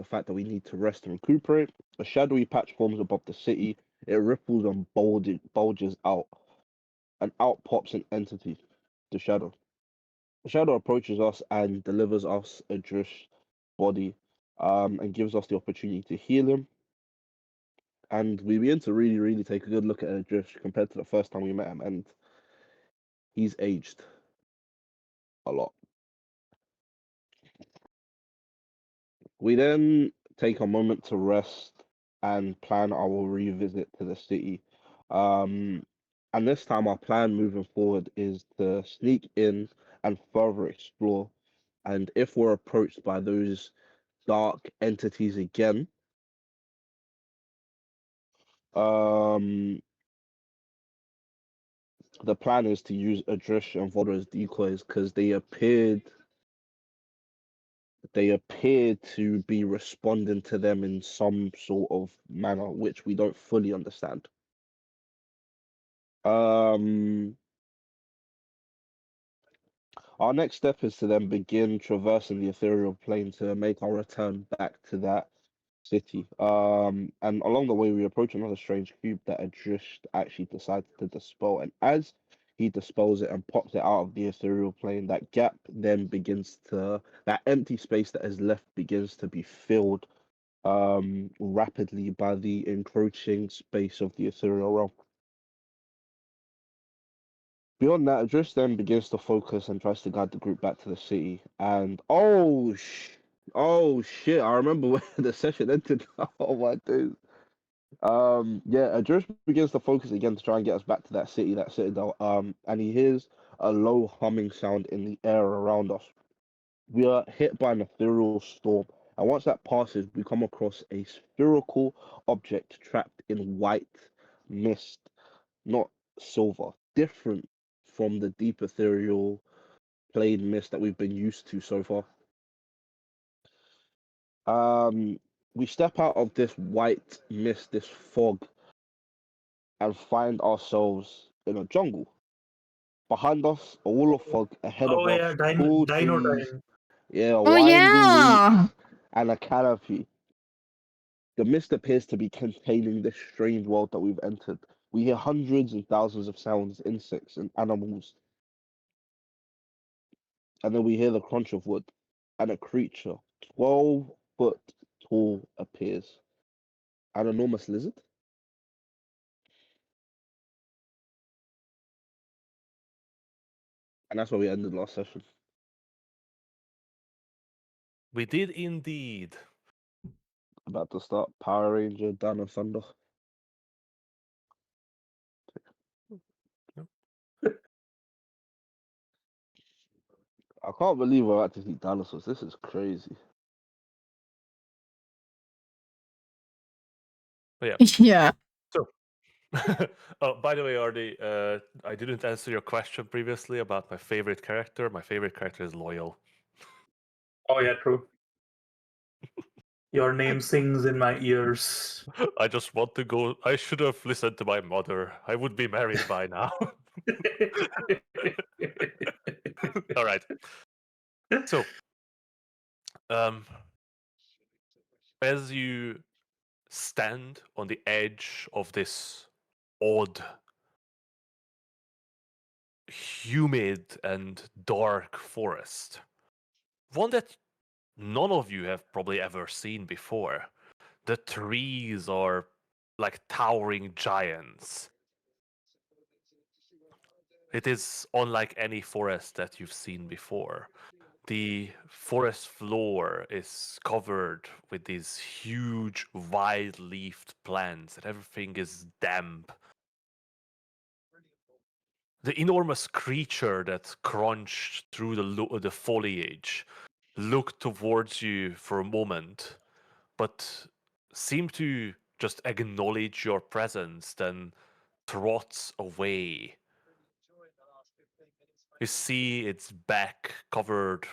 fact that we need to rest and recuperate. A shadowy patch forms above the city. It ripples and bulges out, and out pops an entity, the shadow. The shadow approaches us and delivers us Adrish body, and gives us the opportunity to heal him. And we begin to really, really take a good look at Adrish compared to the first time we met him, and he's aged a lot. We then take a moment to rest and plan our revisit to the city. Um, and this time, our plan moving forward is to sneak in and further explore. And if we're approached by those dark entities again, um, the plan is to use Adrish and Vodra as decoys because they appear to be responding to them in some sort of manner which we don't fully understand. Um, our next step is to then begin traversing the ethereal plane to make our return back to that city. And along the way, we approach another strange cube that Adrish actually decides to dispel. And as he dispels it and pops it out of the ethereal plane, that empty space that is left begins to be filled rapidly by the encroaching space of the ethereal realm. Beyond that, Adrish then begins to focus and tries to guide the group back to the city. And oh shit! I remember when the session ended. Oh my days. Yeah, Adrish begins to focus again to try and get us back to that city, that citadel. And he hears a low humming sound in the air around us. We are hit by an ethereal storm, and once that passes, we come across a spherical object trapped in white mist, not silver, different from the deep ethereal plane mist that we've been used to so far. Um, we step out of this white mist, this fog, and find ourselves in a jungle. Behind us, a wall of fog. Ahead of Oh yeah, us, tall Dino trees, Time. yeah, Oh winding yeah. routes, and a canopy. The mist appears to be containing this strange world that we've entered. We hear hundreds and thousands of sounds, insects and animals, and then we hear the crunch of wood, and a creature, 12 foot tall, appears. An enormous lizard. And that's where we ended last session. We did indeed. About to start Power Ranger Dawn of Thunder. I can't believe we're about to see dinosaurs. This is crazy. But yeah. Yeah. So, oh, by the way, Ardy, I didn't answer your question previously about my favorite character. My favorite character is Loyal. Oh yeah, true. Your name sings in my ears. I just want to go. I should have listened to my mother. I would be married by now. All right. So, as you stand on the edge of this odd, humid, and dark forest, one that none of you have probably ever seen before. The trees are like towering giants. It is unlike any forest that you've seen before. The forest floor is covered with these huge, wide-leafed plants, and everything is damp. The enormous creature that crunched through the foliage looked towards you for a moment, but seemed to just acknowledge your presence, then trots away. You see its back covered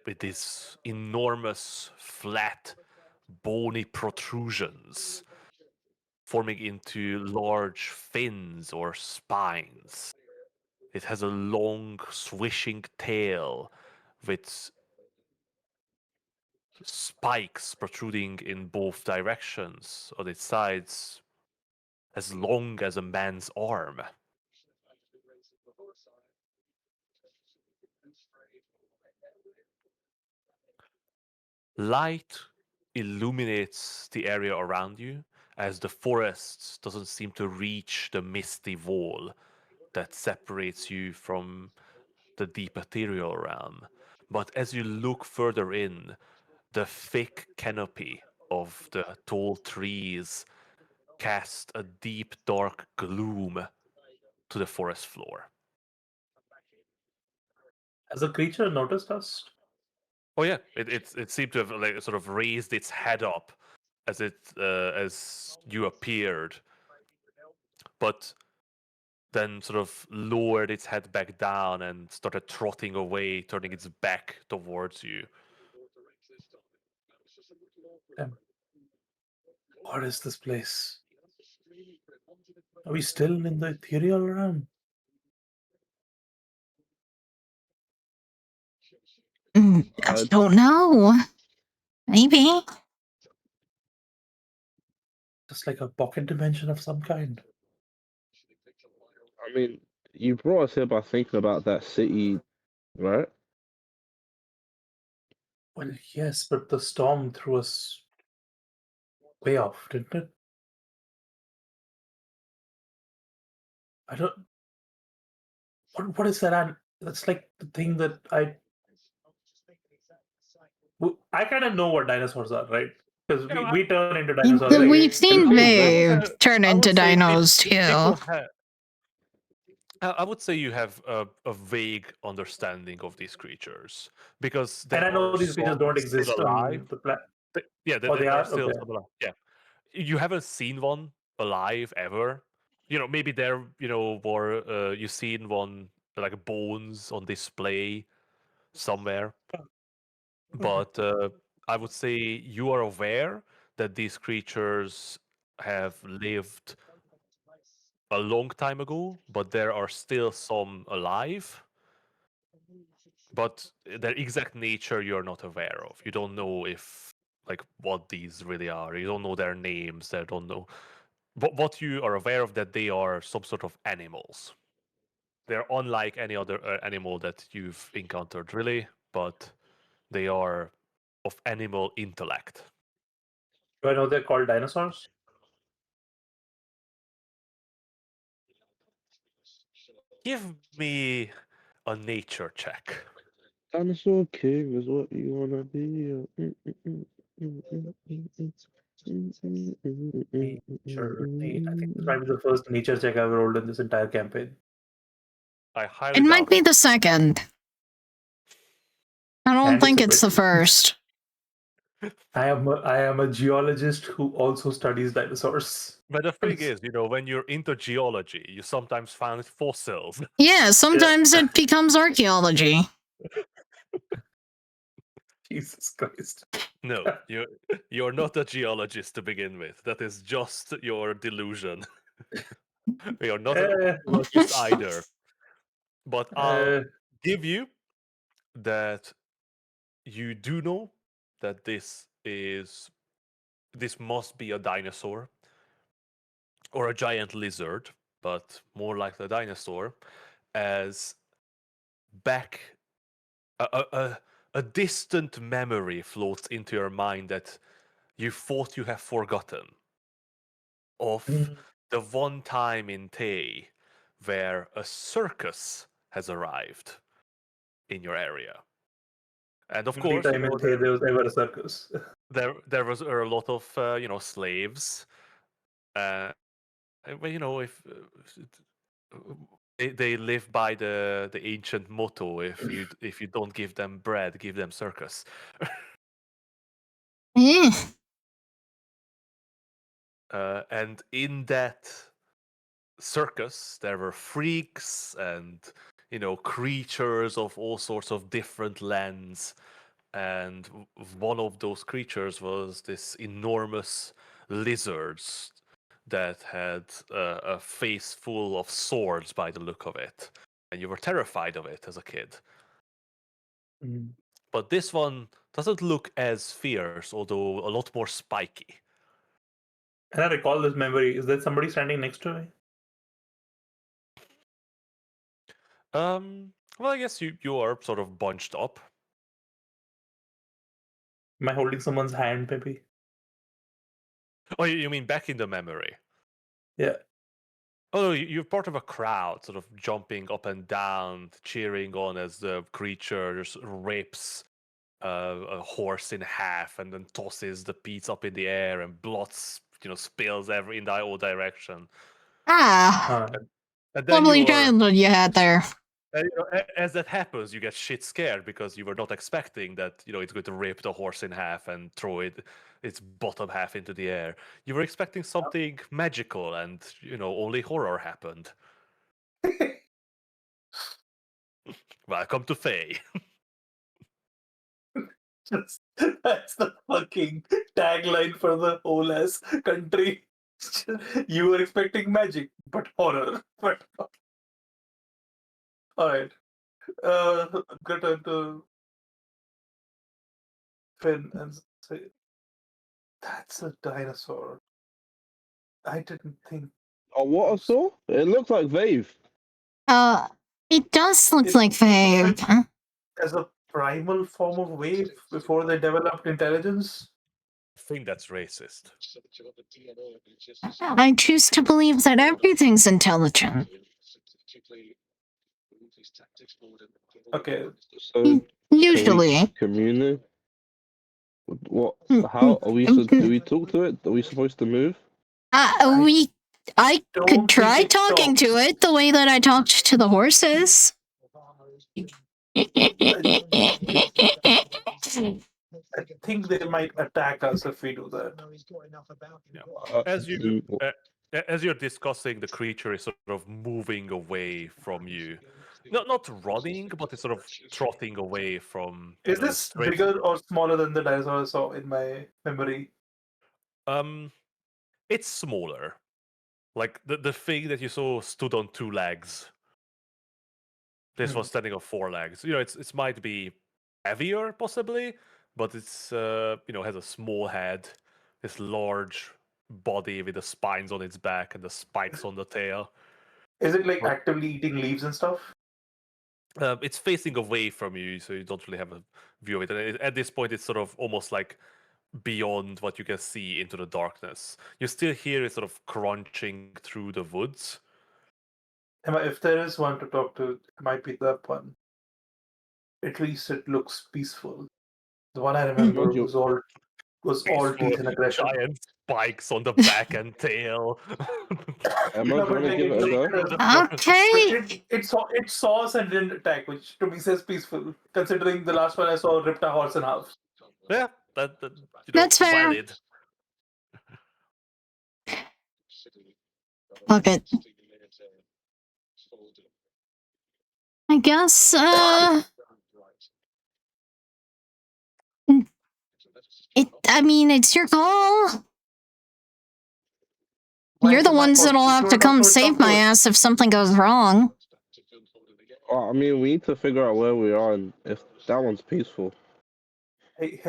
with these enormous, flat, bony protrusions forming into large fins or spines. It has a long, swishing tail with spikes protruding in both directions on its sides, as long as a man's arm. Light illuminates the area around you as the forest doesn't seem to reach the misty wall that separates you from the deep ethereal realm. But as you look further in, the thick canopy of the tall trees cast a deep dark gloom to the forest floor. Has the creature noticed us? Oh yeah, it seemed to have like sort of raised its head up as you appeared, but then sort of lowered its head back down and started trotting away, turning its back towards you. What is this place? Are we still in the ethereal realm? I don't know. Maybe. Just like a pocket dimension of some kind. I mean, you brought us here by thinking about that city, right? Well, yes, but the storm threw us way off, didn't it? I don't. What is that? That's like the thing that I kind of know what dinosaurs are, right? Because we turn into dinosaurs. We've Like, seen People Babe turn I would into say dinos people too. I would say you have a vague understanding of these creatures because and there I know are these creatures some don't still exist alive. on the planet. Yeah, Oh, they there are are? still Okay. some alive. Yeah, you haven't seen one alive ever. Maybe there, or you've seen one like bones on display somewhere. Okay. But I would say you are aware that these creatures have lived a long time ago, but there are still some alive. But their exact nature you're not aware of. You don't know if what these really are. You don't know their names. They don't know. But what you are aware of that they are some sort of animals. They're unlike any other animal that you've encountered, really, but they are of animal intellect. Do I know they're called dinosaurs? Give me a nature check. Dinosaur King is what you wanna be. Nature. I think this might be the first nature check I've rolled in this entire campaign. I highly It might doubt be it. the second. I don't And it's think a it's the crit. first. I am a geologist who also studies dinosaurs. But the thing is, when you're into geology, you sometimes find fossils. Yeah, sometimes it becomes archaeology. Jesus Christ. No, you're not a geologist to begin with. That is just your delusion. You're not an archaeologist either. But I'll give you that you do know that this must be a dinosaur or a giant lizard, but more like a dinosaur, as back a distant memory floats into your mind that you thought you have forgotten of the one time in Tay where a circus has arrived in your area. And of Only course, time in Thay there was ever a circus. there was a lot of slaves. If they live by the ancient motto, if you don't give them bread, give them circus. And in that circus, there were freaks and creatures of all sorts of different lands. And one of those creatures was this enormous lizard that had a face full of swords by the look of it, and you were terrified of it as a kid. But this one doesn't look as fierce, although a lot more spiky. And I recall this memory. Is there somebody standing next to me? Well, I guess you are sort of bunched up. Am I holding someone's hand, maybe? Oh, you mean back in the memory? Yeah. Oh, no, you're part of a crowd, sort of jumping up and down, cheering on as the creature just rips a horse in half and then tosses the piece up in the air, and blood, spills in the all direction. Ah, And then lovely you are, childhood you had there. as that happens, you get shit scared because you were not expecting that it's going to rip the horse in half and throw its bottom half into the air. You were expecting something magical, and only horror happened. Welcome to Fae. That's the fucking tagline for the whole ass country. You were expecting magic, but horror. But all right, get into Finn and say, "That's a dinosaur." I didn't think. Oh, what I saw? It looked like Vave. It does look It- like Fave. As a primal form of wave before they developed intelligence. I think that's racist. I choose to believe that everything's intelligent. Okay, So Usually. communicate. What? Mm, How are we? So, do mm, we talk to it? Are we supposed to move? I don't could think try it talking to talks. it the way that I talked to the horses. I think they might attack us if we do that. As you're discussing, the creature is sort of moving away from you. Not running, but it's sort of trotting away from. Is this bigger or smaller than the dinosaur I saw in my memory? It's smaller. Like the thing that you saw stood on 2 legs. This was standing on 4 legs. It might be heavier possibly, but it's has a small head, this large body with the spines on its back and the spikes on the tail. Is it like Or- actively eating leaves and stuff? It's facing away from you, so you don't really have a view of it. And at this point, it's sort of almost like beyond what you can see into the darkness. You still hear it sort of crunching through the woods. Emma, if there is one to talk to, it might be that one. At least it looks peaceful. The one I remember was all teeth and aggression. Giant spikes on the back and tail. Emma, No, do you want to but give it a go? Okay. It saw us and didn't attack, which to me says peaceful. Considering the last one I saw ripped a horse in half. Yeah, That's fair. valid. Fuck it. I guess, it's your call. Why You're is the it my ones fault? that'll You have to should've come told save my someone. ass if something goes wrong. I mean, we need to figure out where we are and if that one's peaceful. Hey,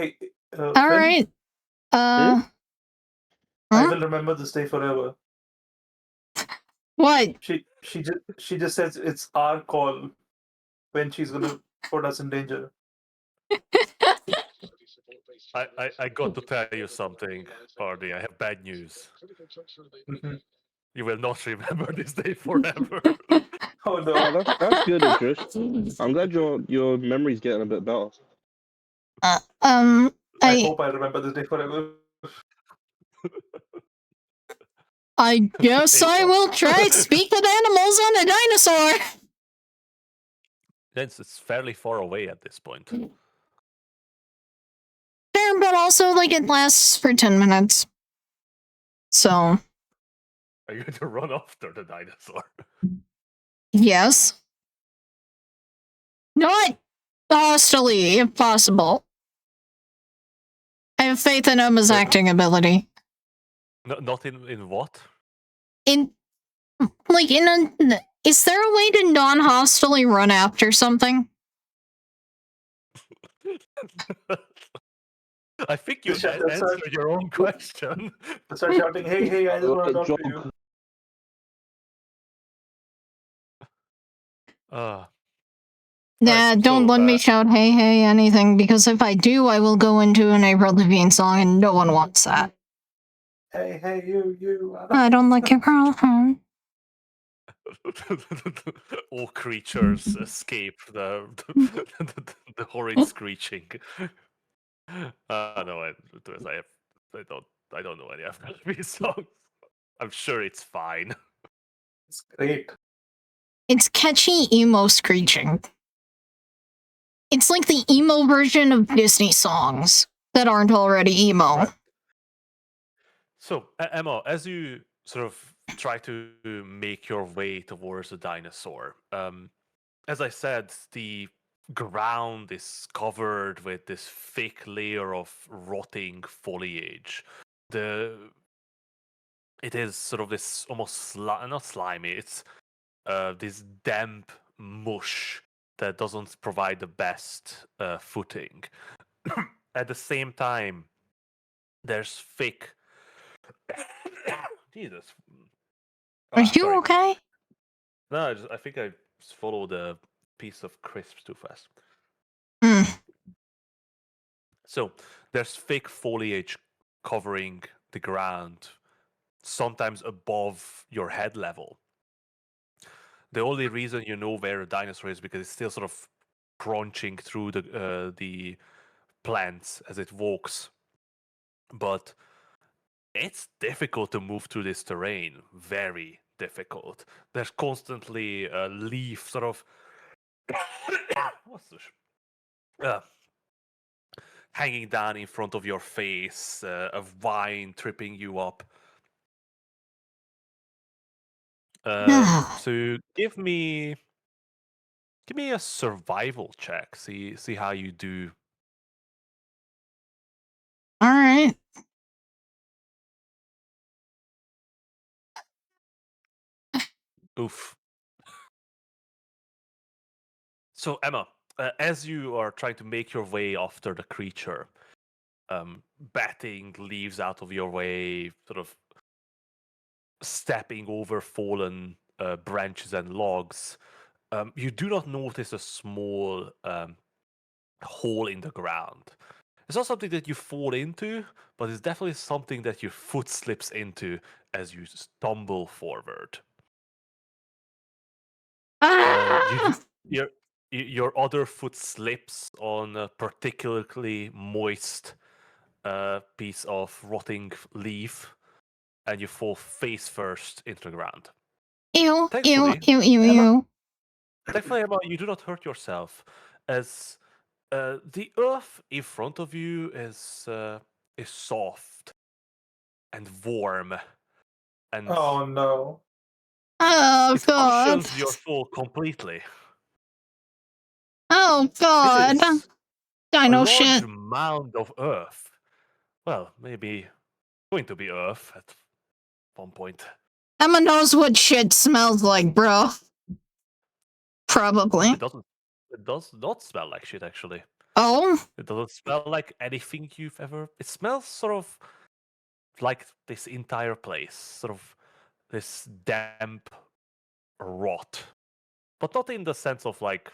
All Finn, right. I Huh? will remember this day forever. What? She just says it's our call when she's gonna put us in danger. I got to tell you something, Hardy. I have bad news. Mhm. You will not remember this day forever. Oh no! Oh, that's good, Idris. I'm glad your memory's getting a bit better. I I hope I remember this day forever. I guess I will try speak with animals on a dinosaur. It's fairly far away at this point. Fair, but also like it lasts for 10 minutes. So Are you going to run after the dinosaur? yes. Not hostily, if possible. I have faith in Emma's But- acting ability. No, not in what? In is there a way to non-hostily run after something? I think you Let's start- let's start- answered your own question. Start shouting, hey, I just want to talk to Joke. you. Yeah, Right, don't so, let me shout hey anything, because if I do, I will go into an April Lavigne song and no one wants that. Hey, you. I don't like your girlfriend. all creatures escape the horrid screeching. No, I don't know any Afghan songs. I'm sure it's fine. It's great. It's catchy emo screeching. It's like the emo version of Disney songs that aren't already emo. Right. So, Emma, as you sort of try to make your way towards the dinosaur, as I said, the ground is covered with this thick layer of rotting foliage. It is sort of this almost not slimy. It's this damp mush that doesn't provide the best footing. At the same time, there's thick. Jesus. Are you Sorry. okay? No, I think I swallowed a piece of crisps too fast. Hmm. So there's thick foliage covering the ground, sometimes above your head level. The only reason you know where a dinosaur is because it's still sort of crunching through the plants as it walks. But it's difficult to move through this terrain. Very difficult. There's constantly a leaf sort of what's this? Hanging down in front of your face, a vine tripping you up. So give me a survival check. See how you do. All right. Oof. So Emma, as you are trying to make your way after the creature, batting leaves out of your way, sort of stepping over fallen branches and logs, you do not notice a small hole in the ground. It's not something that you fall into, but it's definitely something that your foot slips into as you stumble forward. Ah! Your other foot slips on a particularly moist piece of rotting leaf, and you fall face first into the ground. Ew, Thankfully, ew. Thankfully, Emma, you do not hurt yourself, as the earth in front of you is soft and warm, and Oh no. Oh it god. cushions your fall completely. Oh This god. is a Dino large shit. mound of earth. Well, maybe going to be earth at one point. Emma knows what shit smells like, bro. Probably. It does not smell like shit, actually. Oh? It doesn't smell like anything you've ever. It smells sort of like this entire place, sort of this damp rot, but not in the sense of like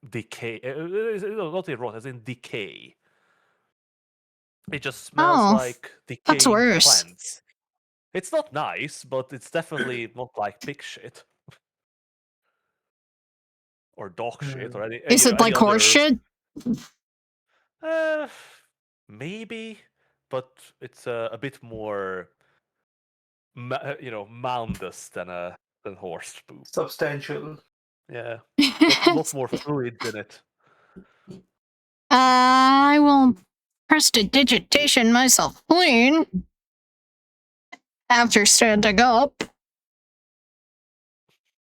decay. Not in rot, as in decay. It just smells Oh, like that's decaying worse. plants. It's not nice, but it's definitely not like pig shit or dog shit or any Is it any like horse other. shit? Uh, maybe, but it's a bit more, moundous than horse poop. Substantial. Yeah, lot more fluids in it. I will prestidigitation myself clean after standing up.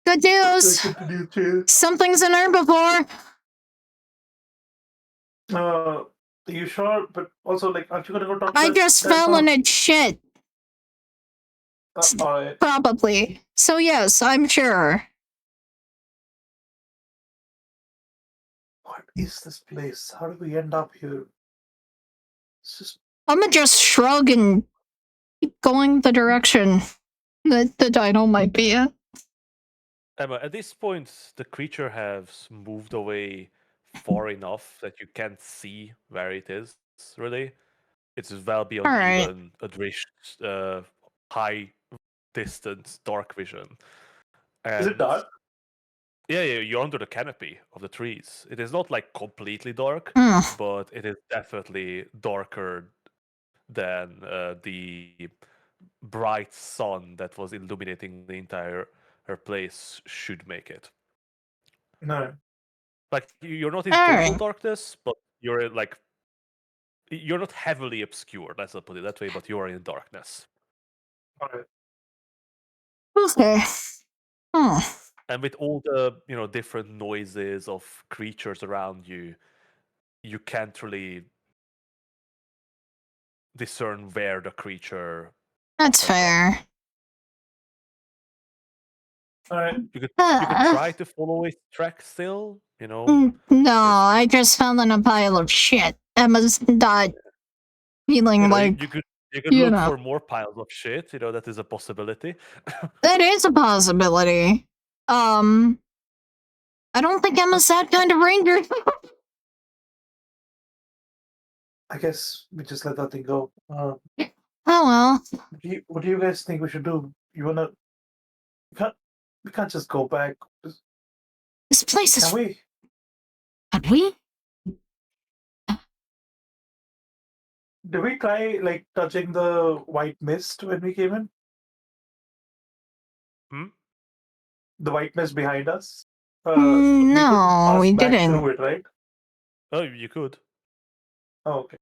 Good news! Continue to. Something's in herbivore. You sure? But also, like, aren't you gonna go talk to I that just fell in its shit. Alright. Probably. So yes, I'm sure. What is this place? How did we end up here? just I'ma just shrug and keep going the direction that the dino might be in. Emma, at this point, the creature has moved away far enough that you can't see where it is, really. It's well beyond Alright. even Adrish's high distance dark vision. is it And dark? yeah, you're under the canopy of the trees. It is not like completely dark, Hmm. but it is definitely darker than the bright sun that was illuminating the entire her place should make it. No. Like you're not in total Alright. darkness, but you're like you're not heavily obscured. Let's not put it that way, but you are in darkness. Alright. Okay. Hmm. And with all the different noises of creatures around you, you can't really discern where the creature That's has gone. fair. Alright. You could Uh, try to follow its track still, No, I just fell in a pile of shit. Emma's not feeling like, you could you look know. for more piles of shit. That is a possibility. That is a possibility. I don't think Emma's that kind of ranger. I guess we just let that thing go. Oh well. What do you guys think we should do? You wanna? We can't just go back. This place is. Can we? Could we? Did we try like touching the white mist when we came in? Hmm? The white mist behind us. No, we could pass we back didn't. through it, right? Oh, you could. Oh, okay.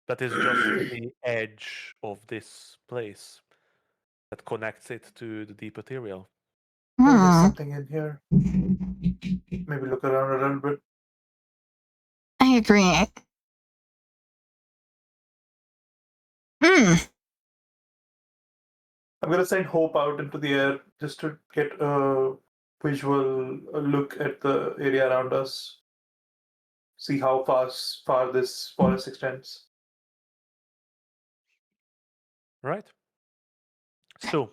That is just the edge of this place that connects it to the deep ethereal. Maybe there's Hmm. something in here. Maybe look around a little bit. I agree. Hmm. I'm gonna send Hope out into the air just to get a visual look at the area around us. See how far this forest extends. Right? So,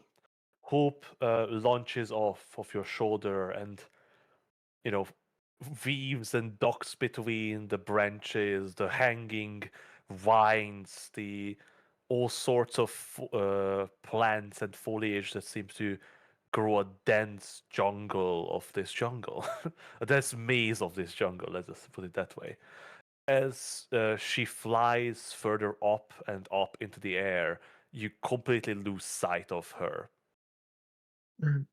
Hope launches off of your shoulder and, weaves and docks between the branches, the hanging vines, the all sorts of plants and foliage that seems to grow a dense jungle of this jungle, a dense maze of this jungle. Let's just put it that way. As she flies further up and up into the air, you completely lose sight of her. Mm.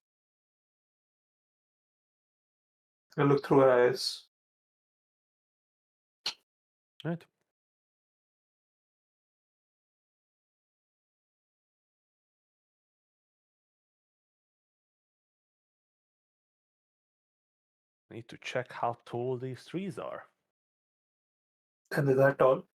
Gonna look through her eyes. Right. Need to check how tall these trees are. And they're that tall.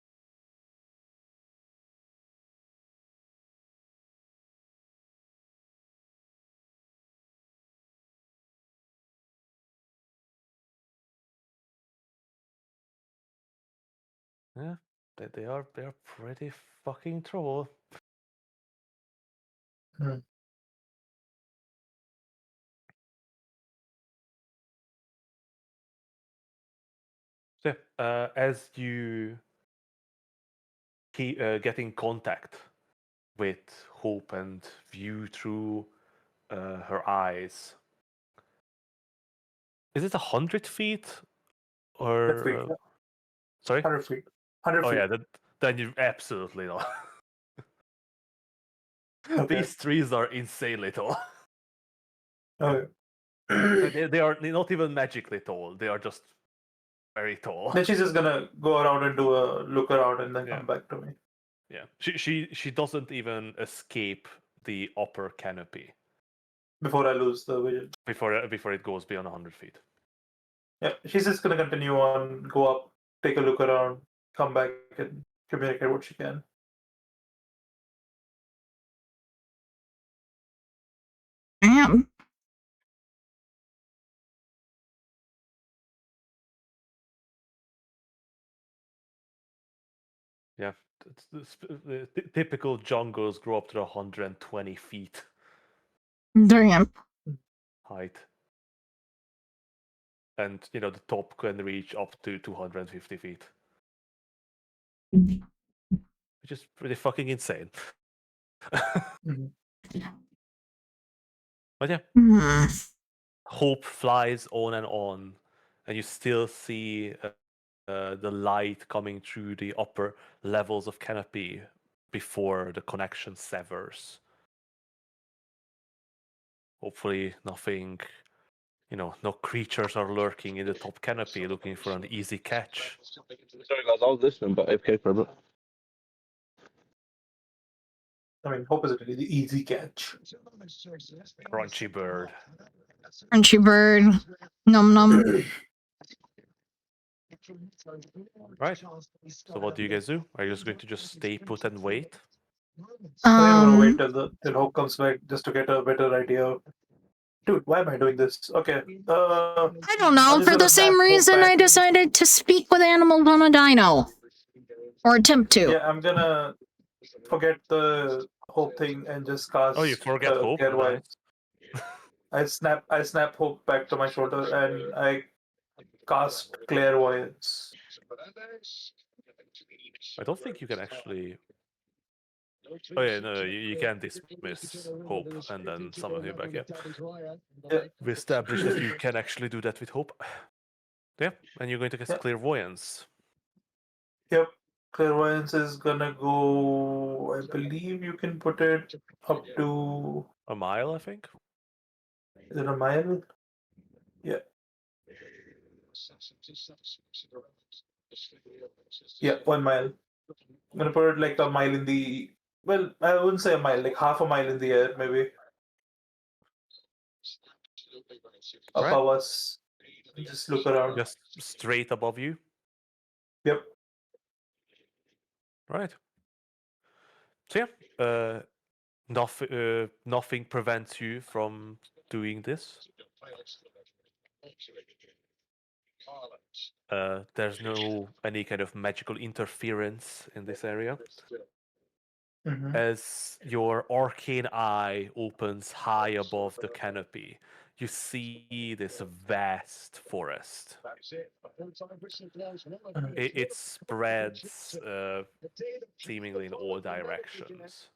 Yeah, they are pretty fucking tall. Hmm. So, as you keep get in contact with Hope and view through her eyes, is it 100 feet 100 feet. or sorry? 100 feet. 100 Oh feet. yeah, then you absolutely not. Okay. These trees are insanely tall. Okay. They are not even magically tall. They are just very tall. Then she's just gonna go around and do a look around and then Yeah. come back to me. Yeah, she doesn't even escape the upper canopy Before I lose the vision. before it goes beyond 100 feet. Yeah, she's just gonna continue on, go up, take a look around, come back and communicate what she can. Damn. Yeah, the typical jungles grow up to 120 feet Damn. height. And, the top can reach up to 250 feet. Which is pretty fucking insane. Mhm. But yeah, Hmm. hope flies on, and you still see the light coming through the upper levels of canopy before the connection severs. Hopefully nothing, no creatures are lurking in the top canopy looking for an easy catch. Sorry guys, I was listening, but AFK for a bit. I mean, hope is a really easy catch. Crunchy bird. Crunchy bird. Num num. Right. So what do you guys do? Are you just going to just stay put and wait? I think I'm gonna wait Um, till Hope comes back just to get a better idea. Dude, why am I doing this? Okay. I don't know. I'm just For the gonna snap same Hope reason, back. I decided to speak with animals on a dino. Or attempt to. Yeah, I'm gonna forget the Hope thing and just cast Oh, you forget hope. Clairvoyance. Nice. I snap Hope back to my shoulder and I cast Clairvoyance. I don't think you can actually. Oh yeah, no, you can dismiss hope and then summon him back. Yeah, Yeah. we established that you can actually do that with hope. Yeah, and you're going to cast Yeah. clairvoyance. Yep. Clairvoyance is gonna go. I believe you can put it up to. A mile, I think. Is it a mile? Yeah. Yeah, 1 mile. I'm gonna put it like a mile in the. Well, I wouldn't say a mile, like half a mile in the air, maybe. Right. Above us. Just look around. Just straight above you. Yep. Right. So yeah, nothing prevents you from doing this. There's no any kind of magical interference in this area. Mm-hmm. As your arcane eye opens high above the canopy, you see this vast forest. It spreads seemingly in all directions.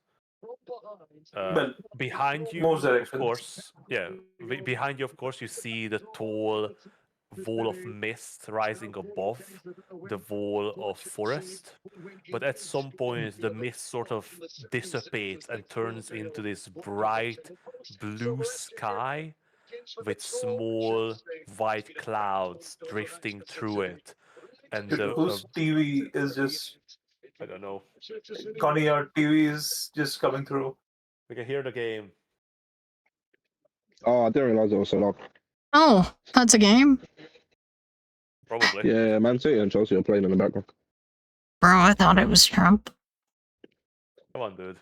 Well, Behind you, most of directions. course, behind you, of course, you see the tall wall of mist rising above the wall of forest. But at some point, the mist sort of dissipates and turns into this bright blue sky with small white clouds drifting through it. And Dude, whose TV is just. I don't know. Connie, your TV is just coming through. We can hear the game. Oh, I didn't realize it was so long. Oh, that's a game? Probably. Yeah, Man City and Chelsea are playing in the background. Bro, I thought it was Trump. Come on, dude.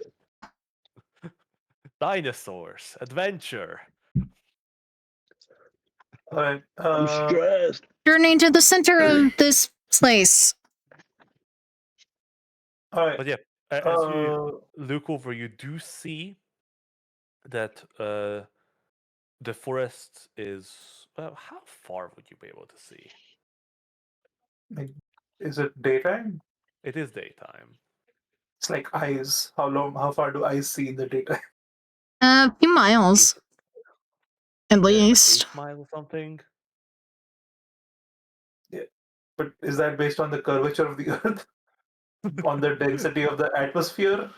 Dinosaurs, adventure. Alright. I'm stressed. Journey to the center of this place. Alright. But yeah, as you look over, you do see that the forest is. How far would you be able to see? Is it daytime? It is daytime. It's like eyes. How far do eyes see in the daytime? A few miles. At Yeah, like least. 8 miles or something. Yeah. But is that based on the curvature of the earth? On the density of the atmosphere?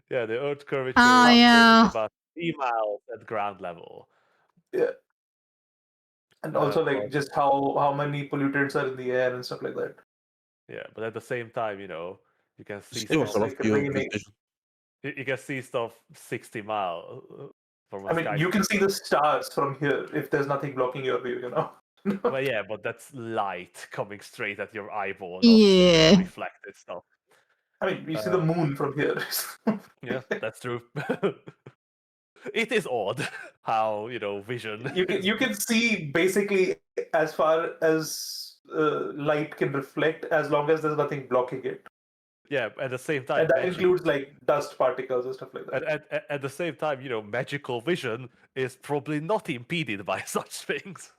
Yeah, the Earth curvature Oh, is yeah. about 3 miles at ground level. Yeah. And also like just how many pollutants are in the air and stuff like that. Yeah, but at the same time, you can see Still It's stuff. like raining. You can see stuff 60 miles from a I mean, you can see skyscraper. the stars from here if there's nothing blocking your view, you know? Well, yeah, but that's light coming straight at your eyeball, not Yeah. reflected stuff. I mean, you see the moon from here. Yeah, that's true. It is odd how vision. You can see basically as far as light can reflect as long as there's nothing blocking it. Yeah, at the same time, And that includes like dust particles and stuff like that. at the same time, magical vision is probably not impeded by such things.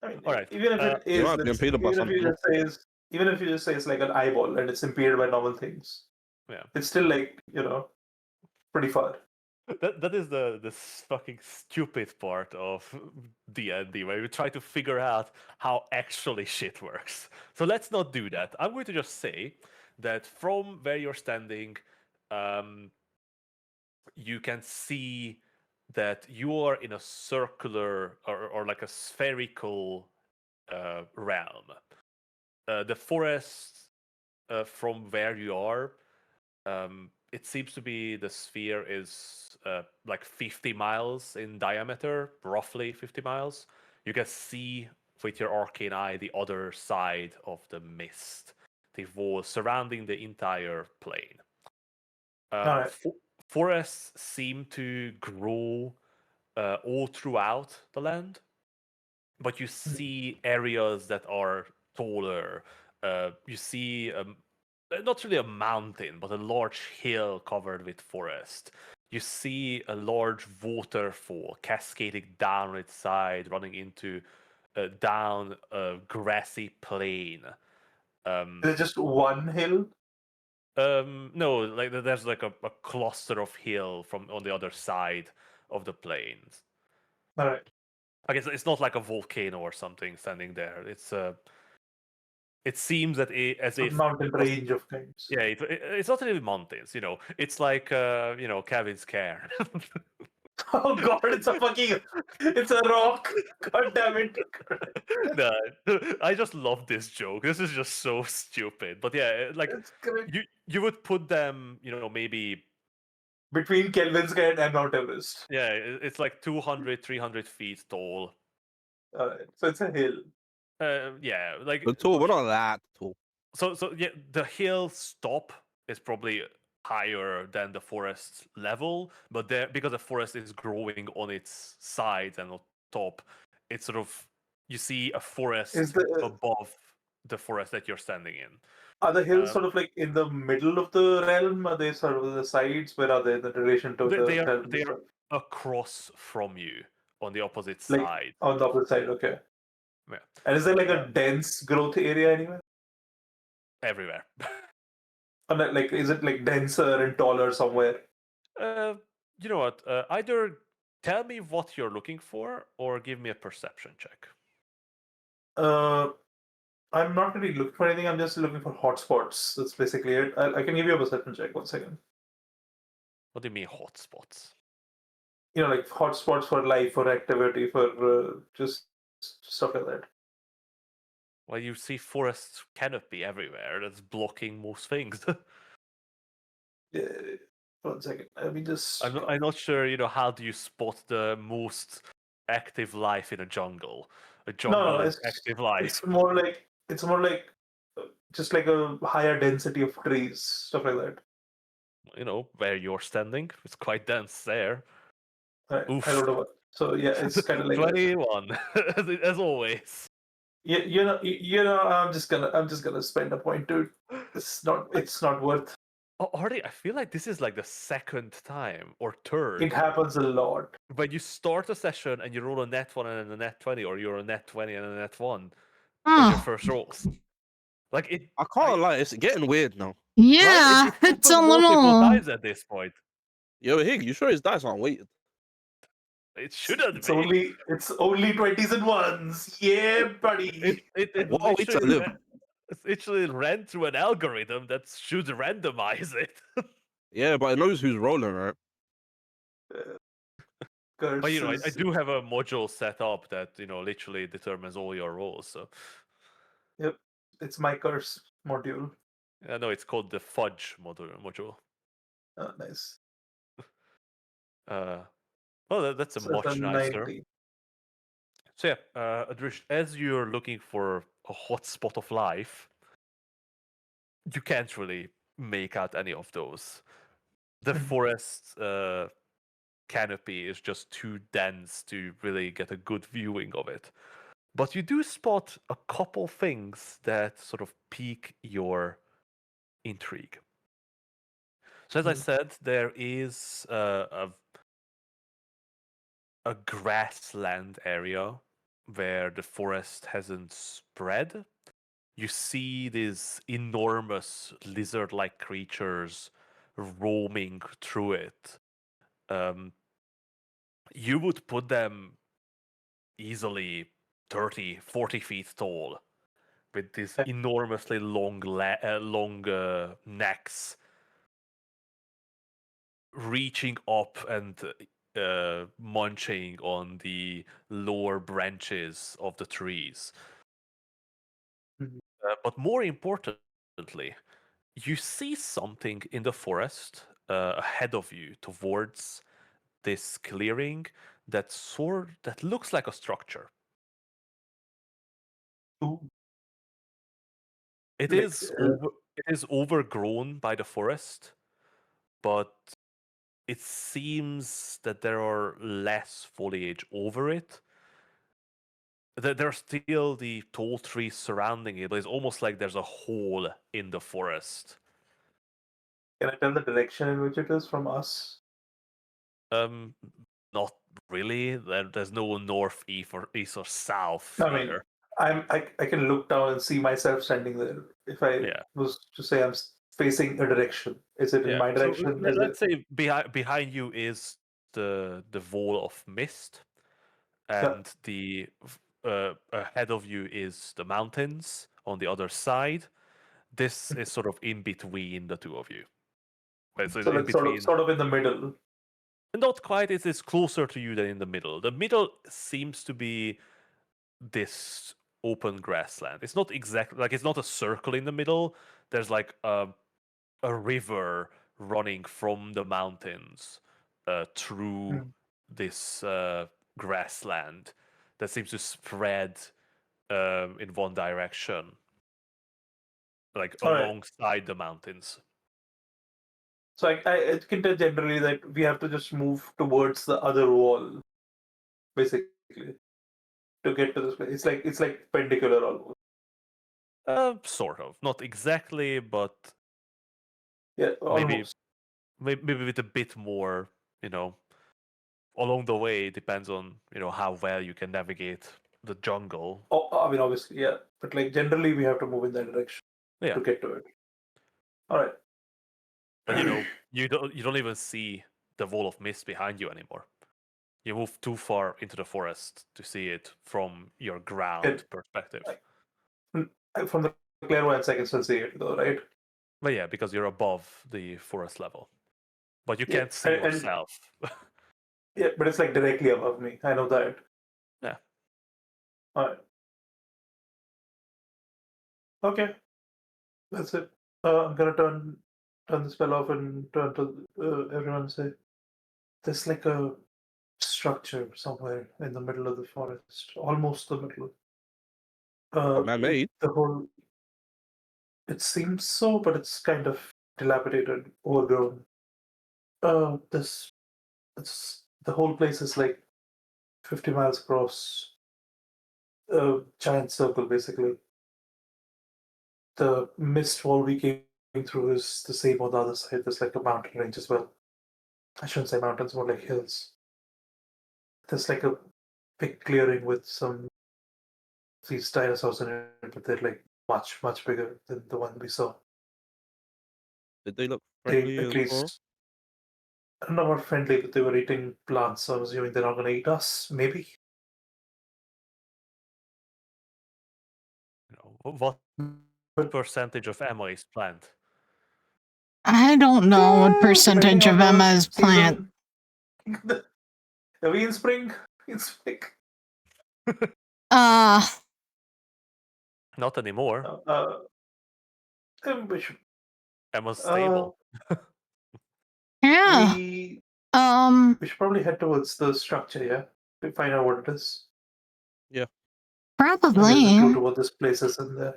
I mean, All right. even if it You is, might be impeded by something. even if you just say it's like an eyeball and it's impeded by normal things, Yeah. it's still like pretty far. That is the fucking stupid part of D&D, where you try to figure out how actually shit works. So let's not do that. I'm going to just say that from where you're standing, you can see that you are in a circular or like a spherical realm. The forest from where you are, it seems to be the sphere is like 50 miles in diameter, roughly 50 miles. You can see with your arcane eye the other side of the mist, the wall surrounding the entire plane. Alright. Forests seem to grow all throughout the land, but you see areas that are taller. You see not really a mountain, but a large hill covered with forest. You see a large waterfall cascading down its side, running into down a grassy plain. Is it just one hill? No, like there's like a cluster of hill from on the other side of the plains. Alright. I guess it's not like a volcano or something standing there. It seems that as A if mountain range of kinds. yeah, it's not really mountains. It's like Kevin's cairn. Oh god, it's a rock. God damn it. No, I just love this joke. This is just so stupid. But yeah, like It's correct. you would put them, maybe Between Kelvin's Gate and Mount Everest. yeah, it's like 200, 300 feet tall. Alright. So it's a hill. Yeah, like But tall, we're not that tall. so yeah, the hill stop is probably higher than the forest level, but there because the forest is growing on its sides and on top, it's sort of you see a forest Is the above the forest that you're standing in. Are the hills Uh, sort of like in the middle of the realm? Are they sort of the sides? Where are they in relation to they, the they are realm they are itself? across from you on the opposite Like side. on the opposite side, okay. Yeah, And is there like Uh, a dense growth area anywhere? everywhere. Or like is it like denser and taller somewhere? You know what? Either tell me what you're looking for, or give me a perception check. Uh I'm not really looking for anything, I'm just looking for hotspots. That's basically it. I can give you a perception check, 1 second. What do you mean hotspots? Like hotspots for life, for activity, for just stuff like that. Well, you see forest canopy everywhere that's blocking most things. Yeah, 1 second. Let me just. I'm not sure, how do you spot the most active life in a jungle? A jungle No, is active life. it's more like just like a higher density of trees, stuff like that. Where you're standing. It's quite dense there. I Oof. don't know what. So yeah, it's kind of like that. 21, as always. Yeah, I'm just gonna spend a point, dude. It's not worth. Already, I feel like this is like the second time or third. It happens a lot. When you start a session and you roll a net 1 and a net 20, or you're a net 20 and a net 1 as your Oh, first rolls. Like it. I can't lie, it's getting weird now. yeah, Right? it's a happened multiple little. times at this point. Yo, Hig, you sure his dice aren't weighted? It shouldn't It's be. only 20s and ones. Yeah, buddy. It What a way to live. it's literally ran through an algorithm that should randomize it. Yeah, but it knows who's rolling, right? But I Curses. do have a module set up that literally determines all your rolls. So Yep, it's my curse module. I know it's called the fudge module. Oh, nice. Well, that's a So it's a much nicer. 90. So yeah, Adrish, as you're looking for a hot spot of life, you can't really make out any of those. The forest canopy is just too dense to really get a good viewing of it. But you do spot a couple things that sort of pique your intrigue. So as I said, there is a grassland area where the forest hasn't spread. You see these enormous lizard-like creatures roaming through it. You would put them easily 30, 40 feet tall with these enormously long necks reaching up and munching on the lower branches of the trees. But more importantly, you see something in the forest ahead of you towards this clearing that looks like a structure. Ooh. It Like, is overgrown by the forest, but it seems that there are less foliage over it. There's still the tall trees surrounding it, but it's almost like there's a hole in the forest. Can I tell the direction in which it is from us? Not really. There's no north, east or south I mean, here. I can look down and see myself standing there. If I Yeah. was to say I'm facing a direction, is it in my So direction? Is it let's say behind you is the wall of mist, and ahead of you is the mountains on the other side. This is sort of in between the two of you. It's so in like sort between. of in the middle? Not quite. It is closer to you than in the middle. The middle seems to be this open grassland. It's not exactly like it's not a circle in the middle. There's like a river running from the mountains through this grassland that seems to spread in one direction, like All right. alongside the mountains. So I can tell generally that we have to just move towards the other wall, basically, to get to this place. It's like perpendicular almost. Sort of, not exactly, but Yeah, maybe almost. maybe with a bit more, along the way. It depends on how well you can navigate the jungle. Oh, I mean, obviously, yeah. But like generally, we have to move in that direction Yeah, to get to it. All right. but you don't even see the wall of mist behind you anymore. You move too far into the forest to see it from your ground perspective. From the clairvoyance, I can still see it though, right? But yeah, because you're above the forest level, but you Yeah, can't see and yourself. yeah, but it's like directly above me. I know that. Yeah. All right. Okay, that's it. I'm gonna turn the spell off and turn to everyone and say, "There's like a structure somewhere in the middle of the forest, almost the middle. Man-made. The whole. It seems so, but it's kind of dilapidated, overgrown. This, it's the whole place is like 50 miles across. A giant circle, basically. The mist wall we came through is the same on the other side. There's like a mountain range as well. I shouldn't say mountains, more like hills. There's like a big clearing with some these dinosaurs in it, but they're like much, much bigger than the one we saw. Did they look They friendly at as well? least, I don't know about friendly, but they were eating plants, so I'm assuming they're not going to eat us, maybe? What But percentage of ammo is plant? I don't know what depending percentage on of the Emma is plant. season, are we in spring? In spring? Uh, Not anymore. We should, Emma's uh, stable. yeah. we Um, we should probably head towards the structure, yeah? To find out what it is. Yeah. And there's a clue probably. to what this place is in there.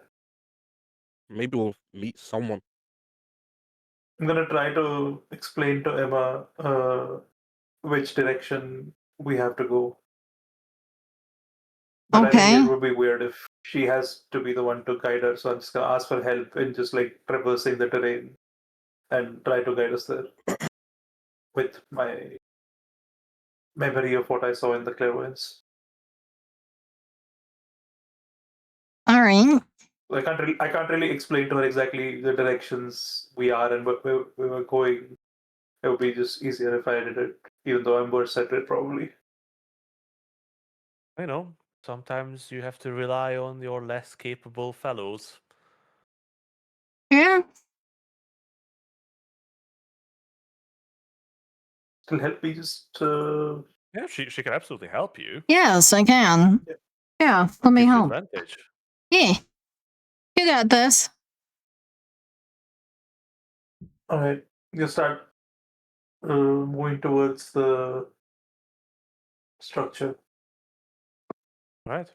Maybe we'll meet someone. I'm gonna try to explain to Emma which direction we have to go. But I think Okay. it would be weird if she has to be the one to guide her. So I'm just gonna ask for help in just like traversing the terrain and try to guide us there with my memory of what I saw in the clairvoyance. All right. I can't really explain to her exactly the directions we are and where we were going. It would be just easier if I did it, even though I'm worse at it probably. You know, sometimes you have to rely on your less capable fellows. Yeah. Still help me just Yeah, she can absolutely help you. Yes, I can. Yeah. Yeah. Let me Gives you help. advantage. Yeah. You got this. alright. You start moving towards the structure. Right.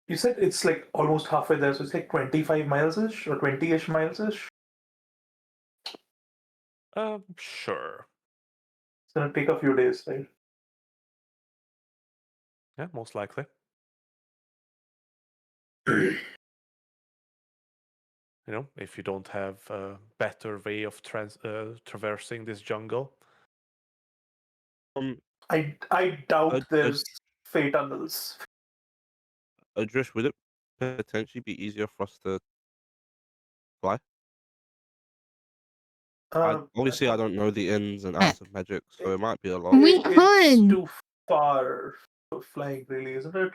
You said it's like almost halfway there, so it's like 25 miles ish or 20-ish miles ish. Sure. It's gonna take a few days, right? Yeah, most likely. You know, if you don't have a better way of traversing this jungle. I doubt Uh, there's fey tunnels. Adrish, would it potentially be easier for us to fly? Obviously, I don't know the ins and outs of magic, so it might be a lot. We It's could. too far for flying, really, isn't it?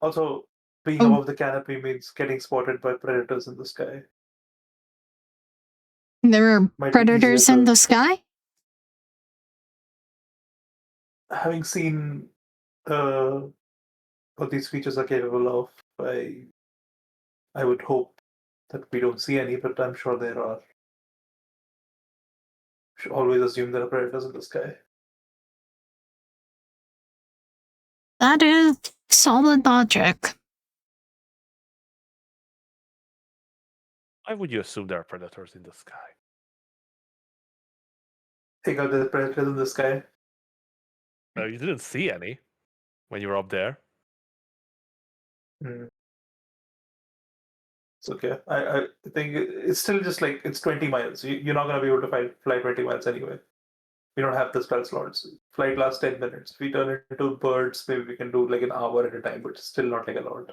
Also, being Oh. above the canopy means getting spotted by predators in the sky. There are Might be predators easier in to- the sky? Having seen what these creatures are capable of, I would hope that we don't see any, but I'm sure there are. Should always assume there are predators in the sky. That is solid logic. Why would you assume there are predators in the sky? Take out the predators in the sky. You didn't see any when you were up there. Hmm. It's okay. I think it's still just like it's 20 miles. You're not going to be able to fly 20 miles anyway. We don't have the spell slots. Flight lasts 10 minutes. If we turn it into birds, maybe we can do like an hour at a time, but still not like a lot.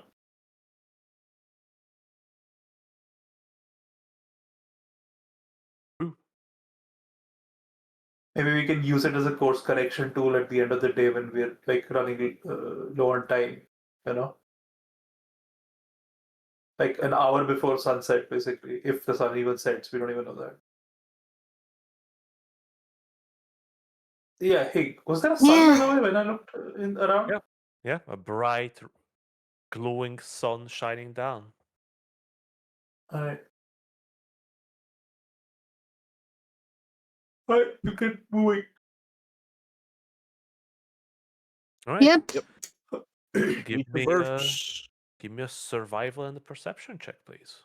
Ooh. Maybe we can use it as a course correction tool at the end of the day when we're like running low on time, you know? Like an hour before sunset, basically. If the sun even sets, we don't even know that. Yeah, hey, was there a sun by the way when I looked around? Yeah. Yeah, a bright, glowing sun shining down. Alright. Alright, you keep moving. All right. Yep. Give me a survival and a perception check, please.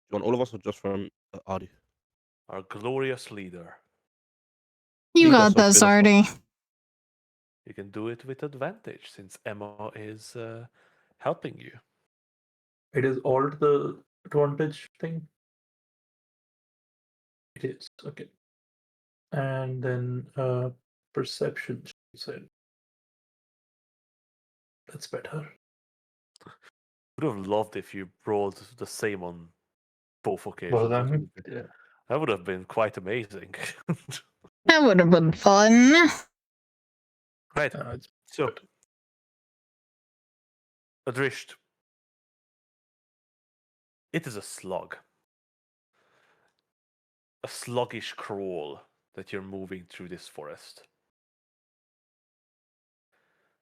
You want all of us or just from Artie? Our glorious leader. You Lead us got or this, spin us off? Artie. You can do it with advantage since Emma is helping you. It is alt the advantage thing. It is okay. And then perception. She said that's better. Would have loved if you rolled the same on both occasions. Well, then, yeah. That would have been quite amazing. That would have been fun. Right. It's So, good. Adrisht, it is a slug. A sluggish crawl that you're moving through this forest.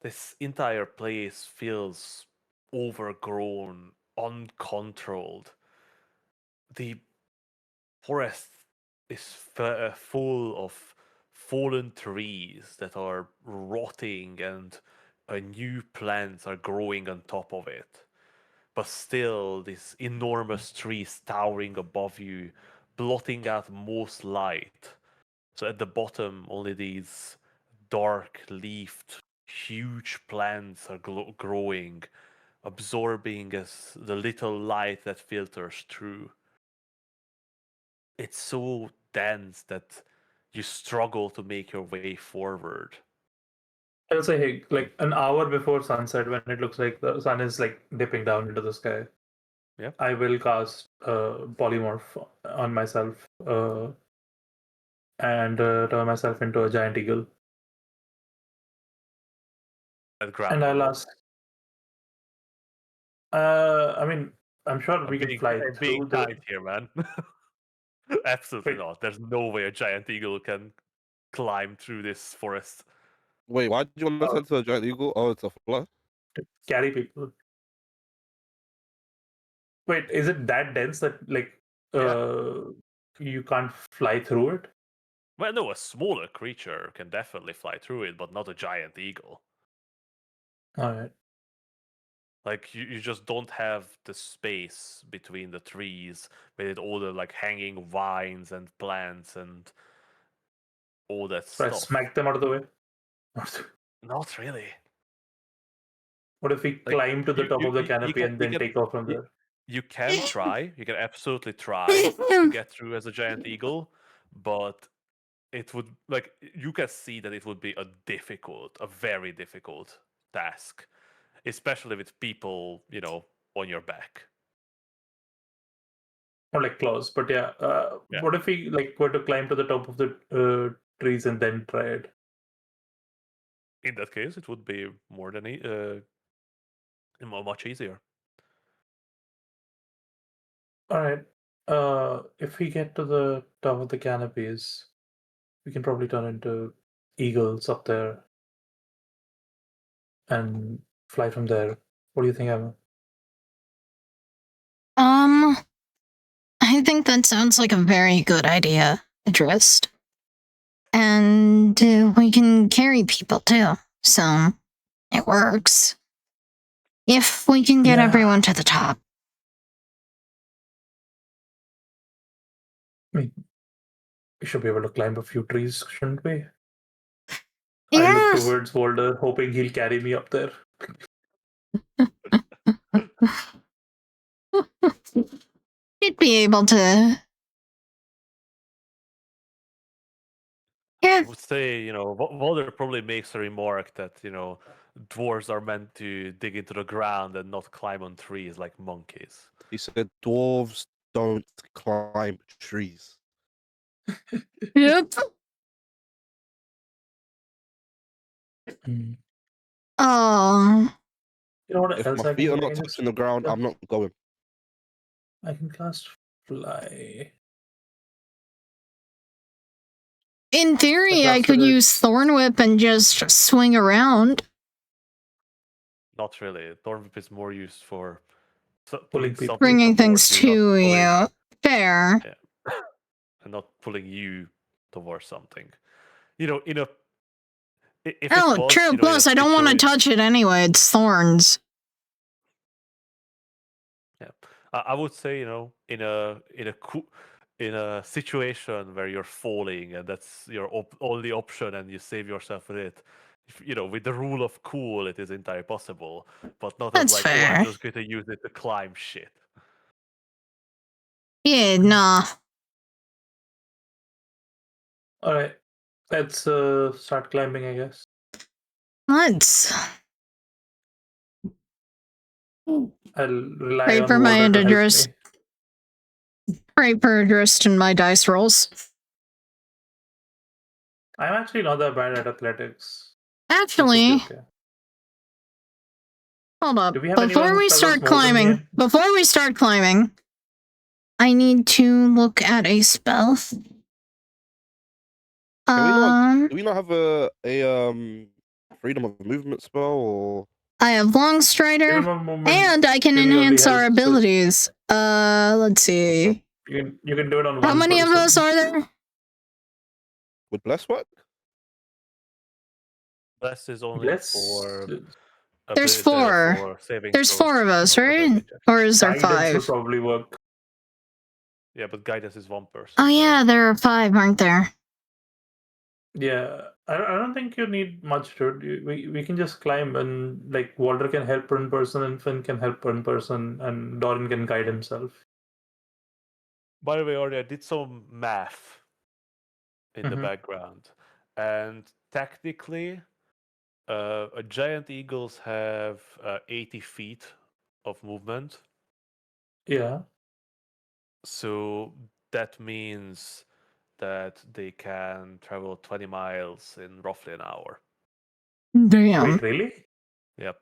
This entire place feels overgrown, uncontrolled. The forest is full of fallen trees that are rotting and new plants are growing on top of it. But still, this enormous tree is towering above you, blotting out most light. So at the bottom, only these dark-leafed, huge plants are growing, absorbing as the little light that filters through. It's so dense that you struggle to make your way forward. I'll say, hey, like an hour before sunset, when it looks like the sun is like dipping down into the sky, Yeah. I will cast polymorph on myself and turn myself into a giant eagle. And I'll ask. I mean, I'm sure we can fly I'm through being the. kind here, man. Absolutely Wait. not. There's no way a giant eagle can climb through this forest. Wait, why did you want to Oh. send to a giant eagle? Oh, it's a fly. To carry people. Wait, is it that dense that like you can't fly through it? Well, no, a smaller creature can definitely fly through it, but not a giant eagle. All right. Like you just don't have the space between the trees with all the like hanging vines and plants and all that So I stuff. smack them out of the way. Not really. What if we Like, climb to the top of the canopy and then take off from there? You can try. You can absolutely try to get through as a giant eagle, but it would like you can see that it would be a very difficult task, especially with people, on your back. Or like claws, but yeah. Yeah. What if we like were to climb to the top of the trees and then try it? In that case, it would be more than much easier. All right. If we get to the top of the canopies, we can probably turn into eagles up there and fly from there. What do you think, Emma? I think that sounds like a very good idea, Adrist. And we can carry people too, so it works. If we can get everyone to the top. I mean, we should be able to climb a few trees, shouldn't we? Yeah. I look towards Walder, hoping he'll carry me up there. You'd be able to. Yeah. I would say, Walder probably makes a remark that, dwarves are meant to dig into the ground and not climb on trees like monkeys. He said dwarves don't climb trees. Yep. Oh. You know what If else my I feet can are do? not touching the ground, I'm not going. I can cast fly. In theory, I could use Thorn Whip and just swing around. Not really. Thorn Whip is more used for Pulling people. Bringing things to you. Fair. Yeah. And not pulling you towards something. In a... If Oh, it was, true. Plus, I don't want to touch it anyway. It's thorns. Yeah. I would say, in a situation where you're falling and that's your only option and you save yourself with it, with the rule of cool, it is entirely possible, but not That's as like, fair. oh, I'm just going to use it to climb shit. Yeah, nah. All right, let's start climbing, I guess. Let's. I'll rely Pray on for my Walder to help Adrist. me. Pray for Adrist in my dice rolls. I'm actually not that bad at athletics. Actually, Okay. hold up. Do we have Before anyone we that start was more than climbing, I need to look at a spell. Do we not have a freedom of movement spell or? I have Long Strider, and I can enhance our abilities. Let's see. You can do it on one. How many of those are there? Would Bless work? Bless is only for... There's 4. There's 4 of us, right? Or is there 5? Guidance would probably work. Yeah, but guidance is 1 person. Oh yeah, there are 5, aren't there? Yeah, I don't think you need much, dude. We can just climb, and like Walter can help one person, and Finn can help one person, and Doran can guide himself. By the way, Arnie, I did some math in the Mhm. background, and technically, a giant eagles have 80 feet of movement. Yeah. So that means that they can travel 20 miles in roughly an hour. Damn. Wait, really? Yep.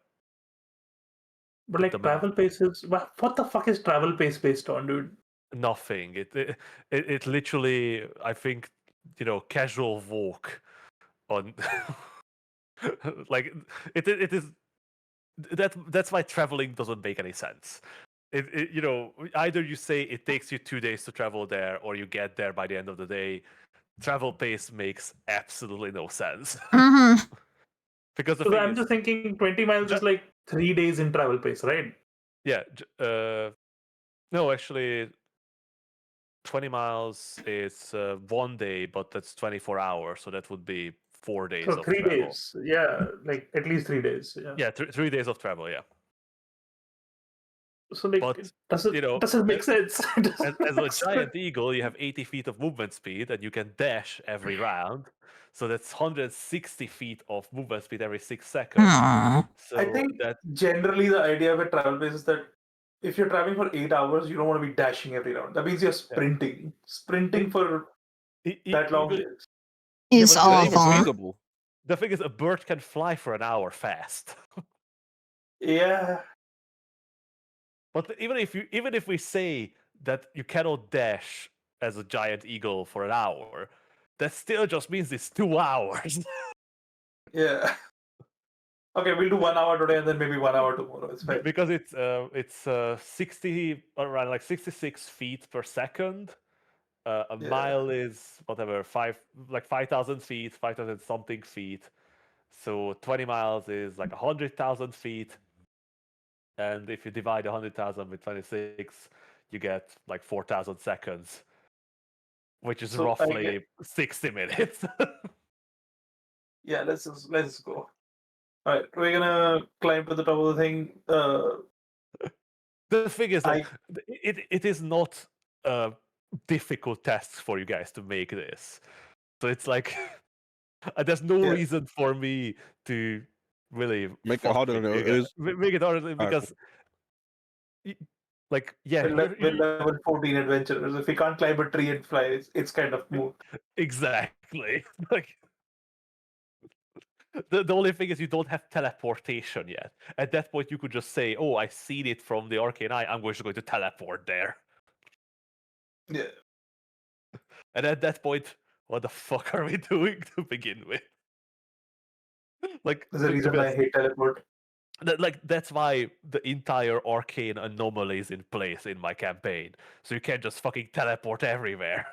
But The like math. travel pace is what the fuck is travel pace based on, dude? Nothing. It literally, I think, casual walk on like it is that's why traveling doesn't make any sense. Either you say it takes you 2 days to travel there, or you get there by the end of the day. Travel pace makes absolutely no sense. Mm-hmm. Because the So thing I'm is, just thinking 20 miles is like 3 days in travel pace, right? yeah, no, actually, 20 miles is 1 day, but that's 24 hours, so that would be 4 days So of three travel. days. Yeah, like at least 3 days. Yeah. Yeah, 3 days of travel, yeah. So like But, it doesn't make sense. It doesn't as a make sense. giant eagle, you have 80 feet of movement speed, and you can dash every round. So that's 160 feet of movement speed every 6 seconds. Aw. I So think that generally the idea of a travel pace is that if you're traveling for 8 hours, you don't want to be dashing every round. That means you're yeah. sprinting. Sprinting It, for that long even is yeah, Is but Is that even awful. feasible? the thing is, a bird can fly for an hour fast. yeah. But even if we say that you cannot dash as a giant eagle for an hour, that still just means it's 2 hours. Yeah. Okay, we'll do 1 hour today and then maybe 1 hour tomorrow. It's fine. Because it's 60 around like 66 feet per second. A Yeah. mile is whatever 5,000 feet, 5,000 something feet. So 20 miles is like 100,000 feet. And if you divide 100,000 with 26, you get like 4,000 seconds, which is So I get roughly 60 minutes. yeah, let's go. Alright, we're gonna climb to the top of the thing. The thing is, like, I it is not a difficult task for you guys to make this. So it's like, there's no yeah. reason for me to really Make it fuck harder with than you it guys. is. Make it harder Alright, because, like, yeah, We're level 14 adventurers. If we can't climb a tree and fly, it's kind of moot. exactly. Like, the only thing is you don't have teleportation yet. At that point, you could just say, "Oh, I seen it from the arcane eye. I'm just going to teleport there." Yeah. And at that point, what the fuck are we doing to begin with? Like, There's a to be reason I honest, hate teleport. that's why the entire arcane anomaly is in place in my campaign. So you can't just fucking teleport everywhere.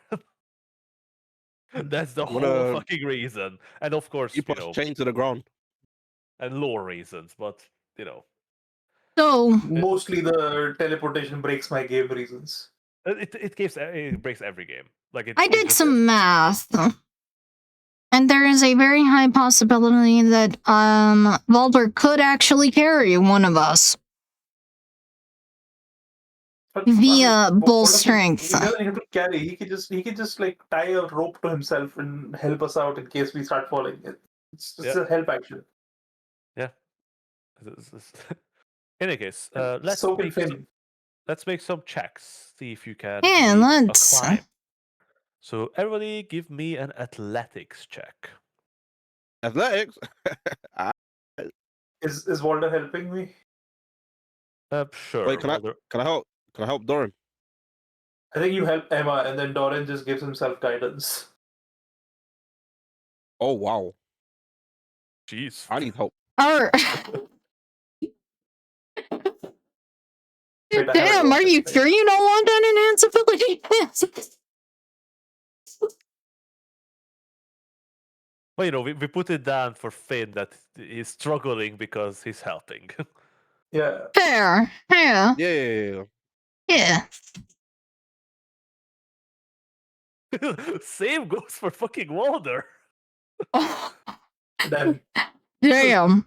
That's the you whole wanna fucking reason. And of course, keep us chained to the ground? and lore reasons, but you know, So, Mostly the teleportation breaks my game reasons. it breaks every game. Like I it did just some math. And there is a very high possibility that Walter could actually carry one of us But via bull what does strength. he doesn't have to carry. He can just like tie a rope to himself and help us out in case we start falling. It's just yeah, a help action. yeah. In any case, And so can Finn. let's make some checks. See if you can And make a let's. climb. So everybody, give me an athletics check. Athletics? Ah, Is Walter helping me? Sure. Wait, can I help? Can I help Doran? I think you help Emma, and then Doran just gives himself guidance. Oh wow. Jeez. I need help. Or, Wait, I haven't damn, are watched you it. sure you don't want an enhance ability? Well, we put it down for Finn that he's struggling because he's helping. Yeah. Fair. Yeah. Yeah. Yeah. Same goes for fucking Walder. Then Damn.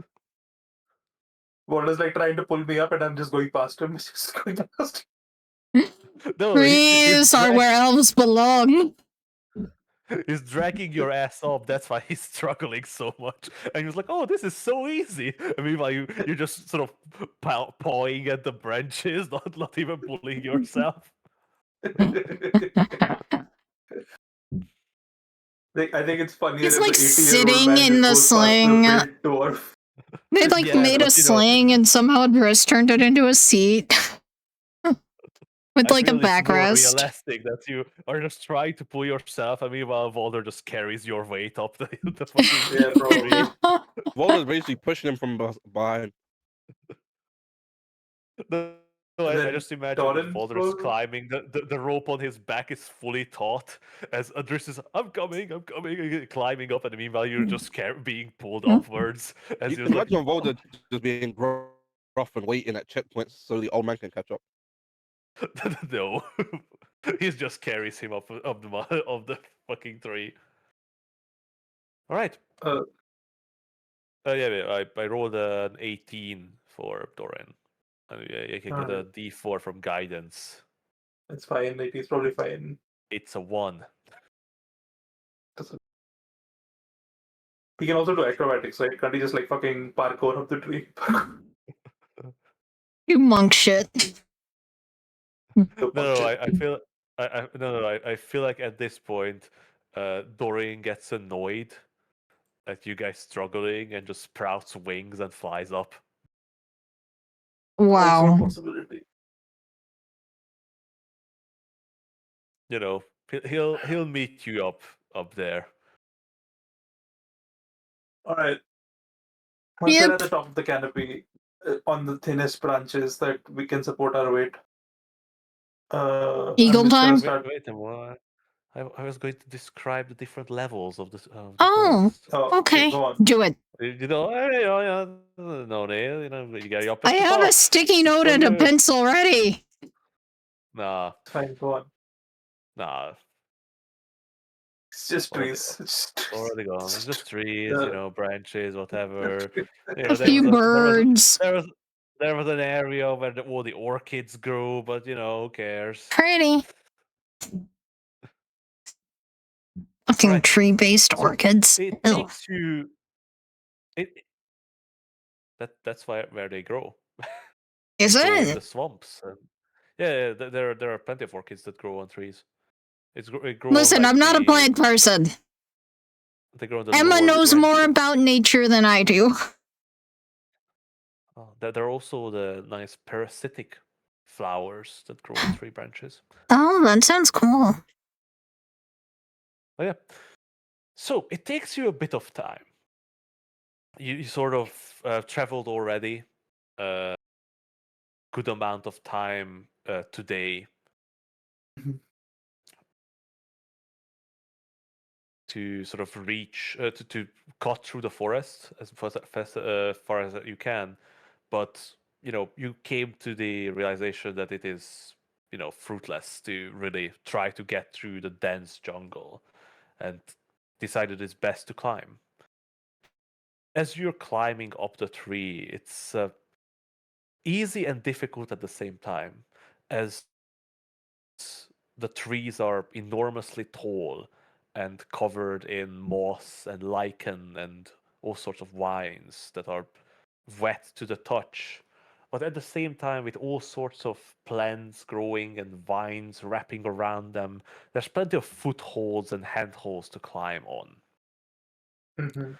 Walter's like trying to pull me up, and I'm just going past him. He's just going past. No, Trees are where elves belong. he's dragging your ass up. That's why he's struggling so much. And he was like, "Oh, this is so easy." I mean, while you're just sort of pawing at the branches, not even pulling yourself. Like, I think it's funnier He's if like the 80-year-old sitting man in just the goes past the sling. built dwarf. They like Yeah, made a but, you know, sling and somehow Driss turned it into a seat. With I like a feel it's more backrest. realistic that you are just trying to pull yourself. I mean, while Volder just carries your weight up the fucking Yeah, probably. tree. Walter's basically pushing him from behind. No, And I then just imagine that Torrent Volder is goes. climbing. The rope on his back is fully taut as Adris is, I'm coming, climbing up, and meanwhile you're just being pulled upwards. As You he can was like, imagine Volta just being rough and waiting at checkpoints so the old man can catch up. no, he just carries him up the fucking tree. All right. Uh, Yeah, I rolled an 18 for Doran. I can get a Alright. D4 from guidance. it's fine. Like, he's probably fine. It's a 1. He can also do acrobatics, right? Can't he just like fucking parkour up the tree? You monk shit. No, I feel I feel like at this point, Dorian gets annoyed at you guys struggling and just sprouts wings and flies up. Also a Wow. possibility. You know, he'll meet you up there. Alright. Once we're Yep. at the top of the canopy, on the thinnest branches that we can support our weight, Eagle I'm just time? gonna Wait, start. wait a moment. I was going to describe the different levels of the Oh, forest. Oh, okay, okay. go on. Do it. You know, yeah, no, Neil. You know, you got up I at the have a top. sticky It's note for and a you. pencil ready. Nah, Fine, go on. nah. It's just Already trees. gone. It's just trees. Already gone. It's just trees, Uh, you know, branches, whatever. You A know, few birds. there was an area where all the orchids grew, but you know, who cares? Pretty. Fucking Alright, tree-based so orchids. it Ew. takes you. It that's where they grow. Is They grow in the it? swamps. And, yeah, there are plenty of orchids that grow on trees. It grow on Listen, like I'm not a plant person. they grow on the Emma lower knows more branches. about nature than I do. There are also the nice parasitic flowers that grow on tree branches. Oh, that sounds cool. Oh yeah. So it takes you a bit of time. You sort of traveled already a good amount of time today Mhm. to sort of reach to cut through the forest as far as you can, but you know you came to the realization that it is fruitless to really try to get through the dense jungle, and decided it's best to climb. As you're climbing up the tree, it's easy and difficult at the same time, as the trees are enormously tall and covered in moss and lichen and all sorts of vines that are wet to the touch. But at the same time, with all sorts of plants growing and vines wrapping around them, there's plenty of footholds and handholds to climb on. Mhm.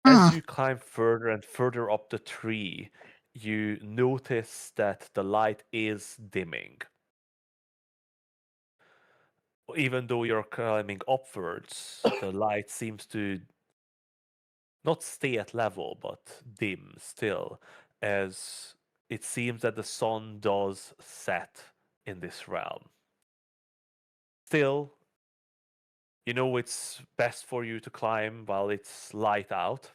As Huh. you climb further and further up the tree, you notice that the light is dimming. Even though you're climbing upwards, the light seems to not stay at level, but dim still, as it seems that the sun does set in this realm. Still, you know it's best for you to climb while it's light out.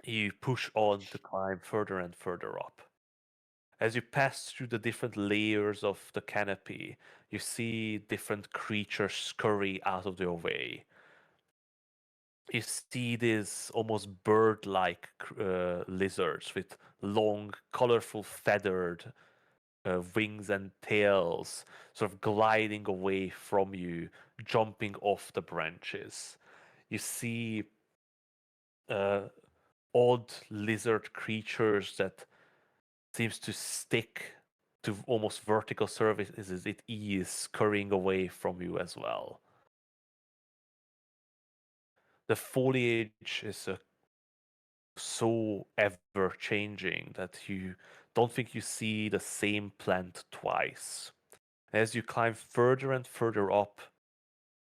You push on to climb further and further up. As you pass through the different layers of the canopy, you see different creatures scurry out of your way. you see these almost bird-like lizards with long, colorful, feathered wings and tails, sort of gliding away from you, jumping off the branches. You see odd lizard creatures that seems to stick to almost vertical surfaces at ease, scurrying away from you as well. The foliage is so ever changing that you don't think you see the same plant twice. As you climb further and further up,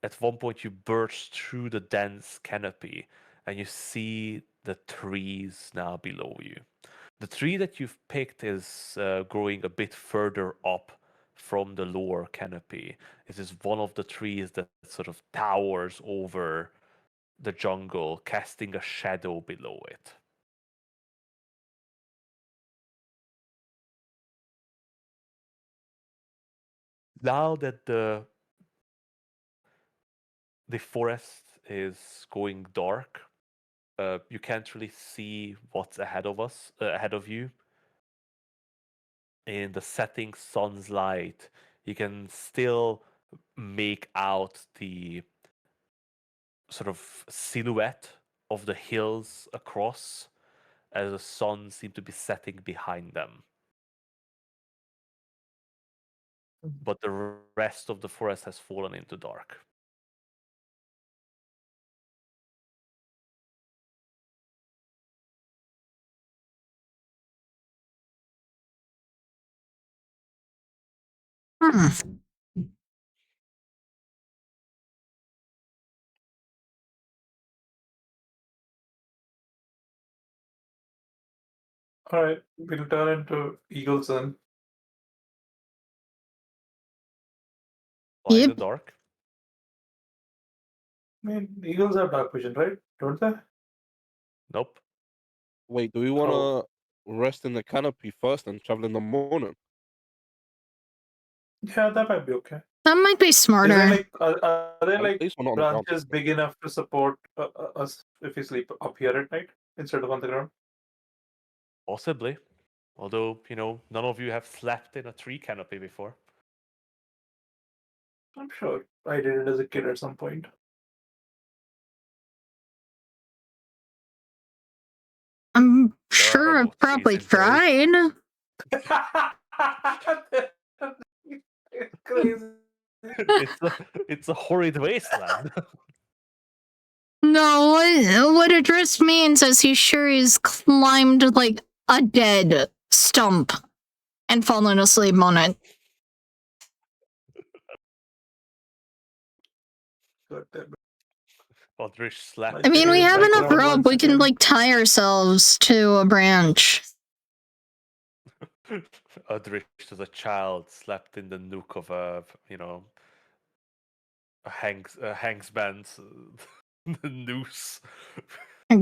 at one point you burst through the dense canopy and you see the trees now below you. The tree that you've picked is growing a bit further up from the lower canopy. It is one of the trees that sort of towers over the jungle, casting a shadow below it. Now that the forest is going dark, you can't really see what's ahead of you. In the setting sun's light, you can still make out the sort of silhouette of the hills across as the sun seemed to be setting behind them. But the rest of the forest has fallen into dark. Hmm. All right, we'll turn into eagles then. Why in the Yep. dark? I mean, eagles have dark vision, right? Don't they? Nope. Wait, do we want to rest in the canopy first and travel in the morning? Yeah, that might be okay. That might be Is smarter. there like are there At like least we're not on the ground. branches big enough to support us if we sleep up here at night instead of on the ground? Possibly. Although, none of you have slept in a tree canopy before. I'm sure I did it as a kid at some point. I'm There are sure no I've trees probably in Derry. tried. It's crazy. it's a horrid wasteland. No, what Adrift means is he's sure he's climbed like a dead stump and fallen asleep on it. God damn it. Aldrich slept. I mean, we Get have back enough around rope. once We can again. like tie ourselves to a branch. Aldrich, as a child, slept in the nook of a Hank's band noose.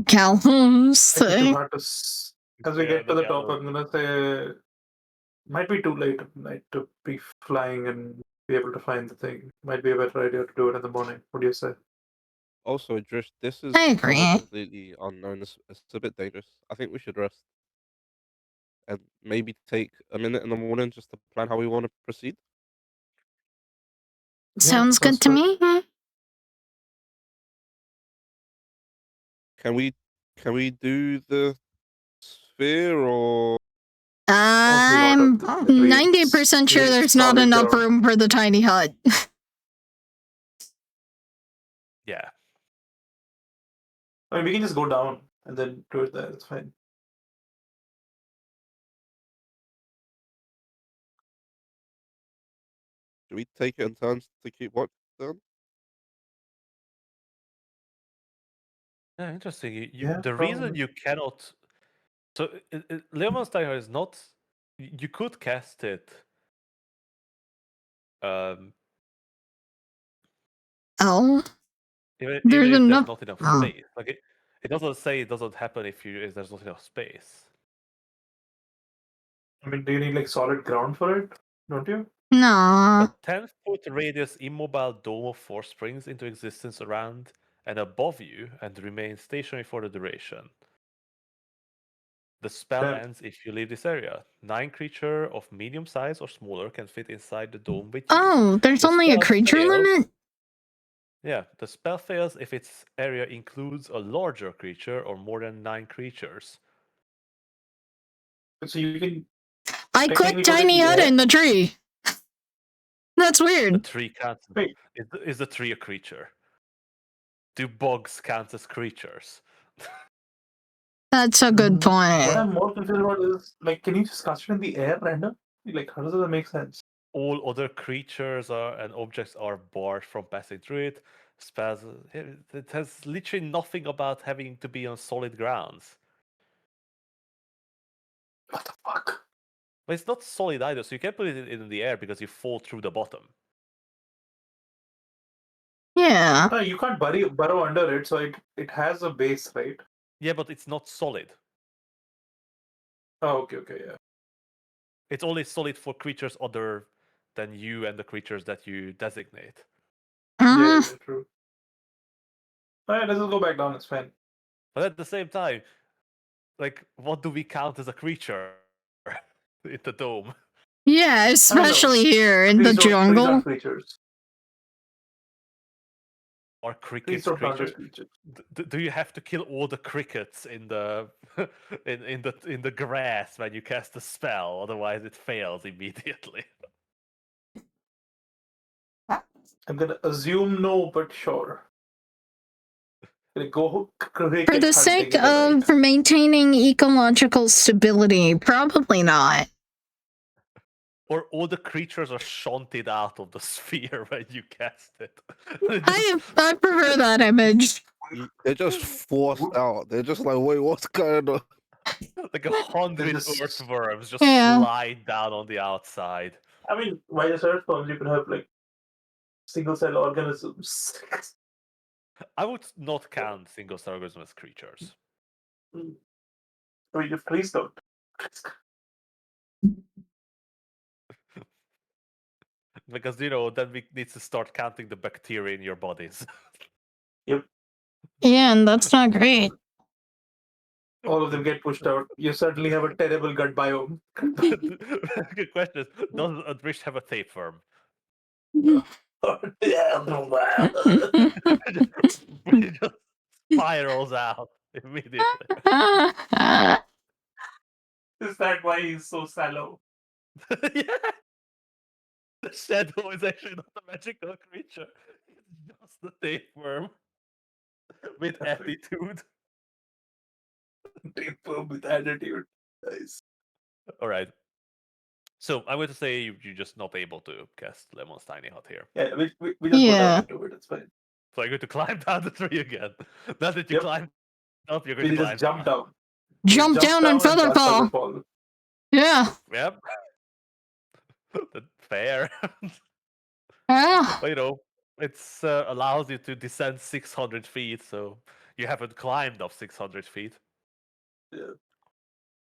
Calhoun's Might be too thing. hard to as we Yeah, get to the top, gallows. I'm gonna say might be too late at night to be flying and be able to find the thing. Might be a better idea to do it in the morning. What do you say? Also, Drish, this is I agree. somewhere completely unknown. It's a bit dangerous. I think we should rest and maybe take a minute in the morning just to plan how we want to proceed. Sounds good to me. Can we do the sphere or I'm 90% sure there's not enough room for the tiny hut. Yeah. I mean, we can just go down and then do it there. It's fine. do we take it in turns to keep watch then? Yeah, interesting. Yeah, The reason probably. you cannot. So, Leoman's Tiger is not. You could cast it. Oh, Even there's if there's enough. not enough Oh. space. Like it doesn't say it doesn't happen if there's not enough space. I mean, do you need like solid ground for it? Don't you? No. A 10-foot radius immobile dome of force springs into existence around and above you and remain stationary for the duration. The spell Damn. ends if you leave this area. 9 creature of medium size or smaller can fit inside the dome with you. Oh, there's The only a spell creature fails- limit? Yeah, the spell fails if its area includes a larger creature or more than 9 creatures. So you can I technically clicked put it tiny in the hut air? in the tree. That's The weird. tree counts. Wait. Is the tree a creature? Do bugs count as creatures? That's a good What point. I'm more confused about is, like, can you just cast it in the air random? Like, how does that make sense? All other creatures and objects are barred from passing through it. Spells. It has literally nothing about having to be on solid grounds. What the fuck? But it's not solid either, so you can't put it in the air because you fall through the bottom. Yeah. No, you can't burrow under it, so it has a base, right? Yeah, but it's not solid. Oh, okay, yeah. It's only solid for creatures other than you and the creatures that you designate. Uh, Yeah, true. Alright, let's just go back down, it's fine. But at the same time, like, what do we count as a creature in the dome? yeah, especially here in the Trees don't jungle. creatures. Are Trees crickets don't count creatures? as creatures. Do you have to kill all the crickets in the in the grass when you cast a spell? Otherwise, it fails immediately. I'm gonna assume no, but sure. Gonna go For cricket the hunting sake in the night. of maintaining ecological stability, probably not. Or all the creatures are shunted out of the sphere when you cast it. I prefer that image. They're just forced out. They're just like, wait, what's going on? Like 100 just- earthworms just Yeah. slide down on the outside. I mean, why just earthworms? You could have like single cell organisms. I would not count single cell organisms as creatures. I mean, if trees don't. Because, then we need to start counting the bacteria in your bodies. Yeah, and that's not great. All of them get pushed out. You certainly have a terrible gut biome. Good question. Does Adrish have a tapeworm? It just spirals out immediately. Is that why he's so sallow? Yeah. The shadow is actually not a magical creature. It's just the tapeworm with attitude. Tapeworm with attitude. Nice. All right. So I'm going to say you're just not able to cast Lemon's Tiny Hut here. Yeah, we just go Yeah. down into it. It's fine. So I'm going to climb down the tree again. Now that you Yep. climbed up, you're going We to just climb jump down. Jump down and cast featherfall. Featherfall. Yeah. Yep. Fair. Yeah. But it's allows you to descend 600 feet, so you haven't climbed up 600 feet.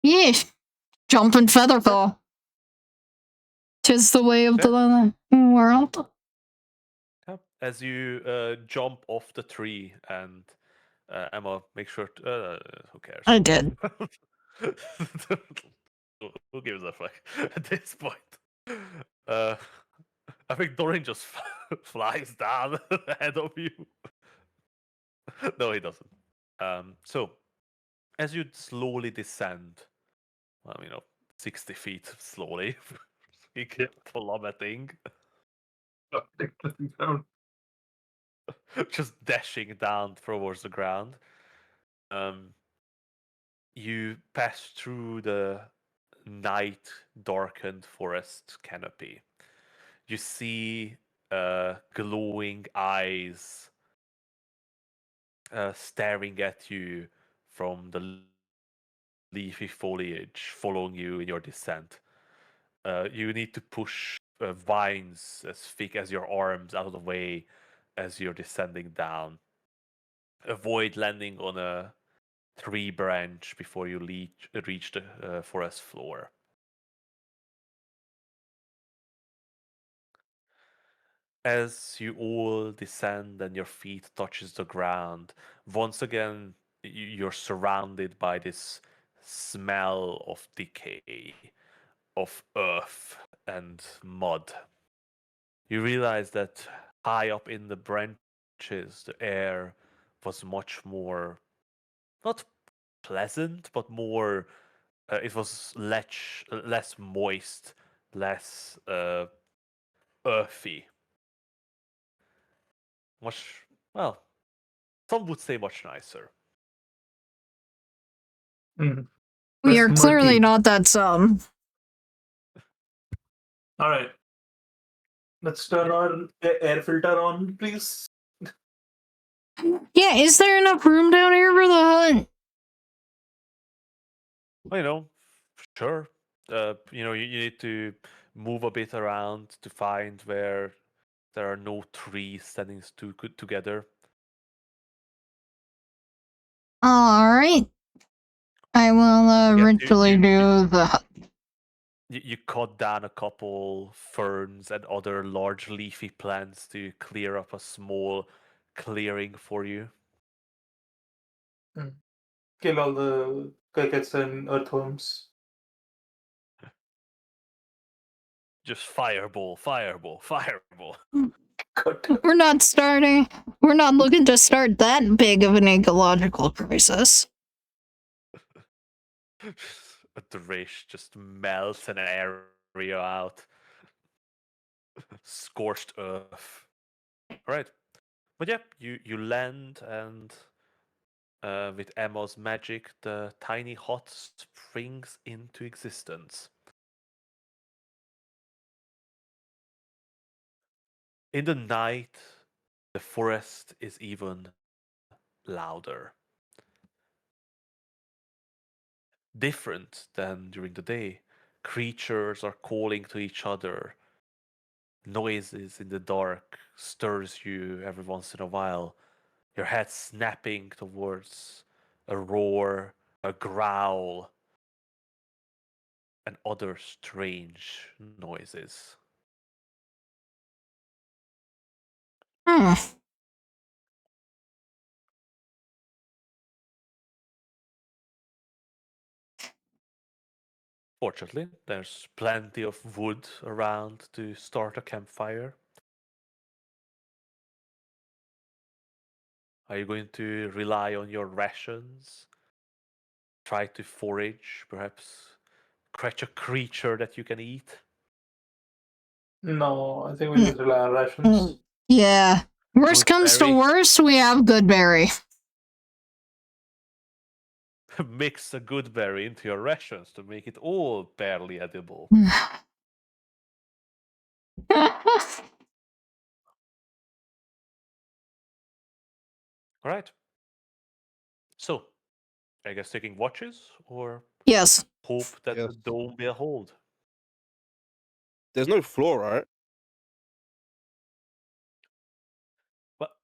Yeah. Jump and featherfall. 'Tis the way of the world. Yep. As you jump off the tree, and Emma, make sure. Who cares? I did. Who gives a fuck at this point? I think Doran just flies down ahead of you. No, he doesn't. So, as you slowly descend, 60 feet slowly, you keep plummeting, just dashing down towards the ground. You pass through the night darkened forest canopy. You see glowing eyes staring at you from the leafy foliage, following you in your descent. You need to push vines as thick as your arms out of the way as you're descending down. Avoid landing on a tree branch before you reach the forest floor. as you all descend and your feet touches the ground, once again you're surrounded by this smell of decay, of earth and mud. You realize that high up in the branches, the air was much more, not pleasant, but more, it was less moist, less earthy. Much, well, some would say much nicer. Mm. We Less are clearly murky. not that some. All right. Let's turn our air filter on, please. Yeah, is there enough room down here for the hut? Well, you know, sure. You need to move a bit around to find where there are no trees standing together. Alright. I will Yes, ritually do the hut. you cut down a couple ferns and other large leafy plants to clear up a small clearing for you. Kill all the crickets and earthworms. Just fireball, fireball, fireball. Cut. We're not looking to start that big of an ecological crisis. The race just melts an area out. Scorched earth. Alright. But yeah, you land and with Emma's magic, the tiny hut springs into existence. In the night, the forest is even louder. Different than during the day. Creatures are calling to each other. Noises in the dark stirs you every once in a while. Your head snapping towards a roar, a growl, and other strange noises. Hmm. Fortunately, there's plenty of wood around to start a campfire. Are you going to rely on your rations? Try to forage, perhaps catch a creature that you can eat? No, I think we'll just rely on rations. Mm, yeah. Worst comes to Goodberry? worst, we have Goodberry. Mix a good berry into your rations to make it all barely edible. All right. So, I guess taking watches or Yes. hope that the Yes. dome will hold. There's no floor, right? But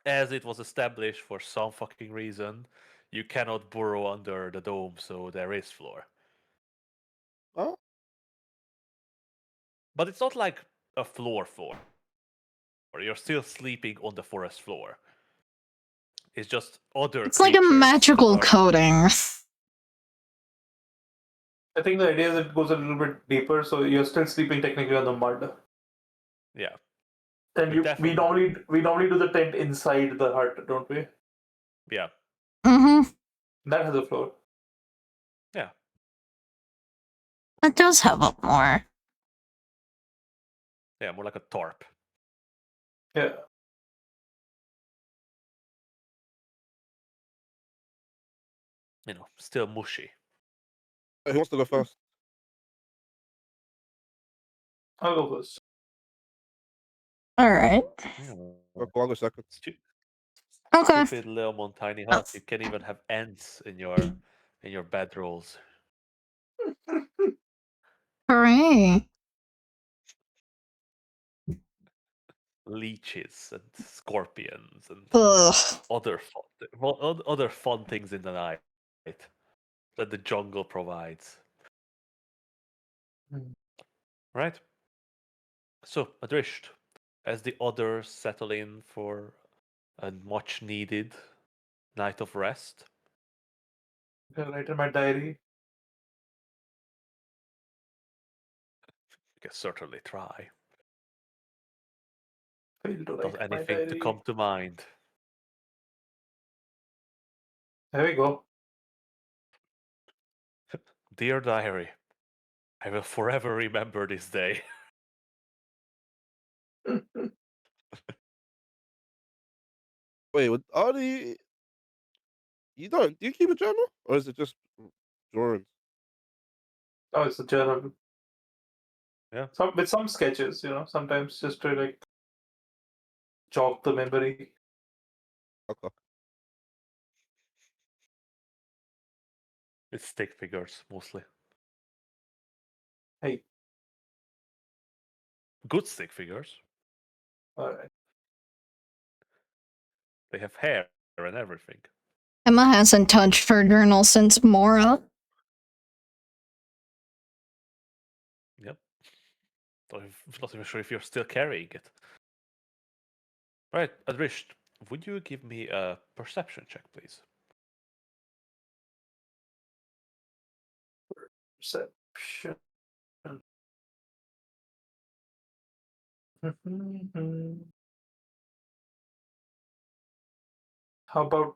as it was established for some fucking reason, you cannot burrow under the dome, so there is floor. Oh, But it's not like a floor. You're still sleeping on the forest floor. It's just other It's like a creatures that magical are coating. I think the idea is it goes a little bit deeper, so you're still sleeping technically on the mud. yeah. And We we definitely normally do the tent inside the hut, don't we? yeah. Mm-hmm. That has a floor. Yeah. That does have up more. Yeah, more like a tarp. Yeah. You know, still mushy. who wants to go first? I'll go first. Alright. Yeah. I'll go second. Okay. Stupid little tiny hut. You can't even have ants in your bedrolls. Hooray. Leeches and scorpions and Ugh. other fun things in the night that the jungle provides. Hmm. Right? So, Adrisht, as the others settle in for a much needed night of rest, I write in my diary. you can certainly try. Fail to Does write in my anything to diary. come to mind? There we go. Dear diary, I will forever remember this day. Wait, what, Artie, you don't? Do you keep a journal, or is it just drawings? Oh, it's a journal. Yeah. Some with some sketches, sometimes just to like jog the memory. Okay. It's stick figures mostly. Hey, Good stick figures. alright. They have hair and everything. Emma hasn't touched her journal since Mora. Yep. Not even sure if you're still carrying it. Right, Adrisht, would you give me a perception check, please? Perception. How about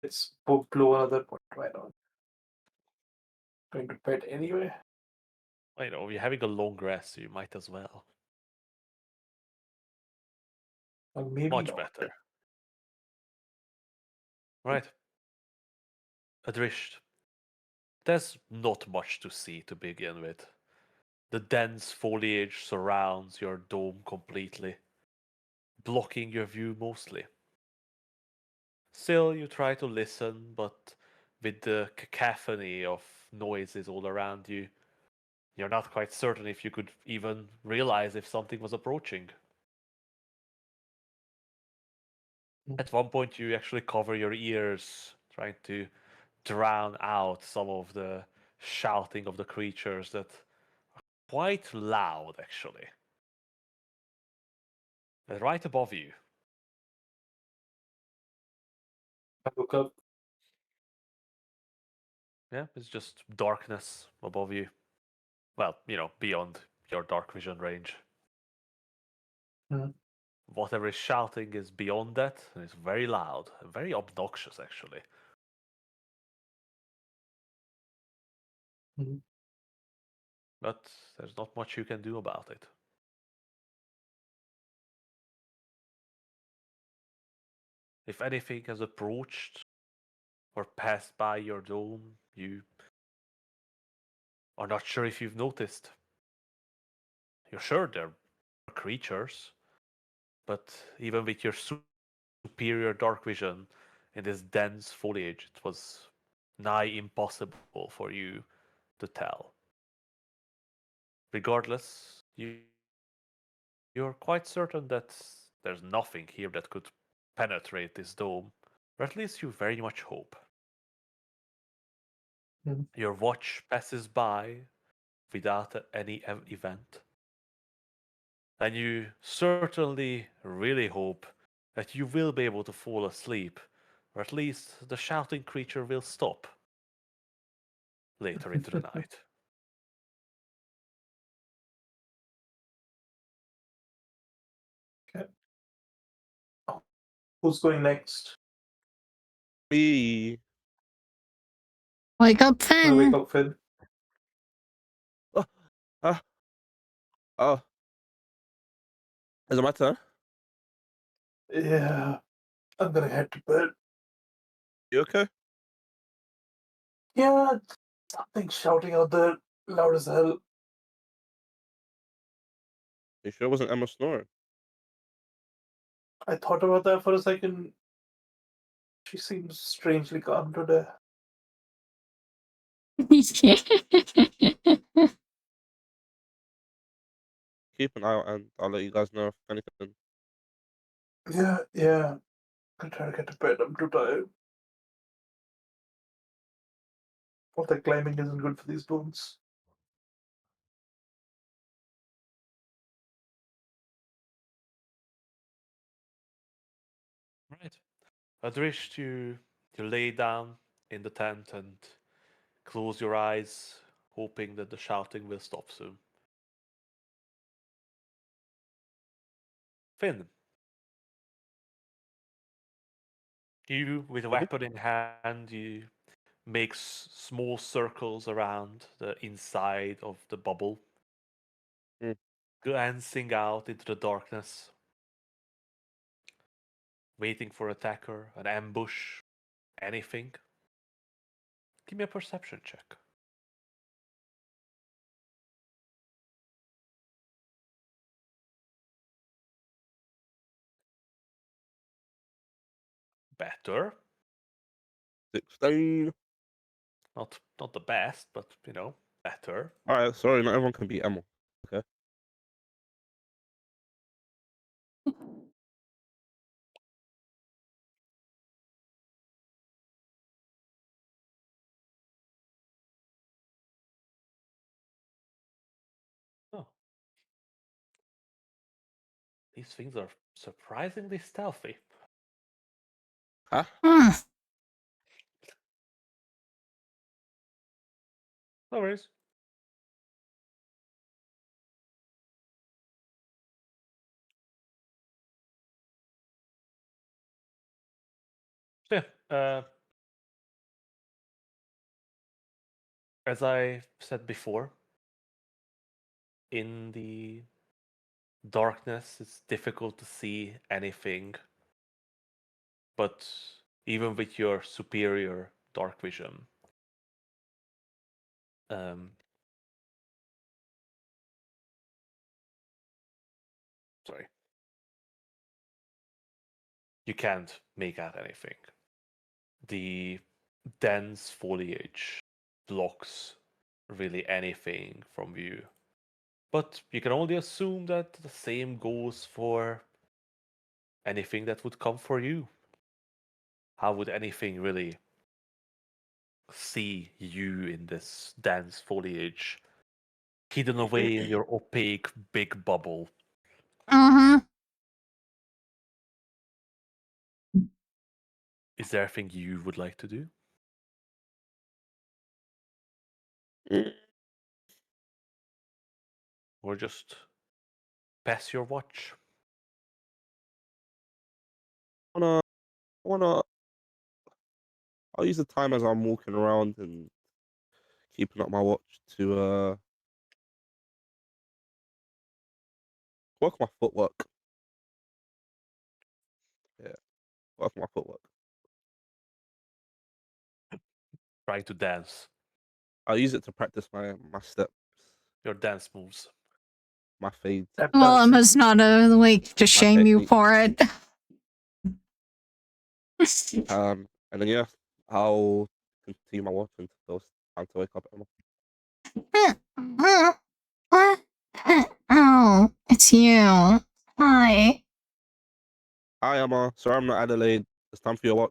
let's blow another point? Why not? Going to bed anyway. I know, you're having a long rest, so you might as well. Or maybe Much not. better. Right. Adrisht, there's not much to see to begin with. The dense foliage surrounds your dome completely, blocking your view mostly. Still, you try to listen, but with the cacophony of noises all around you, you're not quite certain if you could even realize if something was approaching. At one point, you actually cover your ears, trying to drown out some of the shouting of the creatures that are quite loud, actually. And right above you, I look up. yeah, it's just darkness above you. Well, beyond your dark vision range. Mhm. Whatever is shouting is beyond that, and it's very loud, and very obnoxious, actually. Mhm. But there's not much you can do about it. If anything has approached or passed by your dome, you are not sure if you've noticed. You're sure they're creatures, but even with your superior dark vision in this dense foliage, it was nigh impossible for you to tell. Regardless, you're quite certain that there's nothing here that could penetrate this dome, or at least you very much hope. Mhm. Your watch passes by without any event, and you certainly really hope that you will be able to fall asleep, or at least the shouting creature will stop later into the night. Okay. Who's going next? Me. Wake up, I wake Finn. up, Finn. Oh, ah, oh. Is it my turn? Yeah, I'm gonna head to bed. You okay? Yeah, something shouting out there, loud as hell. You sure it wasn't Emma snoring? I thought about that for a second. She seems strangely calm today. Keep an eye out, and I'll let you guys know if anything. Yeah. I'm trying to get to bed. I'm too tired. All the climbing isn't good for these bones. Right. Adrish, you lay down in the tent and close your eyes, hoping that the shouting will stop soon. Finn, you with a Mhm. weapon in hand, you make small circles around the inside of the bubble, Mm. glancing out into the darkness, waiting for attacker, an ambush, anything. Give me a perception check. Better. 16. Not the best, but better. Alright, sorry, not everyone can be Emma. Okay. Oh, these things are surprisingly stealthy. Huh? Hmm. No worries. So yeah, as I said before, in the darkness, it's difficult to see anything. But even with your superior dark vision, um, sorry, you can't make out anything. The dense foliage blocks really anything from view. But you can only assume that the same goes for anything that would come for you. How would anything really see you in this dense foliage, hidden away in your opaque big bubble? Uh-huh. Is there anything you would like to do? Mm. Or just pass your watch? Wanna, wanna. I'll use the time as I'm walking around and keeping up my watch to work my footwork. Yeah, work my footwork. Trying to dance. I'll use it to practice my steps, Your dance moves. my fades, Tap Well, I dancing. must not awake to my shame you technique. for it. And then yeah, I'll continue my watch until it's time to wake up. Emma. What? Oh, it's you. Hi. Hi Emma, sorry I'm not Adelaide. It's time for your watch.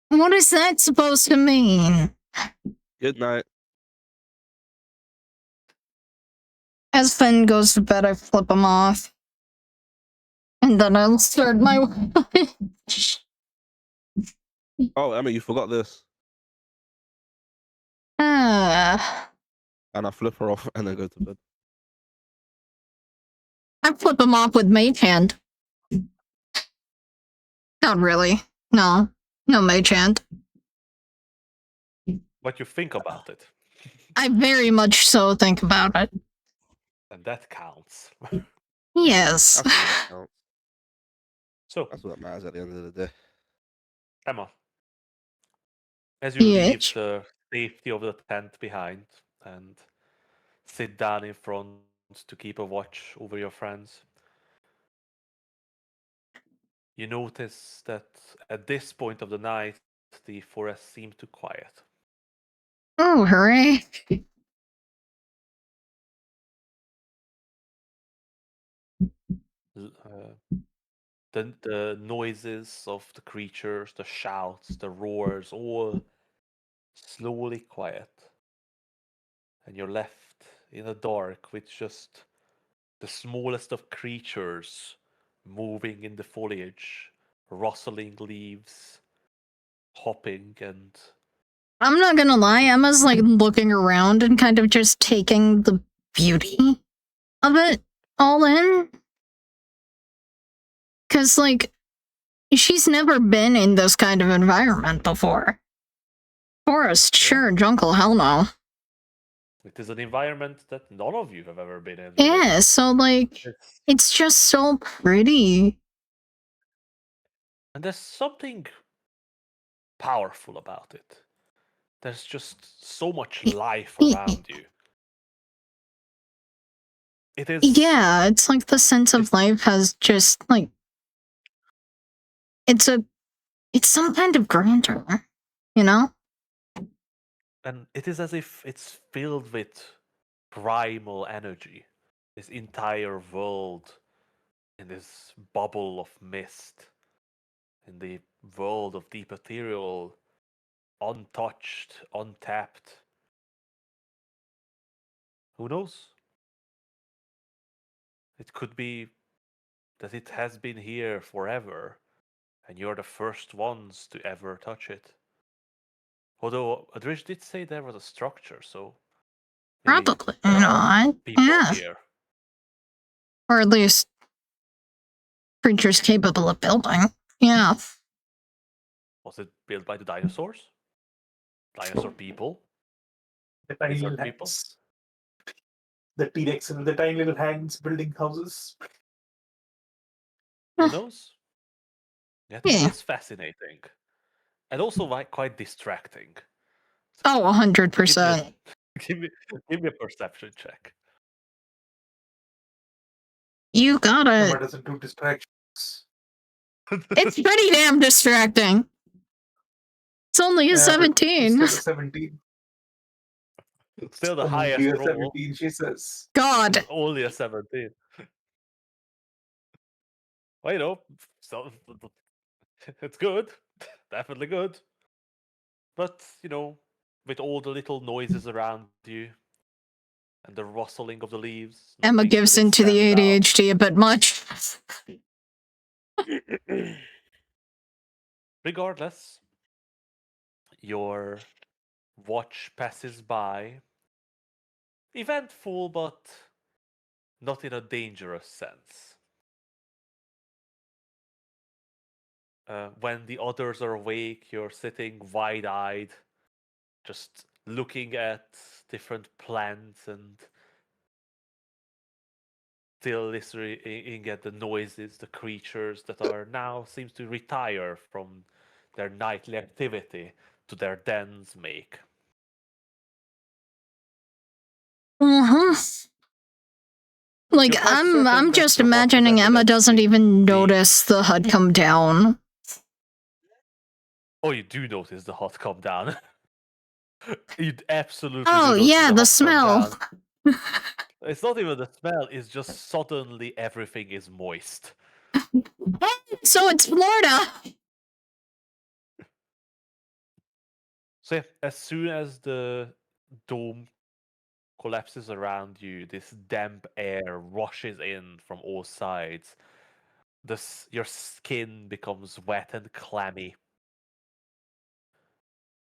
What is that supposed to mean? Good night. As Finn goes to bed, I flip him off. And then I'll start my watch. Oh Emma, you forgot this. Ah. And I flip her off and then go to bed. I flip him off with Mage Hand. Not really. No. No Mage Hand. What you think about it. I very much so think about it. And that counts. Yes. That's all that counts. So, That's all that matters at the end of the day. Emma, as you leave Bitch. the safety of the tent behind and sit down in front to keep a watch over your friends, you notice that at this point of the night, the forest seemed to quiet. Oh, hooray. L- Uh, the noises of the creatures, the shouts, the roars, all slowly quiet. And you're left in the dark with just the smallest of creatures moving in the foliage, rustling leaves, hopping, and I'm not gonna lie, Emma's like looking around and kind of just taking the beauty of it all in. Cause like, she's never been in this kind of environment before. Forest, Yeah. sure, jungle, hell no. it is an environment that none of you have ever been in. Really. Yeah, so like, it's just so pretty. And there's something powerful about it. There's just so much life around you. It is. Yeah, it's like the sense of life has just like, it's some kind of grandeur, you know? And it is as if it's filled with primal energy. This entire world in this bubble of mist, in the world of deep ethereal, untouched, untapped. Who knows? It could be that it has been here forever, and you're the first ones to ever touch it. Although Adrish did say there was a structure, so maybe Probably, there you know, are people yeah. here. Or at least creatures capable of building. Yeah. Was it built by the dinosaurs? Dinosaur people? The tiny Lizard little people? hands. The T-Rex with the tiny little hands building houses. Who knows? Yet it Yeah. is fascinating. And also like quite distracting. Oh, 100%. Give me a perception check. You got Emma it. doesn't do distractions. It's pretty damn distracting. It's only a Yeah, but 17. Still a 17. Still the Only highest a roll. 17, she says. God. Only a 17. Well, you know, so it's good. Definitely good. But, you know, with all the little noises around you and the rustling of the leaves, Emma nothing gives really into the stands out. ADHD a bit much. Regardless, your watch passes by. Eventful, but not in a dangerous sense. When the others are awake, you're sitting wide eyed, just looking at different plants and still listening at the noises, the creatures that are now seems to retire from their nightly activity to their dens make. Uh-huh. Like, You're quite I'm certain that just the watch has imagining ended Emma at doesn't the even notice the HUD come down. Oh, you do notice the hot come down. You absolutely Oh, do not see yeah, the the hot come smell. down. It's not even the smell, it's just suddenly everything is moist. So it's Florida. So yeah, as soon as the dome collapses around you, this damp air rushes in from all sides. Your skin becomes wet and clammy.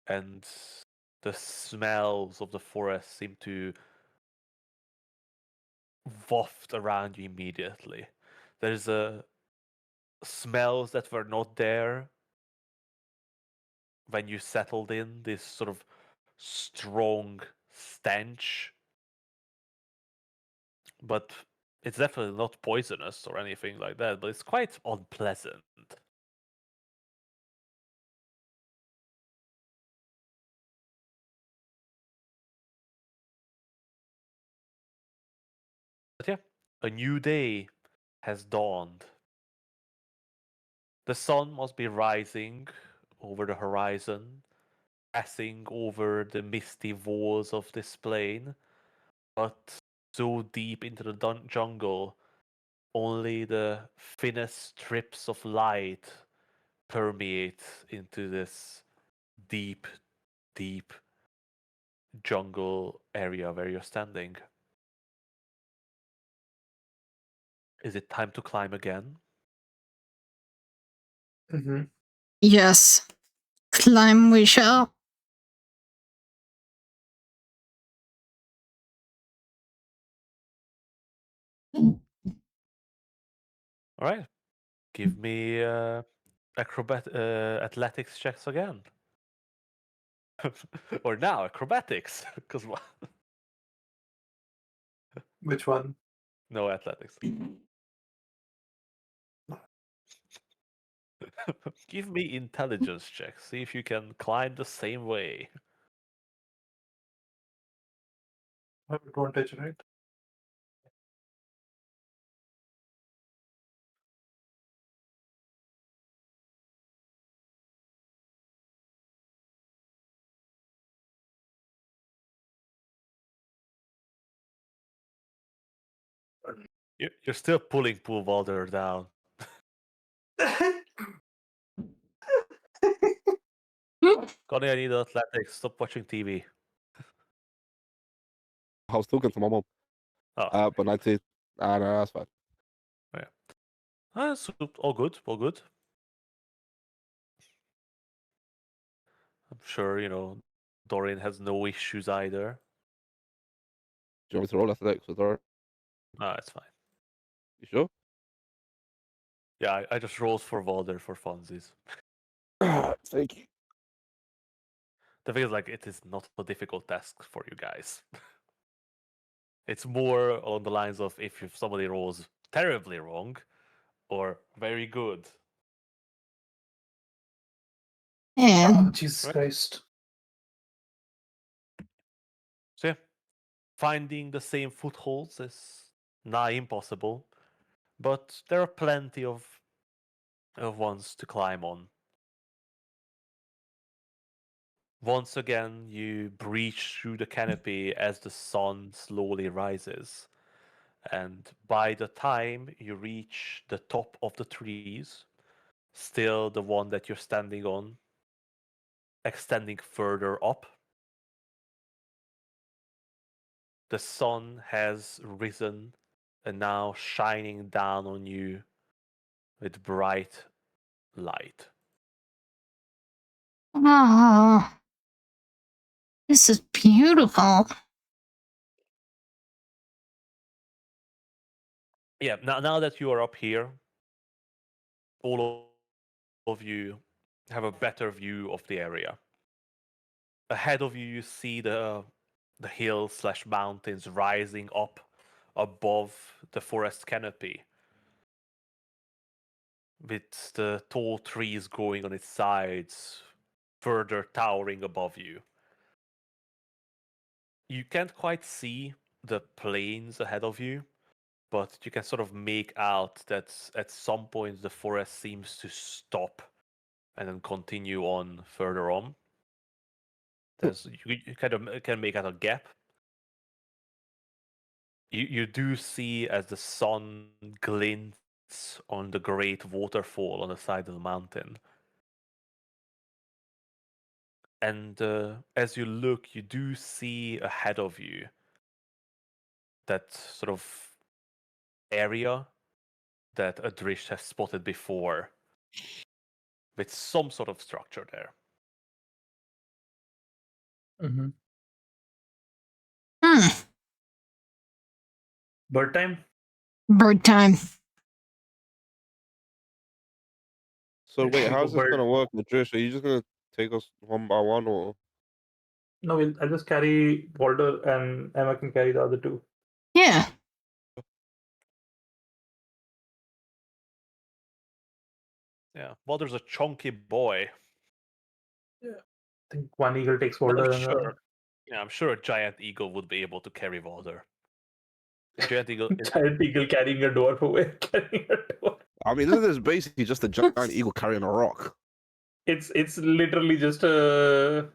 And the smells of the forest seem to waft around you immediately. There's smells that were not there when you settled in, this sort of strong stench. But it's definitely not poisonous or anything like that, but it's quite unpleasant. But yeah, a new day has dawned. The sun must be rising over the horizon, passing over the misty walls of this plain, but so deep into the jungle, only the thinnest strips of light permeate into this deep, deep jungle area where you're standing. Is it time to climb again? Mm-hmm. Yes. Climb we shall. All right. Give me athletics checks again. Or now acrobatics, because Which one? no athletics. Give me intelligence checks. See if you can climb the same way. I have advantage, right? You're still pulling Pool Walder down. Connie, I need athletics. Stop watching TV. I was talking to my mom. Oh, But 19. No, that's fine. so all good, all good. I'm sure, Dorian has no issues either. Do you want me to roll athletics with her? No, it's fine. You sure? Yeah, I just rolled for Walder for funsies. Thank you. The thing is, it is not a difficult task for you guys. It's more on the lines of if somebody rolls terribly wrong or very good. And Jesus Right. Christ. So yeah, finding the same footholds is nigh impossible, but there are plenty of ones to climb on. Once again, you breach through the canopy as the sun slowly rises. And by the time you reach the top of the trees, still the one that you're standing on, extending further up, the sun has risen and now shining down on you with bright light. oh, this is beautiful. Yeah, now that you are up here, all of you have a better view of the area. Ahead of you, you see the hills slash mountains rising up above the forest canopy, with the tall trees growing on its sides, further towering above you. You can't quite see the plains ahead of you, but you can sort of make out that at some point the forest seems to stop and then continue on further on. You kind of can make out a gap. You do see as the sun glints on the great waterfall on the side of the mountain. And as you look, you do see ahead of you that sort of area that Adrish has spotted before, with some sort of structure there. Mm-hmm. Hmm. Bird time? Bird time. So wait, Go how's this bird. gonna work, Madrish? Are you just gonna take us one by one, or No, I'll just carry Walter and Emma can carry the other two. Yeah. Yeah, well, there's a chunky boy. Yeah. I think one eagle takes But Walter I'm and sure, I'm sure a giant eagle would be able to carry Walder. Giant eagle. giant eagle carrying a dwarf away. Carrying a dwarf. I mean, isn't this basically just a giant eagle carrying a rock? It's literally just a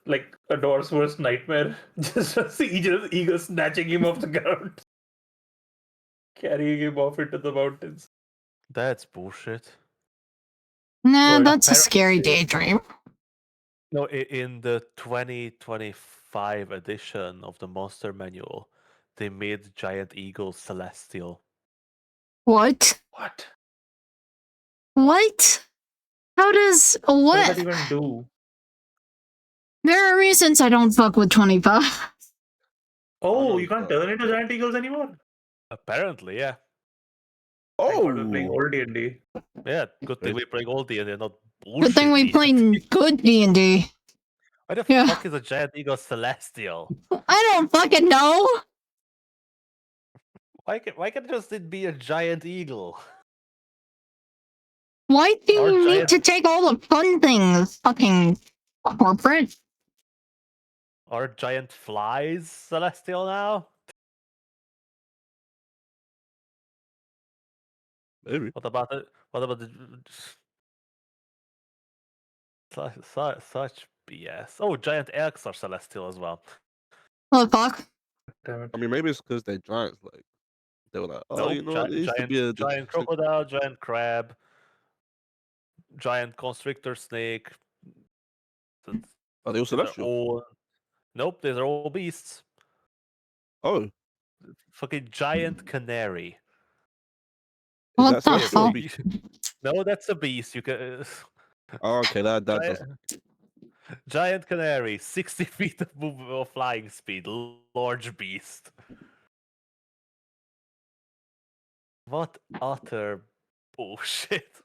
like a dwarf's worst nightmare. Just a eagle snatching him off the ground, carrying him off into the mountains. That's bullshit. Nah, Good. that's a scary Apparently- daydream. No, in the 2025 edition of the Monster Manual, they made giant eagles celestial. What? What? What? How does What does what? that even do? There are reasons I don't fuck with 25. Oh, you know, can't turn into giant eagles anymore? Apparently, yeah. Thank God we're playing Oh, old D&D. Yeah, good thing we play old D&D and not Good thing bullshit we D&D. played good D&D. Why the Yeah. fuck is a giant eagle celestial? I don't fucking know. Why can't it just be a giant eagle? Why do Or you need giant to take all the fun things? Fucking corporate. or giant flies celestial now? maybe. What about the such BS? Oh, giant elks are celestial as well. What the fuck? Damn it. I mean, maybe it's because they're giants. Like they were like, oh, Nope, you know what? It used to be a giant distinct. crocodile, giant crab, giant constrictor snake. Th- Are they all These are celestial? all nope. These are all beasts. Oh, Fucking giant canary. is What that the Yeah, celestial or fuck? beast? no, that's a beast. You can Oh, okay, that does. giant, giant canary, 60 feet of flying speed, large beast. What utter bullshit.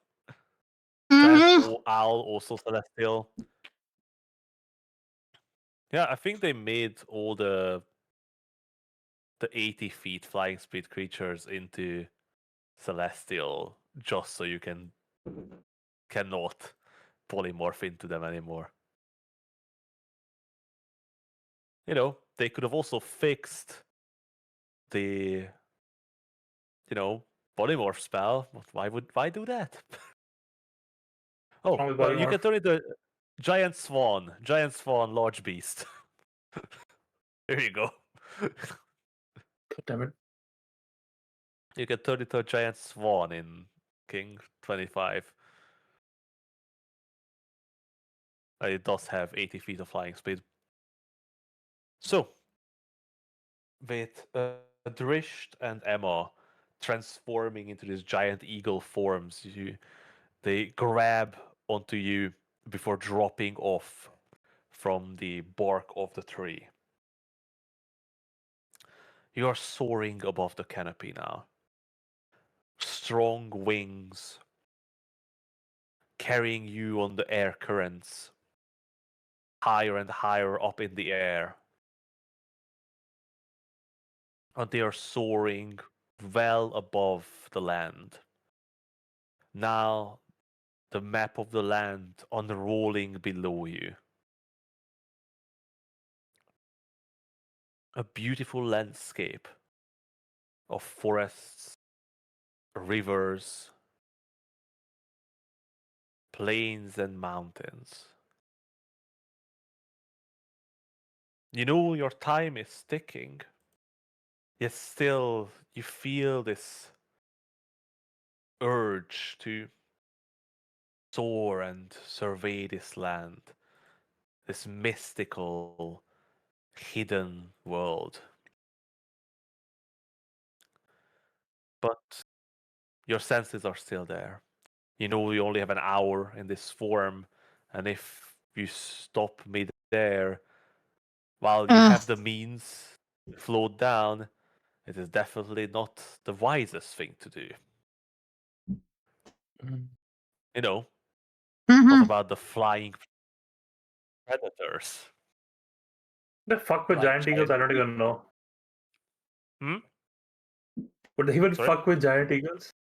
Giant Mm-hmm. owl, also celestial. Yeah, I think they made all the 80 feet flying speed creatures into celestial just so you cannot polymorph into them anymore. You know, they could have also fixed the polymorph spell. But why do that? What's Oh, wrong with well, you can polymorph? turn into giant swan, large beast. There you go. God damn it. You can turn into a giant swan in King 25. It does have 80 feet of flying speed. So, with Drisht and Emma transforming into these giant eagle forms, they grab onto you before dropping off from the bark of the tree. You are soaring above the canopy now. Strong wings carrying you on the air currents, higher and higher up in the air. And they are soaring well above the land. Now, the map of the land unrolling below you. A beautiful landscape of forests, rivers, plains, and mountains. You know your time is ticking, yet still you feel this urge to soar and survey this land, this mystical, hidden world. But your senses are still there. You know you only have an hour in this form, and if you stop mid-air, while you have the means to float down, it is definitely not the wisest thing to do. Mm. You know, Mm-hmm. what about the flying predators? The fuck with Like giant eagles? I don't even know. Hmm? Would they even Sorry? fuck with giant eagles?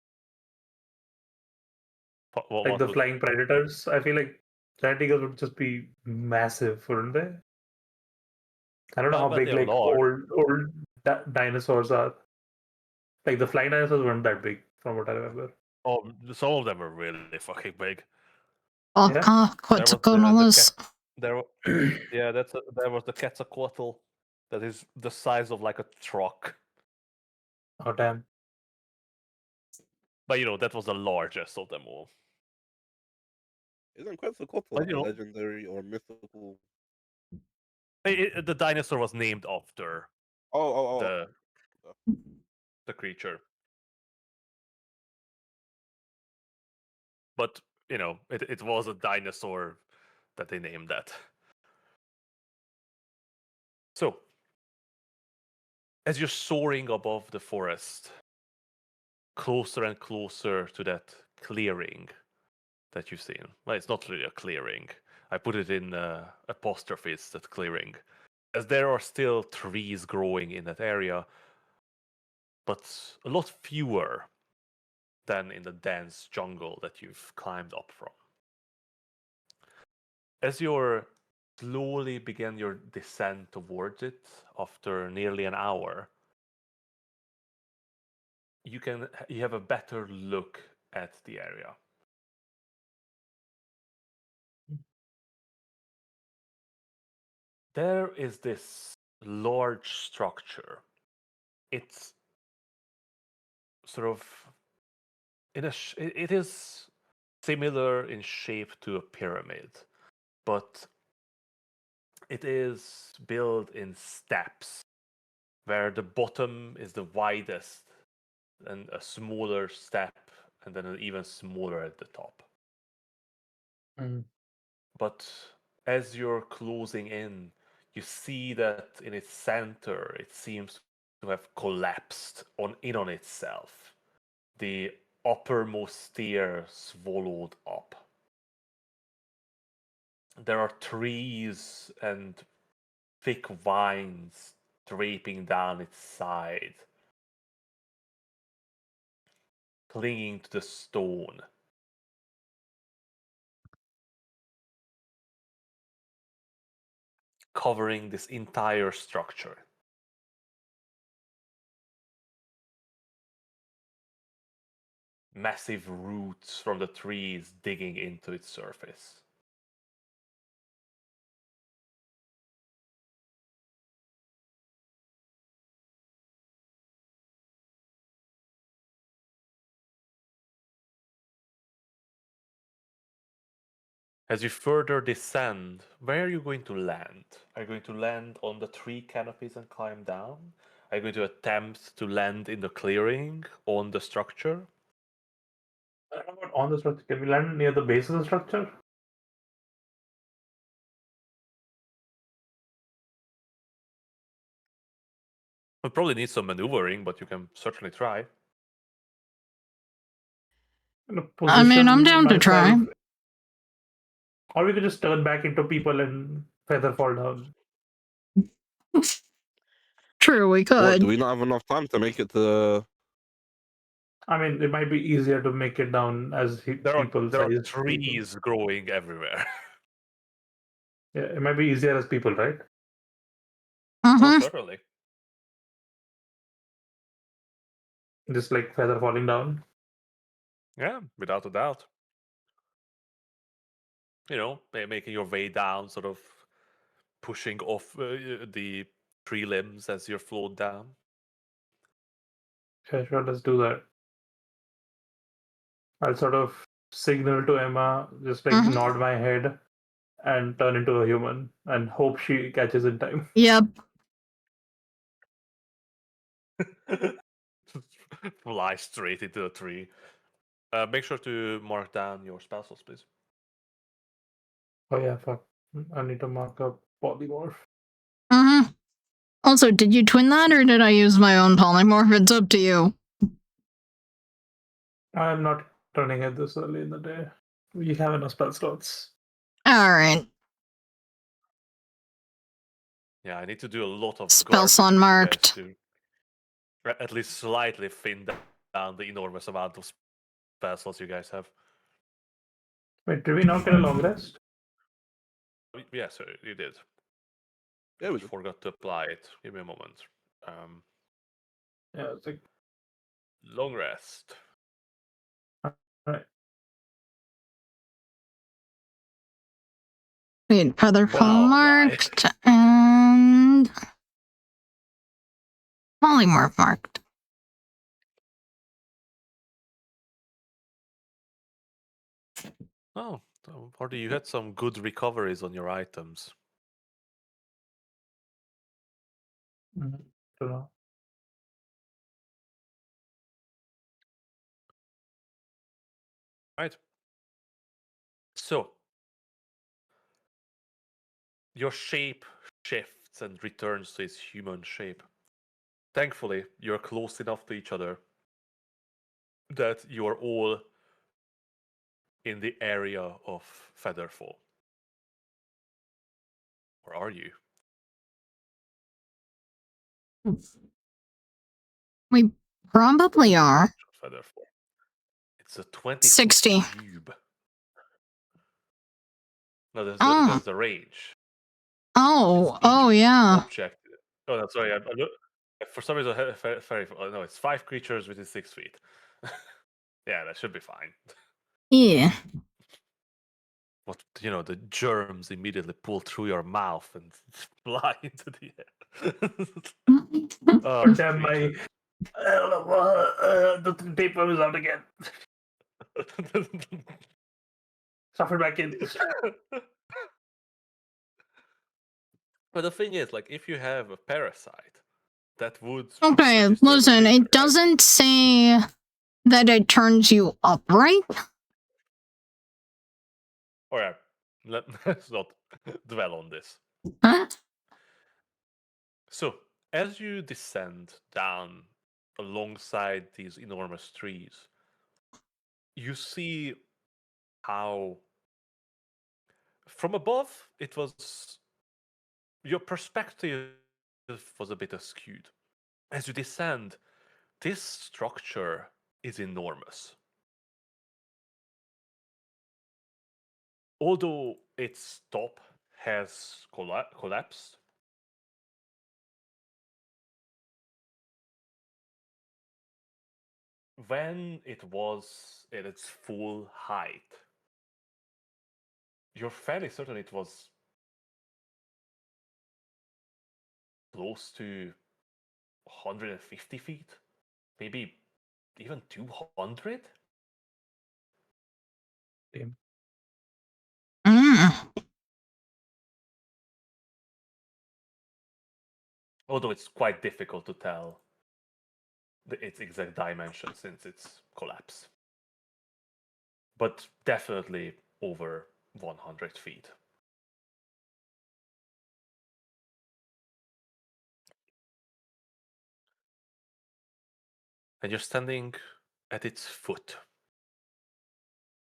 Like What the would flying predators? I feel like giant eagles would just be massive, wouldn't they? I don't know how but big they're like large. old dinosaurs are. Like the flying dinosaurs weren't that big, from what I remember. Oh, some of them are really fucking big. Oh, Yeah. what's There was going on the this? cat. Yeah, there was the Quetzalcoatl that is the size of like a truck. Oh damn. But that was the largest of them all. Isn't Quetzalcoatl But like a legendary or mythical? the dinosaur was named after Oh. the creature. But it was a dinosaur that they named that. So, as you're soaring above the forest, closer and closer to that clearing that you've seen. Well, it's not really a clearing. I put it in apostrophes, that clearing. As there are still trees growing in that area, but a lot fewer than in the dense jungle that you've climbed up from. As you're slowly begin your descent towards it after nearly an hour, you have a better look at the area. There is this large structure. It's sort of it is similar in shape to a pyramid, but it is built in steps where the bottom is the widest and a smaller step and then an even smaller at the top. Mm. But as you're closing in, you see that in its center it seems to have collapsed on itself. The uppermost tier swallowed up. There are trees and thick vines draping down its side, clinging to the stone. Covering this entire structure. Massive roots from the trees digging into its surface. As you further descend, where are you going to land? Are you going to land on the tree canopies and climb down? Are you going to attempt to land in the clearing on the structure? I don't know about on the structure. Can we land near the base of the structure? It probably needs some maneuvering, but you can certainly try. I mean, I'm down to try. myself- Or we could just turn back into people and feather fall down. True, we What, could. do we not have enough time to make it to the... I mean, it might be easier to make it down as There are people-sized trees growing everywhere. Yeah, it might be easier as people, right? Oh, Mm-hmm. certainly. Just like feather falling down. Yeah, without a doubt. Making your way down, sort of pushing off the tree limbs as you're float down. Yeah, sure, let's do that. I'll sort of signal to Emma, just like Mhm. nod my head and turn into a human and hope she catches in time. Yep. Fly straight into the tree. Make sure to mark down your spell slots, please. Oh yeah, fuck. I need to mark up polymorph. Mm-hmm. Also, did you twin that or did I use my own polymorph? It's up to you. I'm not turning it this early in the day. We have enough spell slots. Alright. Yeah, I need to do a lot of Spells garbage with you guys unmarked. to at least slightly thin down the enormous amount of spell slots you guys have. Wait, did we not get a long rest? Yeah, so you did. Yeah, we Just forgot to apply it. Give me a moment. Yeah, it's like, Long rest. right. Wait, featherfall Wow, marked and polymorph marked. Oh, Hardy, you had some good recoveries on your items. Mhm. Don't know. Right. So, your shape shifts and returns to its human shape. Thankfully, you're close enough to each other that you are all in the area of Featherfall. Or are you? We probably are. Featherfall. It's a 20 60. foot cube. No, Oh. there's a range. Oh, It's each yeah. object. Oh, no, sorry. For some reason, no, it's 5 creatures within 6 feet. Yeah, that should be fine. Yeah. What, the germs immediately pull through your mouth and fly into the air. Oh, damn, my the paper is out again. Stuff it back in. But the thing is, like, if you have a parasite, that would Okay, register as a listen, creature, it right? doesn't say that it turns you upright. Or let's not dwell on this. Huh? So, as you descend down alongside these enormous trees, you see how from above it was your perspective was a bit askewed. As you descend, this structure is enormous. Although its top has collapsed, when it was at its full height, you're fairly certain it was close to 150 feet, maybe even 200. Damn. Although it's quite difficult to tell its exact dimension since its collapse. But definitely over 100 feet. And you're standing at its foot.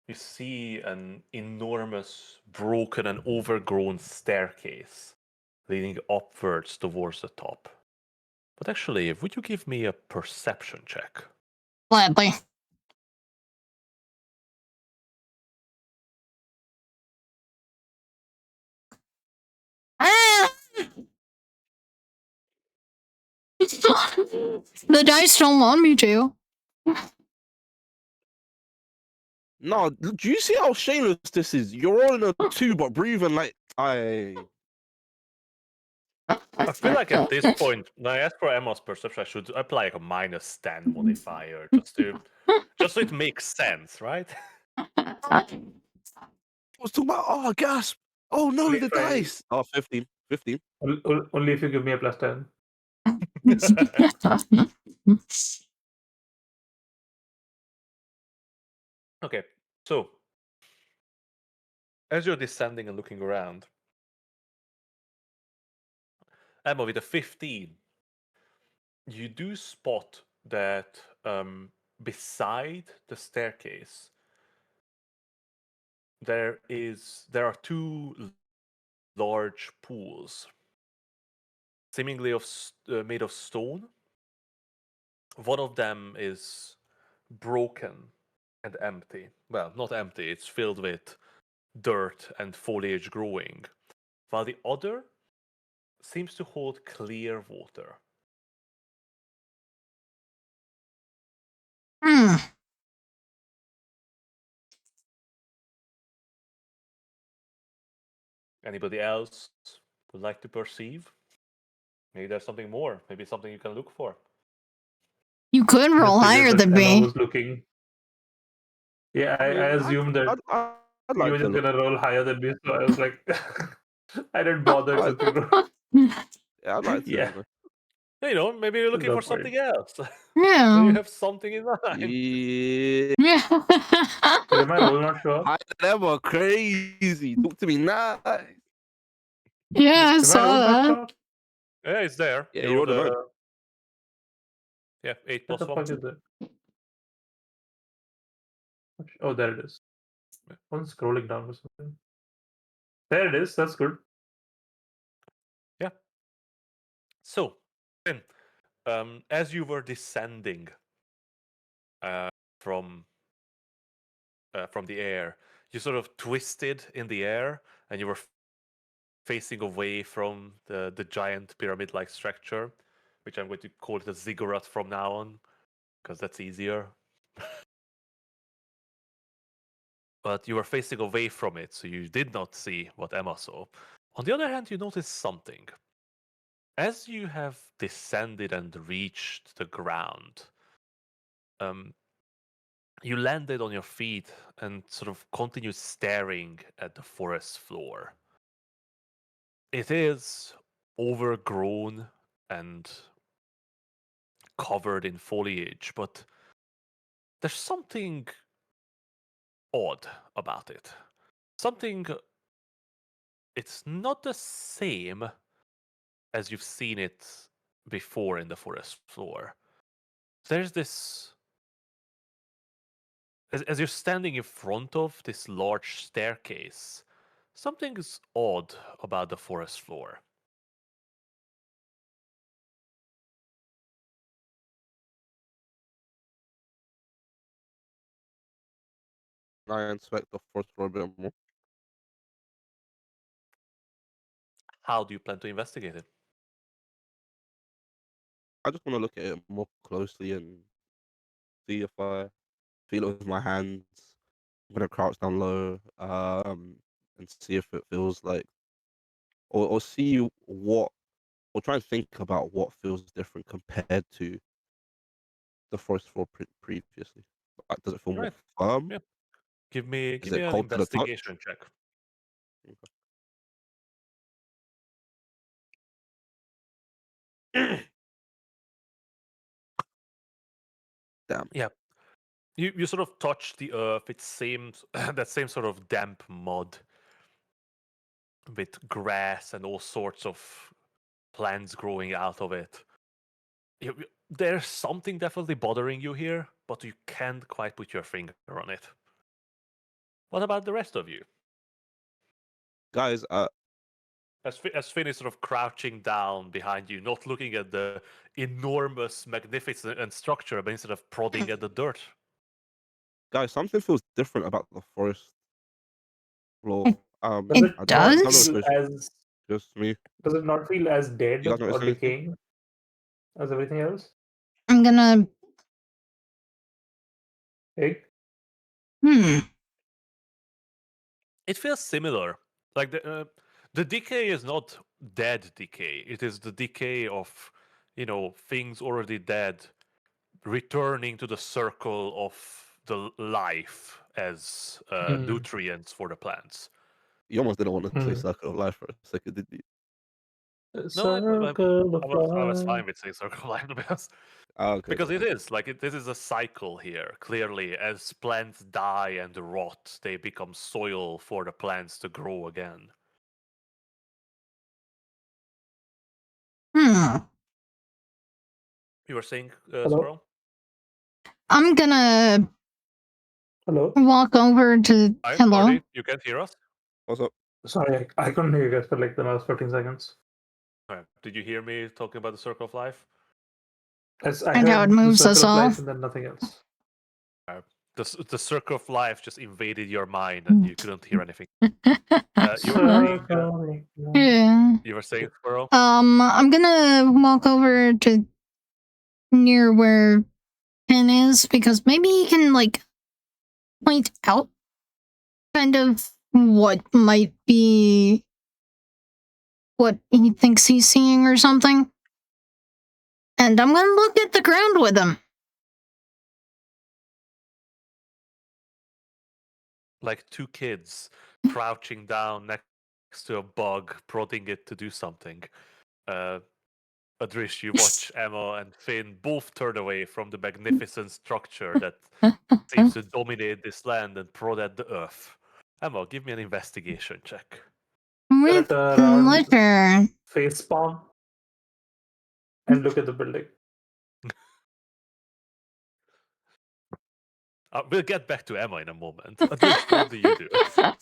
You see an enormous, broken and overgrown staircase leading upwards towards the top. But actually, would you give me a perception check? Gladly. Ah! The dice don't want me to. No, do you see how shameless this is? You're all in a 2, but breathing like I feel like at this point, when I ask for Emma's perception, I should apply like a -10 modifier just so it makes sense, right? was talking about. Oh, gasp! Oh no, Only the if I- dice. Oh, 15. 15. Only if you give me a +10. Okay, so as you're descending and looking around, Emma, with a 15, you do spot that beside the staircase there are 2 large pools, seemingly made of stone. One of them is broken and empty. Well, not empty, it's filled with dirt and foliage growing, while the other seems to hold clear water. Hmm. Anybody else would like to perceive? Maybe there's something more. Maybe something you can look for. You could roll Just higher figured than that Emma me. was looking. Yeah, I assumed that I'd you like were to just look. gonna roll higher than me, so I was like, I didn't bother I'd- to figure. Yeah, I'd like to. Yeah. Maybe you're looking Go for for it. something else. Yeah. You have something in mind. Yeah. Yeah. Did my roll not show up? Higher than ever, crazy. Talk to me nice. Yeah, I Did my roll saw not that. show up? Yeah, it's there. Yeah, you rolled a 9. Yeah, 8 What plus the 1. fuck is it? Oh, there it is. I'm scrolling down or something. There it is. That's good. Yeah. So, then, as you were descending uh, from from the air, you sort of twisted in the air, and you were facing away from the giant pyramid-like structure, which I'm going to call it a ziggurat from now on, because that's easier. But you were facing away from it, so you did not see what Emma saw. On the other hand, you noticed something. As you have descended and reached the ground, you landed on your feet and sort of continued staring at the forest floor. It is overgrown and covered in foliage, but there's something odd about it. Something, it's not the same as you've seen it before in the forest floor. There's this. As you're standing in front of this large staircase, something is odd about the forest floor. I inspect the forest floor a bit more. How do you plan to investigate it? I just want to look at it more closely and see if I feel it with my hands. I'm gonna crouch down low, and see if it feels like, or see what, or try and think about what feels different compared to the forest floor previously. Like, does it feel more Right. firm? Yeah. Give me Is give me it an cold to the touch? investigation check. Damn. Yeah. You sort of touch the earth. It seems that same sort of damp mud with grass and all sorts of plants growing out of it. There's something definitely bothering you here, but you can't quite put your finger on it. What about the rest of you? Guys, As Finn is sort of crouching down behind you, not looking at the enormous, magnificent and structure, but instead of prodding at the dirt. something feels different about the forest floor. It- Does It it I not don't know does? if feel it's as just me. does it not feel as You dead guys or notice anything? decaying as everything else? I'm gonna. Hey? It feels similar. Like the decay is not dead decay. It is the decay of, things already dead returning to the circle of the life as Hmm. nutrients for the plants. You almost didn't want to say Hmm. circle of life for a second, did you? A No, circle of I was life. fine with saying circle of life, to be honest. Ah, okay, Because cool. it is like this is a cycle here. Clearly, as plants die and rot, they become soil for the plants to grow again. Hmm. You were saying, Hello? Squirrel? I'm gonna Hello? walk over to. Hi, Hello. Artie, you can't hear us? What's up? Sorry, I couldn't hear you guys for like the last 15 seconds. Alright. Did you hear me talking about the circle of life? I And how it heard the moves us circle of life all. and then nothing else. The circle of life just invaded your mind and you couldn't hear anything. You were saying, Circle. Yeah. you were saying, Squirrel? I'm gonna walk over to near where Finn is because maybe he can like point out kind of what might be what he thinks he's seeing or something. And I'm gonna look at the ground with him. Like two kids crouching down next to a bug, prodding it to do something. Adrish, you watch Emma and Finn both turn away from the magnificent structure that seems to dominate this land and prod at the earth. Emma, give me an investigation check. With Gonna turn around, pleasure. face palm, and look at the building. We'll get back to Emma in a moment. Adrish, what do you do?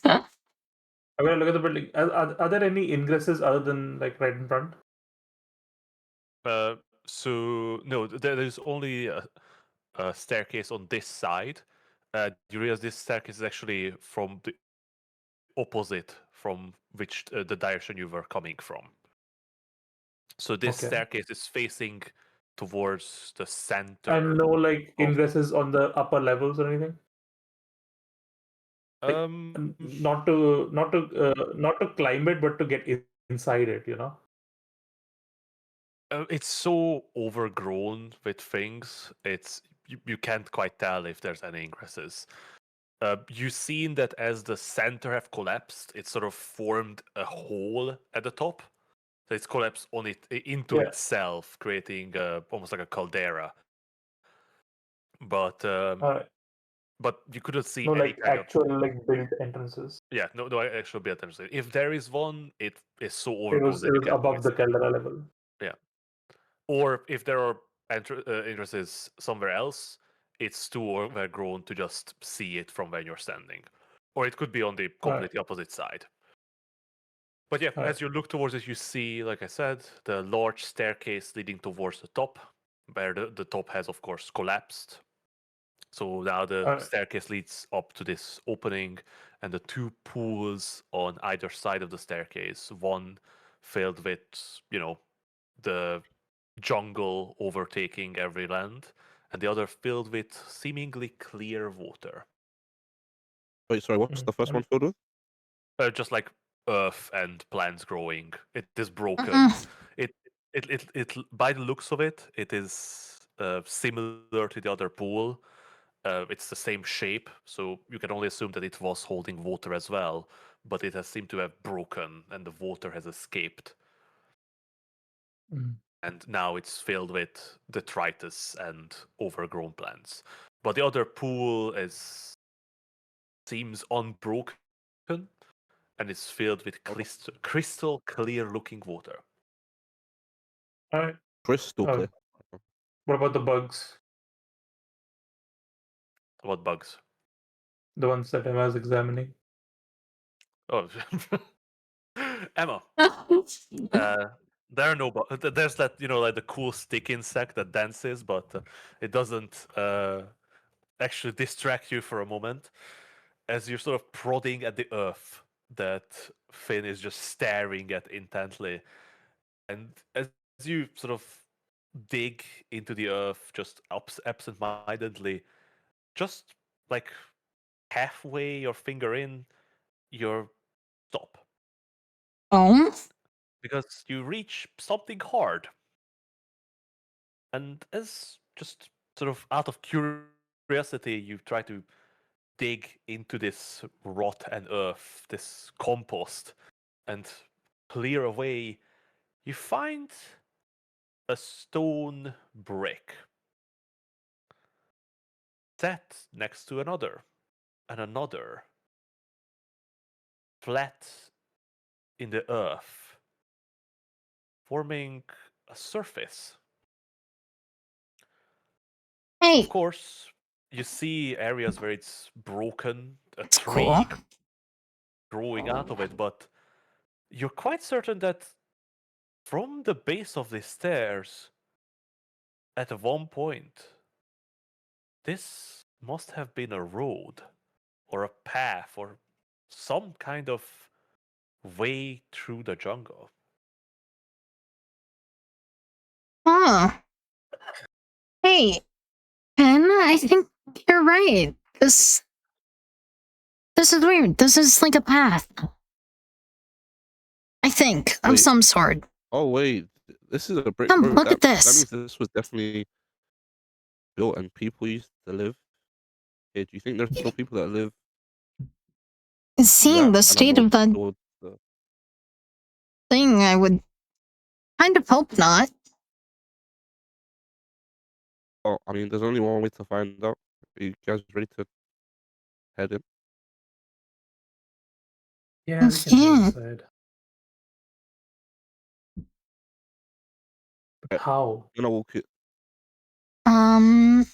I'm gonna look at the building. Are there any ingresses other than like right in front? So no, there's only a staircase on this side. You realize this staircase is actually from the opposite from which the direction you were coming from. So this Okay. staircase is facing towards the center. And no like of- ingresses on the upper levels or anything. Um, Not to climb it, but to get inside it. You know. it's so overgrown with things. You can't quite tell if there's any ingresses. You've seen that as the center have collapsed, it sort of formed a hole at the top. So it's collapsed on it into Yeah. itself, creating almost like a caldera. But Alright. but you couldn't see No any like kind of actual like built entrances. no actual be interesting. If there is one, it is so It overgrown was that you can't really above the see. caldera level. Or if there are entrances somewhere else, it's too overgrown to just see it from where you're standing. Or it could be on the completely opposite side. But yeah, Alright. as you look towards it, you see, like I said, the large staircase leading towards the top, where the top has, of course, collapsed. So now the Alright. staircase leads up to this opening, and the two pools on either side of the staircase, one filled with, the jungle overtaking every land, and the other filled with seemingly clear water. Wait, sorry, what's the first one filled with? Just like earth and plants growing. It is broken. Mm-mm. It by the looks of it, it is similar to the other pool. It's the same shape, so you can only assume that it was holding water as well, but it has seemed to have broken and the water has escaped. Mm. And now it's filled with detritus and overgrown plants. But the other pool seems unbroken and is filled with crystal clear looking water. Alright. Crystal clear. What about the bugs? What bugs? The ones that Emma is examining. Oh, Emma. There are no bugs. There's that, like the cool stick insect that dances, but it doesn't actually distract you for a moment as you're sort of prodding at the earth that Finn is just staring at intently. And as you sort of dig into the earth just absent-mindedly, just like halfway your finger in, you're stop. Oh? Because you reach something hard. And as just sort of out of curiosity, you try to dig into this rotten earth, this compost, and clear away, you find a stone brick set next to another and another, flat in the earth, forming a surface. Hey, Of course, you see areas where it's broken, a it's tree cool. growing out of it, but you're quite certain that from the base of the stairs, at one point, this must have been a road or a path or some kind of way through the jungle. Huh. Hey, Ken, I think you're right. This is weird. This is like a path. I think of Wait. some sort. Oh wait, this is a brick Come, road. look at That this. means this was definitely built and people used to live here. Do you think there's still people that live Seeing that the kind state of of that towards the... thing, I would kind of hope not. Oh, I mean, there's only one way to find out. Are you guys ready to head in? Yeah, we can head Yeah. inside. But how? I'm gonna walk it. Um,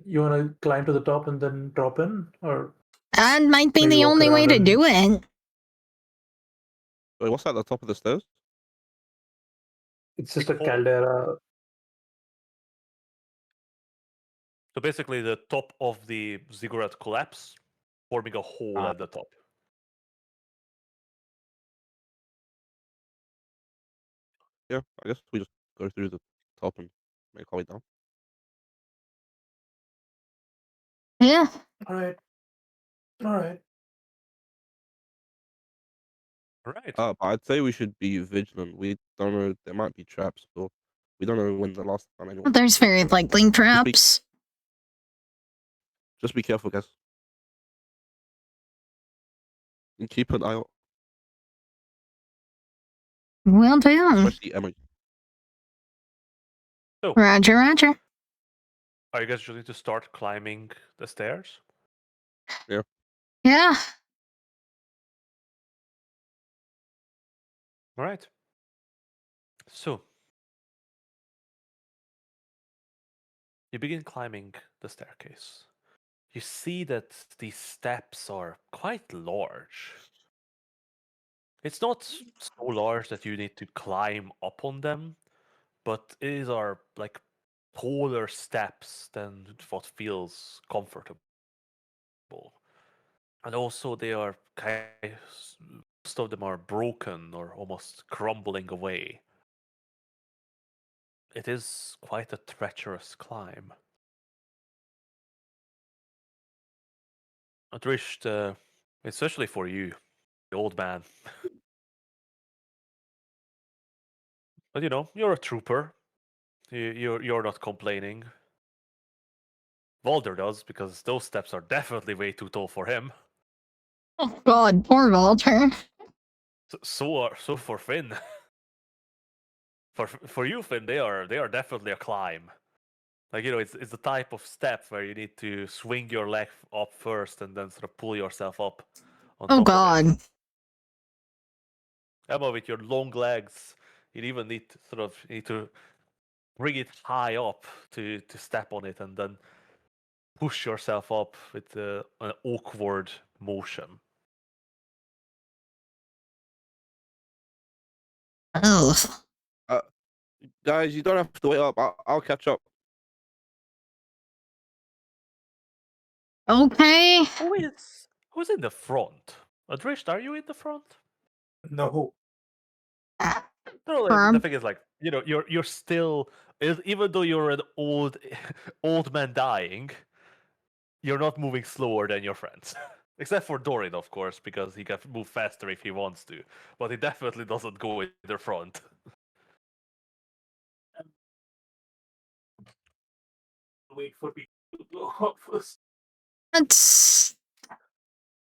You wanna climb to the top and then drop in, or that might be maybe the walk only way around to and do it. Wait, what's at the top of the stairs? it's just a Oh. caldera. So basically, the top of the ziggurat collapse, forming a hole Ah. at the top. Yeah, I guess we just go through the top and make our way down. Yeah. All right, all right. Right. But I'd say we should be vigilant. We don't know, there might be traps, or we don't know when the last time anyone. There's very likely traps. Just be careful, guys. And keep an eye out, Will do. especially Emma. So, Roger, roger. are you guys just going to start climbing the stairs? Yeah. All right. So, you begin climbing the staircase. You see that these steps are quite large. It's not so large that you need to climb up on them, but these are like taller steps than what feels comfortable. And also, they are most of them are broken or almost crumbling away. It is quite a treacherous climb. Adrish, especially for you, the old man. But you know, you're a trooper. You're not complaining. Valder does, because those steps are definitely way too tall for him. Oh God, poor Walter. So for Finn. For you, Finn, they are definitely a climb. Like, you know, it's the type of step where you need to swing your leg up first and then sort of pull yourself up on Oh top of it. God. Emma, with your long legs, you even need to need to bring it high up to step on it and then push yourself up with an awkward motion. Oh. Uh, guys, you don't have to wait up. I'll catch up. Okay. Who's in the front? Adrish, are you in the front? No, No, like, the Herb. thing is, like, you know, you're still, even though you're an old man dying, you're not moving slower than your friends. Except for Dorin, of course, because he can move faster if he wants to. But he definitely doesn't go in the front. wait for me to blow up first. That's.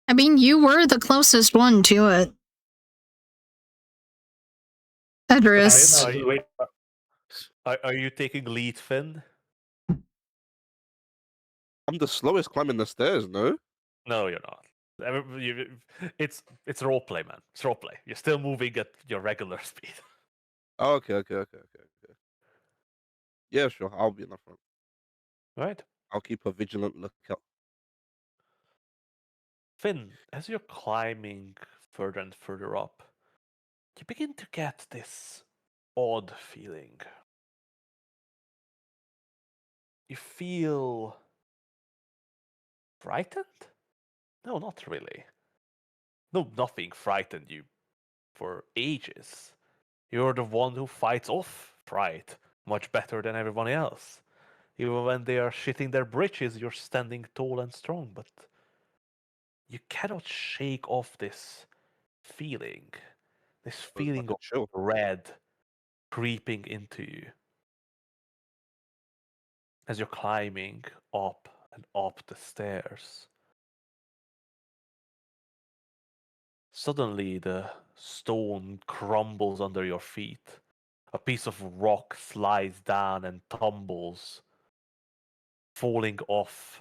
I mean, you were the closest one to it. Finn, Edris. Wait. are you taking lead, Finn? I'm the slowest climbing the stairs, no? No, you're not. It's roleplay, man. It's roleplay. You're still moving at your regular speed. Oh, okay. Yeah, sure. I'll be in the front. Right? I'll keep a vigilant lookout. Finn, as you're climbing further and further up, you begin to get this odd feeling. You feel frightened? No, not really. No, nothing frightened you for ages. You're the one who fights off fright much better than everyone else. Even when they are shitting their britches, you're standing tall and strong, but you cannot shake off this feeling. This It was like feeling a of chill. dread creeping into you as you're climbing up and up the stairs. Suddenly, the stone crumbles under your feet. A piece of rock slides down and tumbles. falling off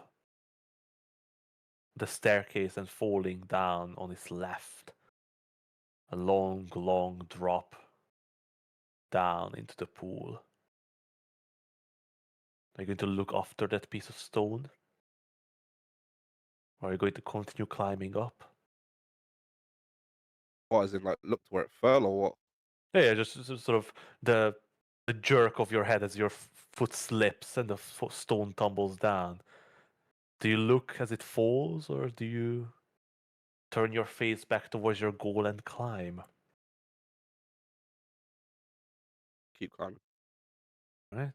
the staircase and falling down on his left. A long, long drop down into the pool. Are you going to look after that piece of stone? Or are you going to continue climbing up? What, as in, like, look to where it fell or what? Yeah, just sort of the jerk of your head as your foot slips and the stone tumbles down. Do you look as it falls, or do you turn your face back towards your goal and climb? Keep climbing. Right?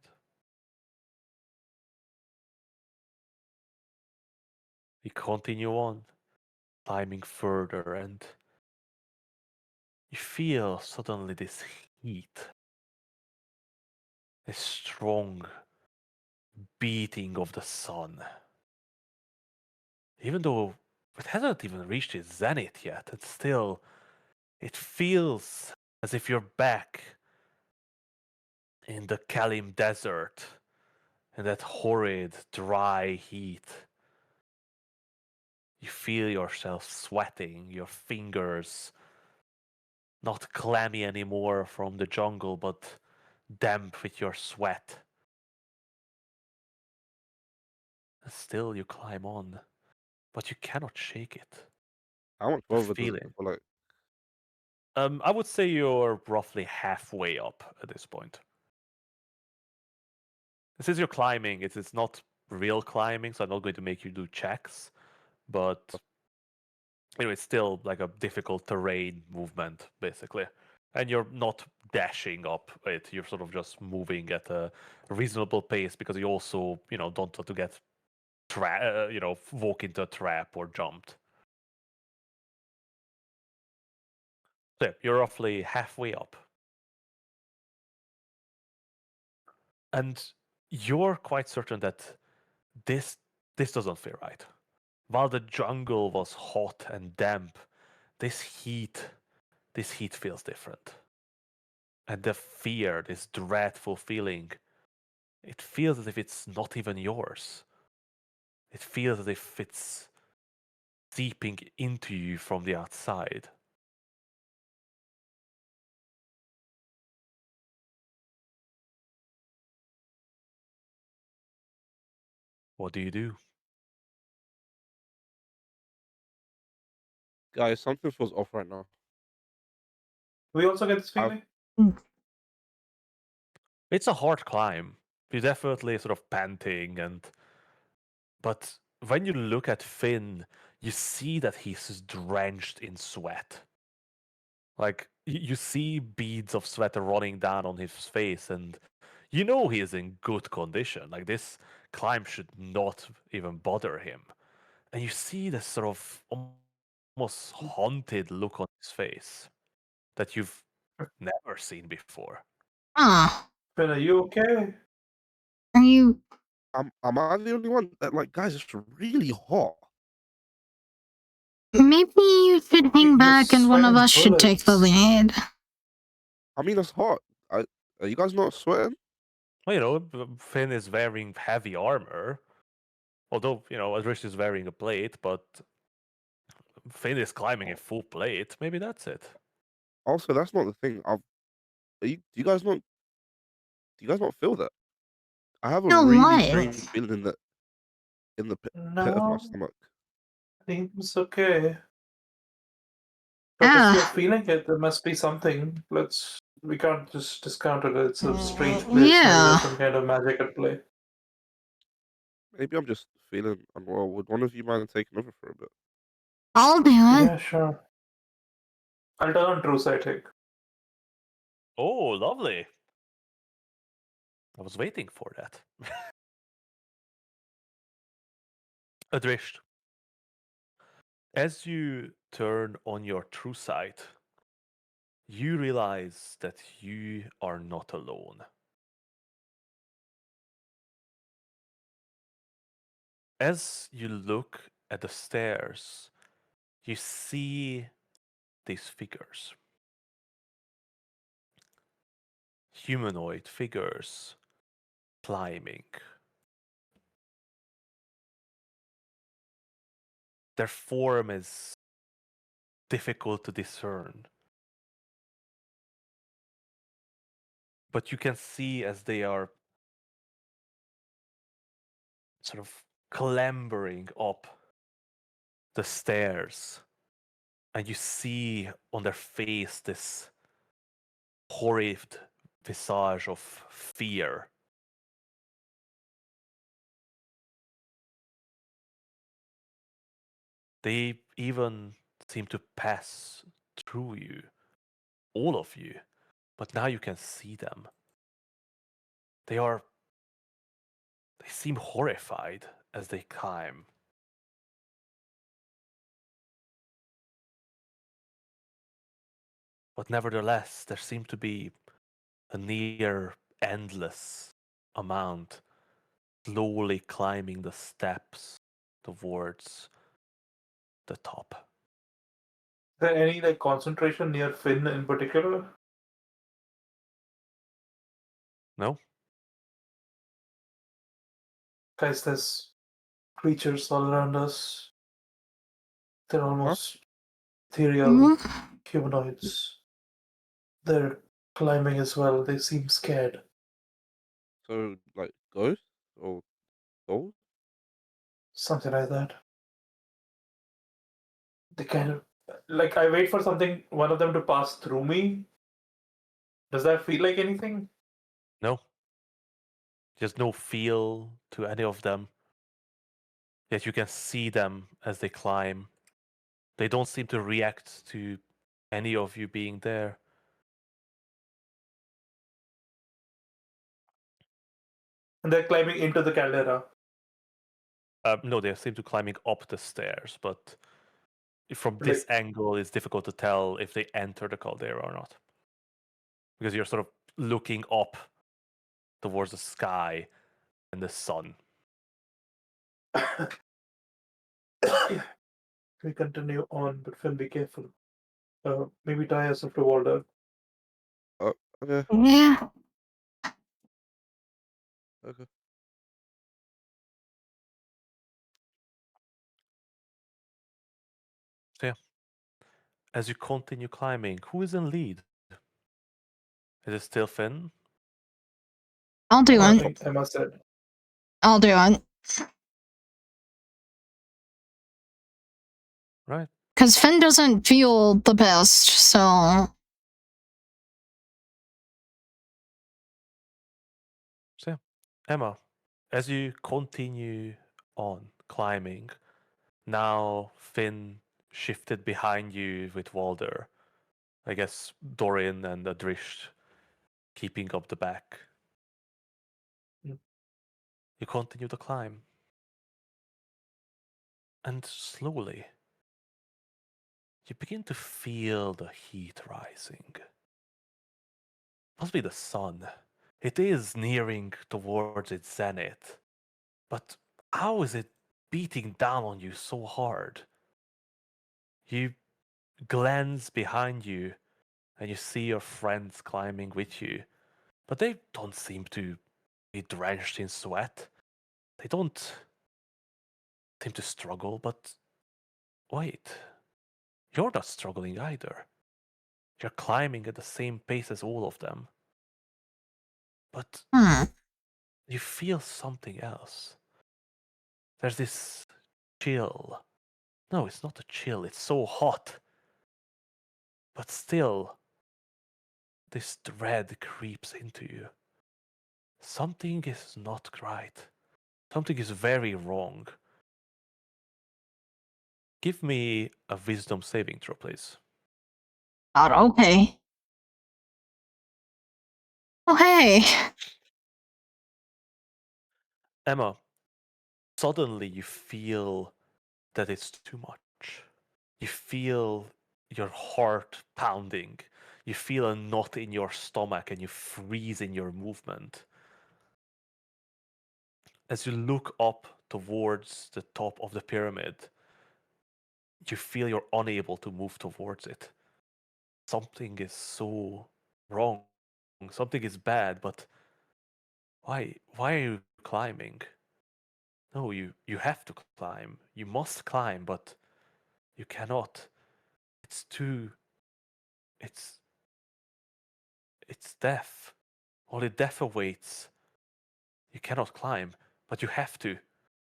You continue on, climbing further, and you feel suddenly this heat, this strong beating of the sun. Even though it hasn't even reached its zenith yet, it feels as if you're back in the Kalim desert, in that horrid, dry heat. You feel yourself sweating, your fingers not clammy anymore from the jungle, but damp with your sweat. And still you climb on, but you cannot shake it. How much The further does it feeling. feel like? I would say you're roughly halfway up at this point. Since you're climbing, it's not real climbing, so I'm not going to make you do checks. But it's still like a difficult terrain movement, basically. And you're not dashing up it. You're sort of just moving at a reasonable pace because you also, don't want to get walk into a trap or jumped. So yeah, you're roughly halfway up. And you're quite certain that this doesn't feel right. While the jungle was hot and damp, this heat feels different. And the fear, this dreadful feeling, it feels as if it's not even yours. It feels as if it's seeping into you from the outside. What do you do? Guys, something feels off right now. We also get this I've- feeling. It's a hard climb. You're definitely sort of panting but when you look at Finn, you see that he's drenched in sweat. Like you see beads of sweat running down on his face, and you know he is in good condition. Like this climb should not even bother him. And you see this sort of almost haunted look on his face that you've never seen before. Ah, Finn, are you okay? are you? Am I the only one that, like, guys, it's really hot. Maybe you should hang You're back and one of sweating us should take the bullets. lead. I mean, it's hot. Are you guys not sweating? Well, Finn is wearing heavy armor. Although, Adrish is wearing a plate, but Finn is climbing in full plate. Maybe that's it. Also, that's not the thing. Do you guys not? Do you guys not feel that? I have a Feel really what? strange feeling in the pit of my No, stomach. I think it's okay. But if you're Ah, feeling it, there must be something. We can't just discount it. It's a strange place. Maybe yeah. there's some kind of magic at play. Maybe I'm just feeling unwell. Would one of you mind taking over for a bit? I'll do it. Yeah, sure. I'll turn on true sight, like. Oh, lovely. I was waiting for that. Adrish, as you turn on your true sight, you realize that you are not alone. As you look at the stairs, you see these figures. Humanoid figures climbing. their form is difficult to discern. But you can see as they are sort of clambering up the stairs, and you see on their face this horrid visage of fear. They even seem to pass through you, all of you, but now you can see them. They seem horrified as they climb. But nevertheless, there seem to be a near endless amount slowly climbing the steps towards the top. Is there any like concentration near Finn in particular? No? Guys, there's creatures all around us. They're almost ethereal humanoids. They're climbing as well. They seem scared. So, like, ghosts or souls? Something like that. They kind of like I wait for one of them to pass through me. Does that feel like anything? No? There's no feel to any of them. Yet you can see them as they climb. They don't seem to react to any of you being there. And they're climbing into the caldera. No, they seem to climbing up the stairs, but from this Like, angle, it's difficult to tell if they enter the caldera or not. Because you're sort of looking up towards the sky and the sun. we continue on, but Finn, be careful. Maybe tie us up to Walder. Oh, okay, Yeah. okay. So yeah, as you continue climbing, who is in lead? Is it still Finn? I'll do I one. think Emma said. I'll do one. Right. Because Finn doesn't feel the best, so. So yeah, Emma, as you continue on climbing, now Finn shifted behind you with Walder. I guess Dorian and Adrish keeping up the back. Mm. You continue to climb. And slowly, you begin to feel the heat rising. Must be the sun. It is nearing towards its zenith. But how is it beating down on you so hard? You glance behind you and you see your friends climbing with you, but they don't seem to be drenched in sweat. They don't seem to struggle, but wait, you're not struggling either. You're climbing at the same pace as all of them. But you feel something else. There's this chill. No, it's not a chill, it's so hot. But still, this dread creeps into you. Something is not right. Something is very wrong. Give me a wisdom saving throw, please. God, okay. Oh, hey. Emma, suddenly you feel that it's too much. You feel your heart pounding. You feel a knot in your stomach and you freeze in your movement. As you look up towards the top of the pyramid, you feel you're unable to move towards it. Something is so wrong. Something is bad, but why? Why are you climbing? No, you have to climb. You must climb, but You cannot. It's too. It's death. Only death awaits. You cannot climb, but you have to.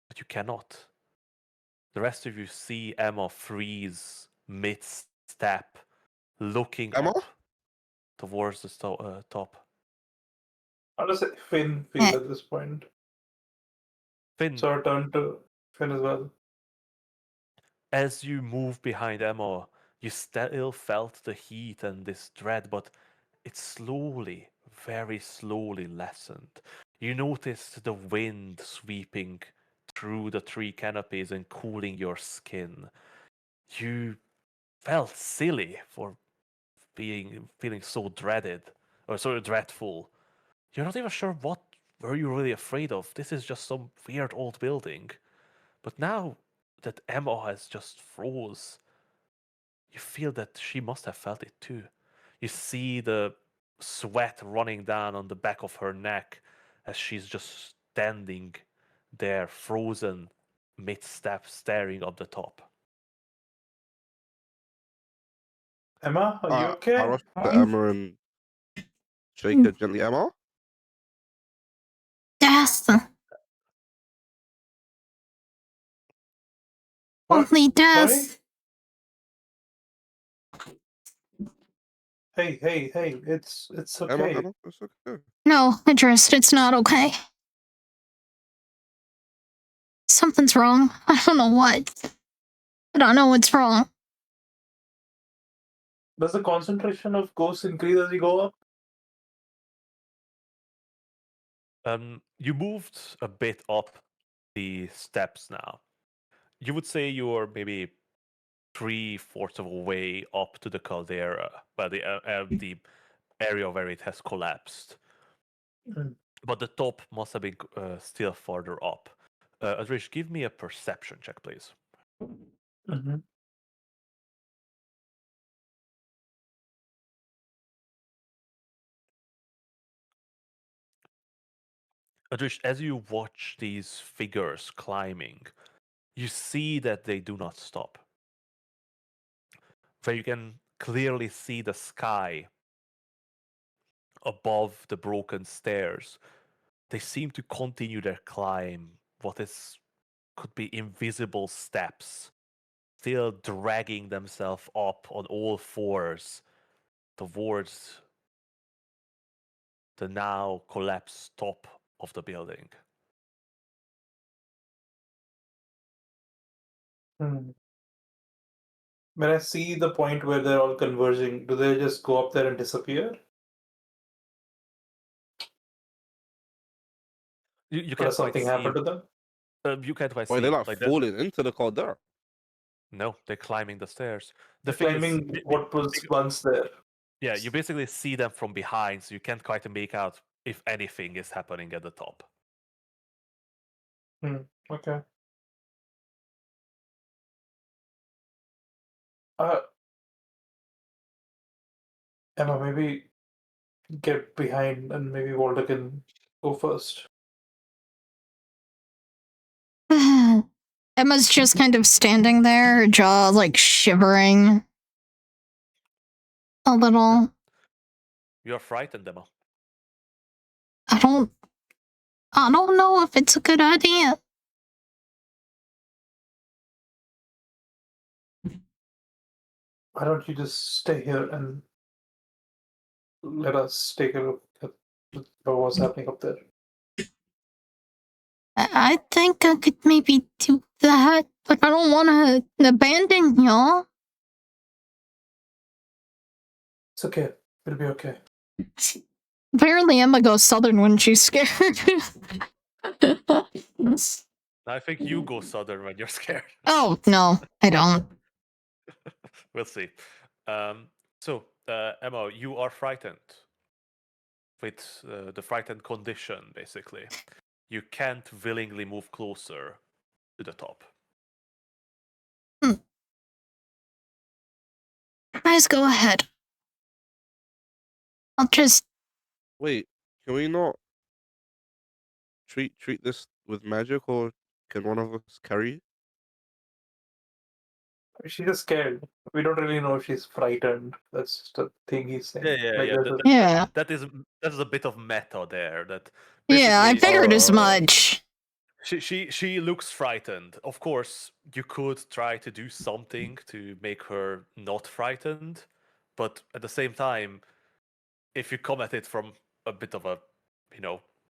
But you cannot. The rest of you see Emma freeze mid-step, looking Emma? up towards the top. How does Finn Eh. feel at this point? Finn, So I turn to Finn as well. as you move behind Emma, you still felt the heat and this dread, but it slowly, very slowly lessened. You noticed the wind sweeping through the tree canopies and cooling your skin. You felt silly for feeling so dreaded or so dreadful. You're not even sure what were you really afraid of. This is just some weird old building. But now that Emma has just froze, you feel that she must have felt it too. You see the sweat running down on the back of her neck as she's just standing there, frozen, mid-step, staring up the top. Emma, are you I okay? rush to Emma and shake her gently. Emma? Death. What? Only death. Sorry? Hey, it's Emma, okay. Emma, it's okay. No, Idris, it's not okay. Something's wrong. I don't know what. I don't know what's wrong. Does the concentration of ghosts increase as you go up? You moved a bit up the steps now. You would say you're maybe 3/4 of a way up to the caldera, but the area where it has collapsed. Mm. But the top must have been still further up. Adrish, give me a perception check, please. Mm-hmm. Adrish, as you watch these figures climbing, you see that they do not stop. Where you can clearly see the sky above the broken stairs. They seem to continue their climb, what is could be invisible steps, still dragging themselves up on all fours towards the now collapsed top of the building. Hmm. When I see the point where they're all converging, do they just go up there and disappear? You Or can't does quite something see. happen to them? You can't quite Why see they're it. like Like falling into the caldera? no, they're climbing the stairs. The They're thing is, climbing what was once there. yeah, you basically see them from behind, so you can't quite make out if anything is happening at the top. Okay. Uh, Emma, maybe get behind and maybe Walter can go first. Emma's just kind of standing there, her jaw like shivering a little. You're frightened, Emma. I don't know if it's a good idea. Why don't you just stay here and let us take a look at what's happening up there? I think I could maybe do that, but I don't want to abandon y'all. It's okay. It'll be okay. Apparently, Emma goes southern when she's scared. I think you go southern when you're scared. Oh, no, I don't. We'll see. So, Emma, you are frightened with the frightened condition, basically. You can't willingly move closer to the top. Guys, go ahead. I'll just. Wait, can we not treat this with magic, or can one of us carry? she's just scared. We don't really know if she's frightened. That's just a thing he's saying. Like, Yeah. there's a- Yeah. That is a bit of meta there. That Yeah, I basically figured as Oh. much. she looks frightened. Of course, you could try to do something to make her not frightened, but at the same time, if you come at it from a bit of a,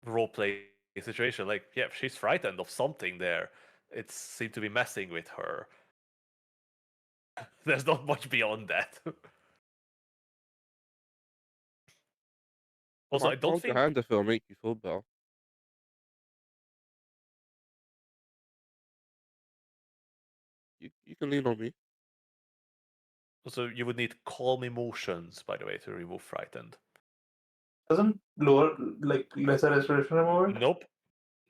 role play situation, like yeah, she's frightened of something there. It seemed to be messing with her. There's not much beyond that. Also, I don't Hold your think hand if it'll make you feel better. You can lean on me. so you would need calm emotions, by the way, to remove frightened. doesn't lower, like, lesser restoration remove it?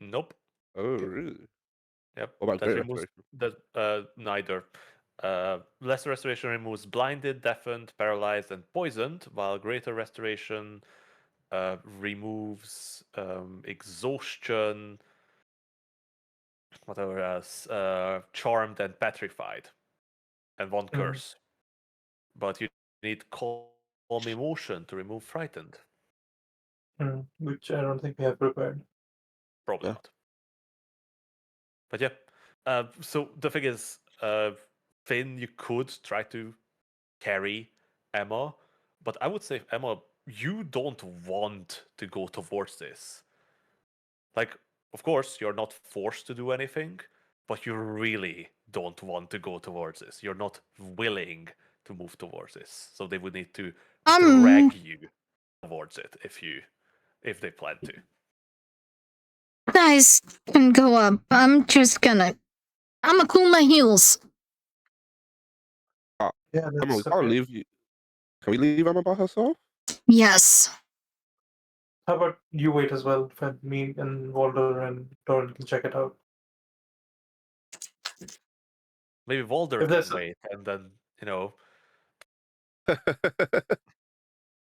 Nope. Oh, Okay. really? Yep, What about that great removes restoration? that neither. Lesser restoration removes blinded, deafened, paralyzed, and poisoned, while greater restoration removes exhaustion, whatever else, charmed and petrified, and one Mm. curse. But you need calm emotion to remove frightened. Which I don't think we have prepared. Probably Yeah. not. But yeah. So the thing is, Finn, you could try to carry Emma, but I would say, Emma, you don't want to go towards this. Like, of course, you're not forced to do anything, but you really don't want to go towards this. You're not willing to move towards this. So they would need to Um, drag you towards it if they plan to. guys can go up. I'm gonna cool my heels. Yeah, Emma, we that's can't okay. leave you. Can we leave Emma by herself? Yes. How about you wait as well? If me and Walter and Doran can check it out. Maybe Walder If can there's wait, and then,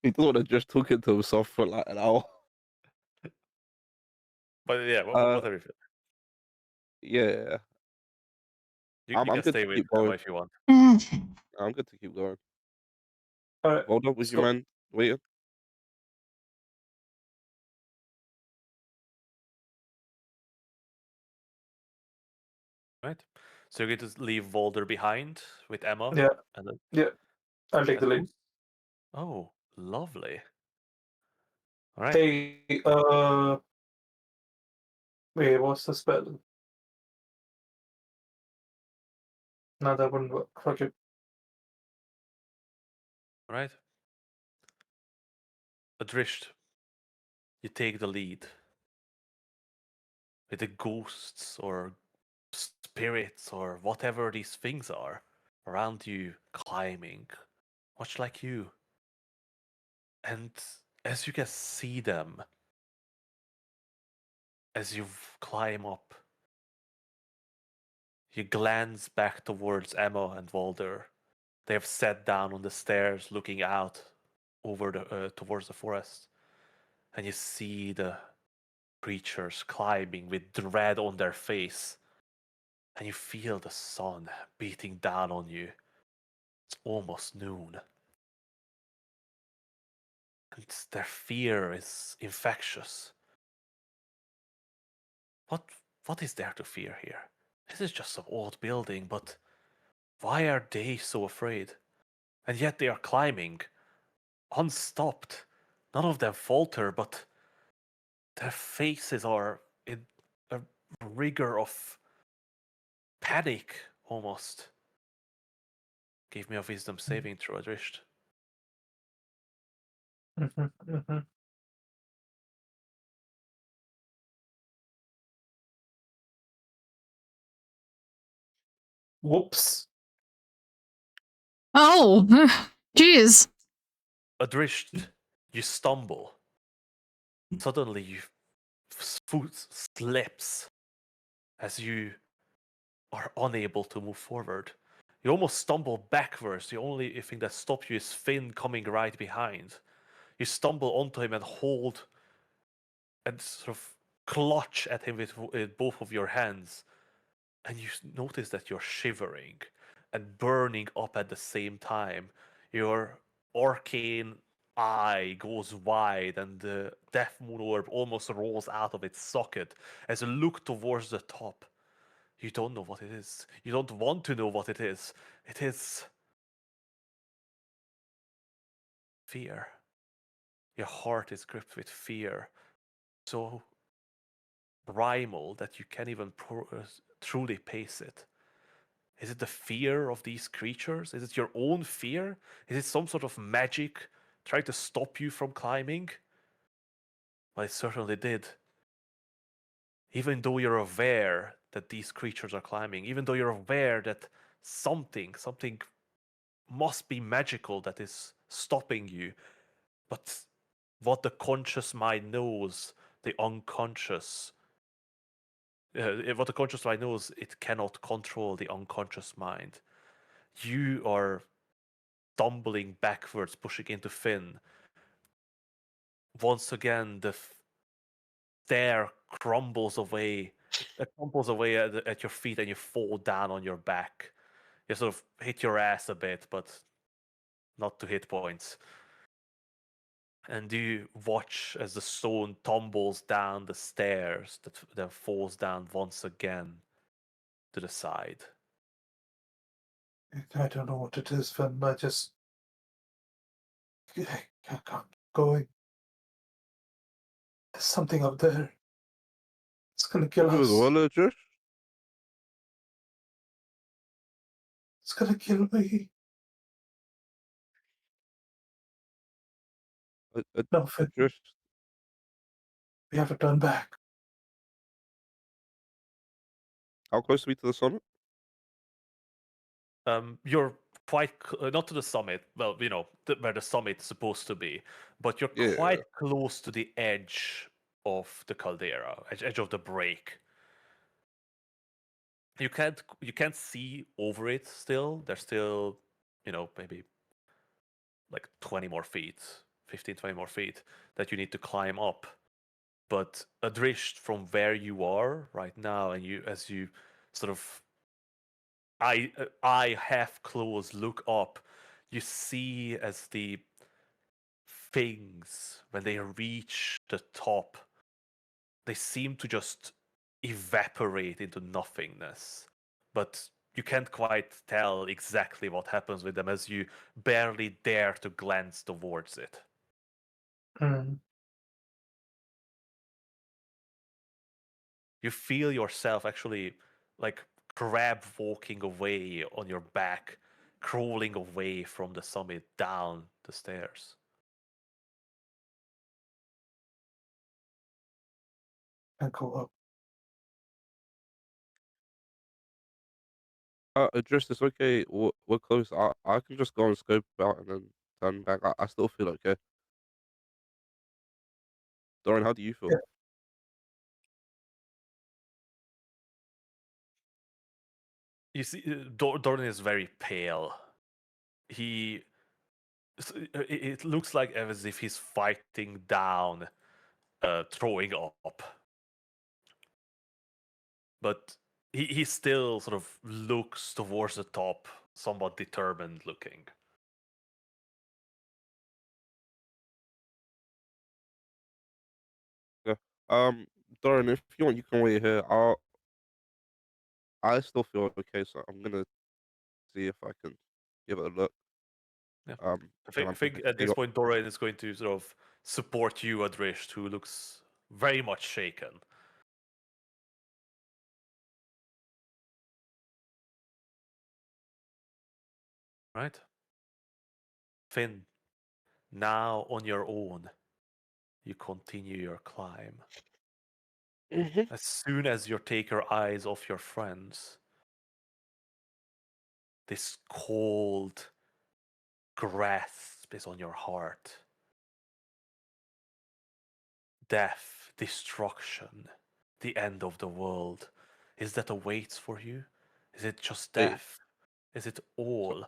He doesn't want to just talk it to himself for like an hour. but yeah, Uh, whatever you feel. yeah. You I'm can good stay to with keep Emma going. if you want. I'm good to keep going. Alright, Hold up with your so man waiting. Right? So you're going to leave Walder behind with Emma? yeah, And then, yeah, I'll take the and lead. who's... Oh, lovely. All right. Hey, wait, what's the spell? No, that wouldn't work. Fuck it. All right. Adrisht, you take the lead with the ghosts or spirits or whatever these things are around you climbing, much like you. And as you can see them, as you climb up, you glance back towards Emma and Walder. They have sat down on the stairs looking out over towards the forest, and you see the creatures climbing with dread on their face, and you feel the sun beating down on you. It's almost noon, and their fear is infectious. What what is there to fear here? This is just some old building, but why are they so afraid? And yet they are climbing, unstopped. None of them falter, but their faces are in a rigor of panic almost. Give me a wisdom saving throw, Adrisht. Mm-hmm. Whoops. Oh, jeez. Adrisht, you stumble. Suddenly, your foot slips as you are unable to move forward. You almost stumble backwards. The only thing that stops you is Finn coming right behind. You stumble onto him and hold and sort of clutch at him with both of your hands. And you notice that you're shivering. and burning up at the same time. Your arcane eye goes wide, and the death moon orb almost rolls out of its socket as you look towards the top. You don't know what it is. You don't want to know what it is. It is fear. Your heart is gripped with fear. So primal that you can't even truly pace it. Is it the fear of these creatures? Is it your own fear? Is it some sort of magic trying to stop you from climbing? Well, it certainly did. Even though you're aware that these creatures are climbing, even though you're aware that something must be magical that is stopping you, but what the conscious mind knows, the unconscious what the conscious mind knows, it cannot control the unconscious mind. You are stumbling backwards, pushing into Finn. Once again, the stair crumbles away. It crumbles away at your feet, and you fall down on your back. You sort of hit your ass a bit, but not to hit points. And you watch as the stone tumbles down the stairs, that then falls down once again to the side. I don't know what it is, Finn. I just I can't keep going. There's something up there. It's gonna kill You as us. well, Josh? It's gonna kill me. No, Finn. Josh, We have to turn back. how close are we to the summit? You're quite not to the summit. Well, you know where the summit's supposed to be, but you're Yeah. quite close to the edge of the caldera, edge of the break. You can't see over it still. There's still, maybe like 20 more feet, 15, 20 more feet that you need to climb up. But Adrish, from where you are right now, and as you sort of eye half closed look up, you see as the things, when they reach the top, they seem to just evaporate into nothingness. But you can't quite tell exactly what happens with them as you barely dare to glance towards it. Mm. You feel yourself actually like crab walking away on your back, crawling away from the summit down the stairs. And go up. Josh, it's okay. We're close. I can just go and scope out and then turn back. I still feel okay. Dorian, how do you feel? Yeah. You see, Dornan is very pale. He, it looks like as if he's fighting down, throwing up. But he still sort of looks towards the top, somewhat determined looking. Yeah. Dorian, if you want, you can wait here. I still feel okay, so I'm gonna see if I can give it a look. Yeah. I And think, I think at this point, Dorian is going to sort of support you, Adrish, who looks very much shaken. Right? Finn, now on your own, you continue your climb. Mhm. As soon as you take your eyes off your friends, this cold grasp is on your heart. Death, destruction, the end of the world. Is that awaits for you? Is it just Hey, death? Is it so, all?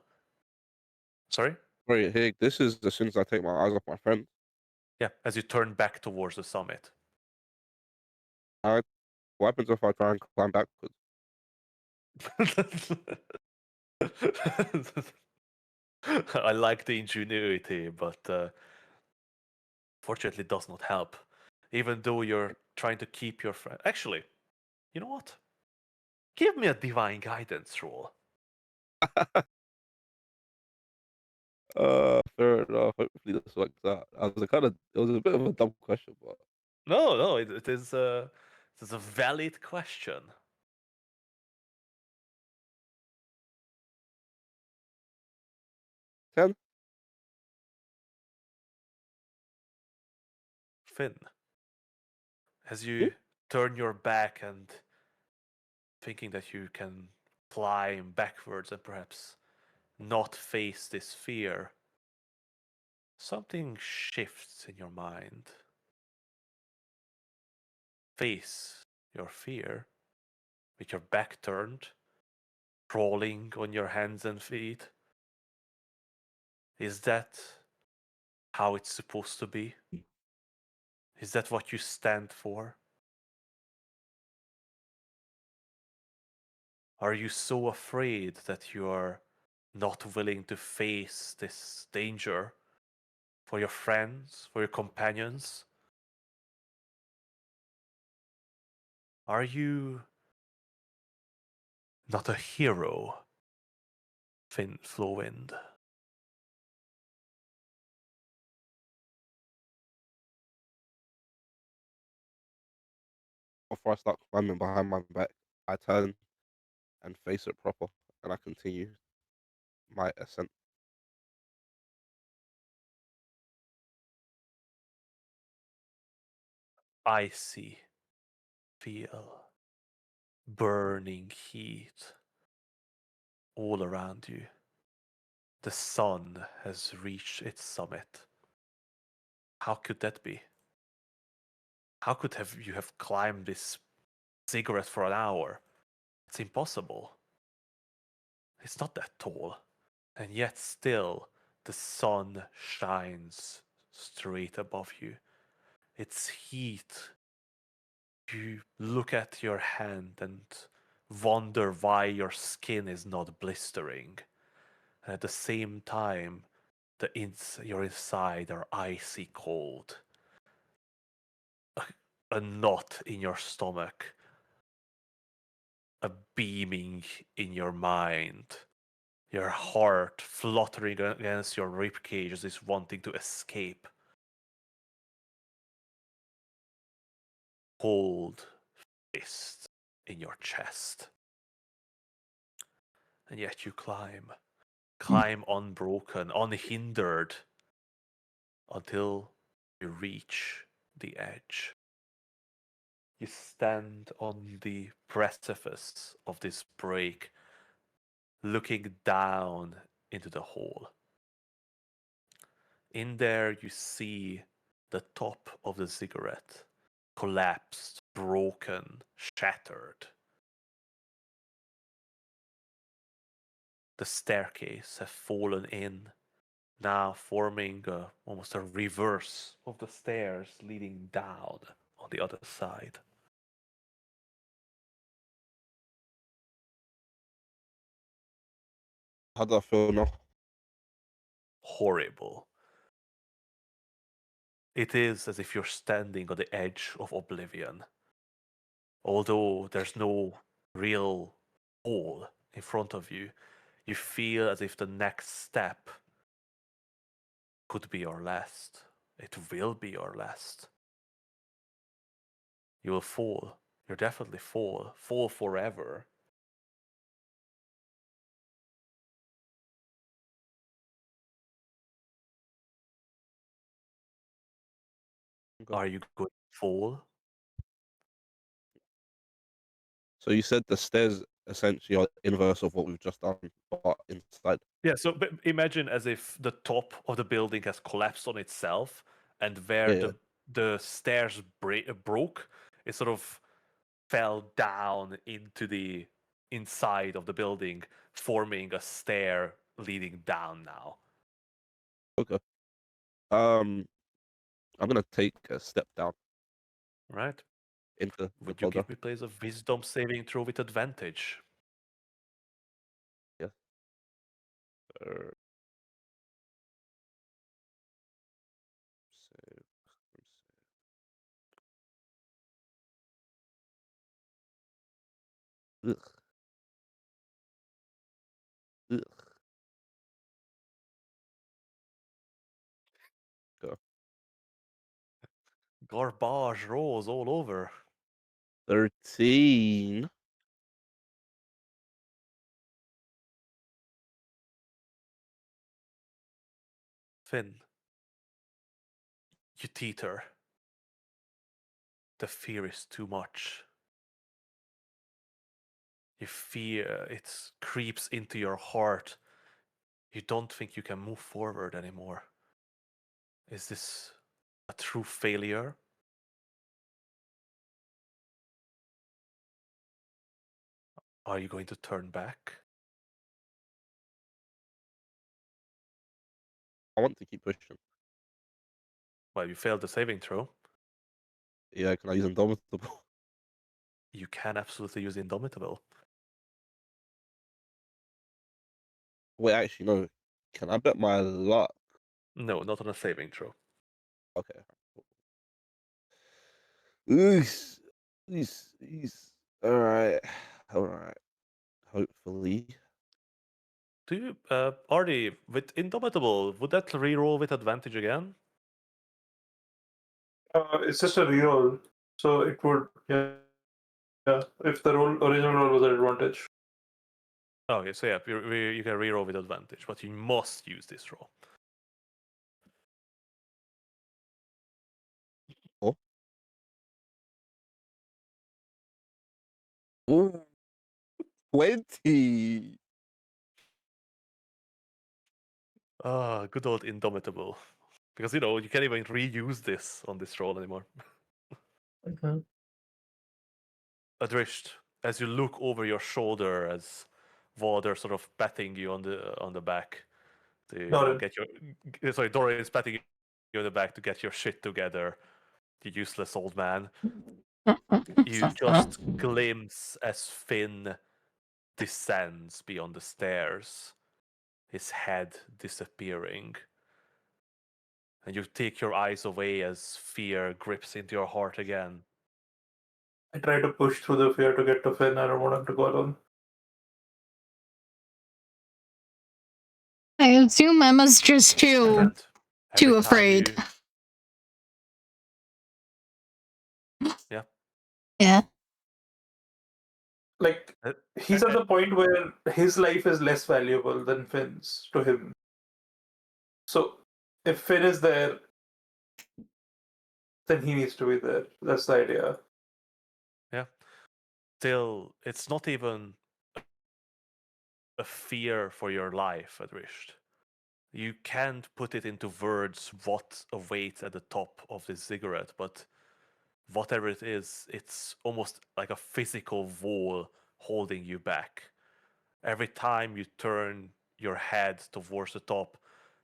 Sorry? sorry, hey, this is as soon as I take my eyes off my friend. Yeah, as you turn back towards the summit. What happens if I try and climb backwards? I like the ingenuity, but fortunately, it does not help. Even though you're trying to keep your friend. Actually, you know what? Give me a divine guidance roll. Fair enough. Hopefully this works out. It was a bit of a dumb question, but No, it is a valid question. 10. Finn, as Hmm? you turn your back and thinking that you can climb backwards and perhaps not face this fear, something shifts in your mind. Face your fear with your back turned, crawling on your hands and feet. Is that how it's supposed to be? Is that what you stand for? Are you so afraid that you are not willing to face this danger for your friends, for your companions? Are you not a hero, Finn Flowind? Before I start climbing behind my back, I turn and face it proper, and I continue my ascent. Icy, feel burning heat all around you. The sun has reached its summit. How could that be? How could you have climbed this cigarette for an hour? It's impossible. It's not that tall. And yet still the sun shines straight above you. Its heat. You look at your hand and wonder why your skin is not blistering. And at the same time, your inside are icy cold. A knot in your stomach, a beaming in your mind, your heart fluttering against your ribcage as if wanting to escape. Cold fist in your chest. And yet you climb unbroken, unhindered, until you reach the edge. You stand on the precipice of this break, looking down into the hole. In there, you see the top of the cigarette collapsed, broken, shattered. The staircase has fallen in, now forming almost a reverse of the stairs leading down on the other side. How do I feel now? Horrible. It is as if you're standing on the edge of oblivion. Although there's no real hole in front of you, you feel as if the next step could be your last. It will be your last. You will fall. You'll definitely fall. Fall forever. Okay. Are you going to fall? So you said the stairs essentially are the inverse of what we've just done, but inside. Yeah, so imagine as if the top of the building has collapsed on itself, and where Yeah. the stairs broke, it sort of fell down into the inside of the building, forming a stair leading down now. Okay. I'm gonna take a step down Right? into the Would you boulder. give me please a wisdom saving throw with advantage? Yes. Er, save. Ugh. Ugh. Go. Garbage rolls all over. 13. Finn, you teeter. The fear is too much. You fear it creeps into your heart. You don't think you can move forward anymore. Is this a true failure? Are you going to turn back? I want to keep pushing. Well, you failed the saving throw. Yeah, can I use Indomitable? You can absolutely use Indomitable. Wait, actually, no. Can I bet my luck? No, not on a saving throw. Okay. Oof. He's alright. Alright. Hopefully. Do you, Artie, with Indomitable, would that reroll with advantage again? It's just a reroll, so it would, yeah. If the original roll was an advantage. Okay, so yeah, you can reroll with advantage, but you must use this roll. Oh. Ooh. 20. Ah, good old Indomitable. Because, you can't even reuse this on this roll anymore. Okay. Adrisht, as you look over your shoulder as Vader sort of patting you on the back to Doran. get your Dorian is patting you on the back to get your shit together, you useless old man. You just glimpse as Finn descends beyond the stairs, his head disappearing. And you take your eyes away as fear grips into your heart again. I try to push through the fear to get to Finn. I don't want him to go alone. I assume Emma's just too And every too time afraid. Yeah. Yeah. Like, Uh, he's at the point where his life is less valuable than Finn's to him. So, if Finn is there, then he needs to be there. That's the idea. Yeah. Still, it's not even a fear for your life, Adrisht. You can't put it into words what awaits at the top of this cigarette, but whatever it is, it's almost like a physical wall holding you back. Every time you turn your head towards the top,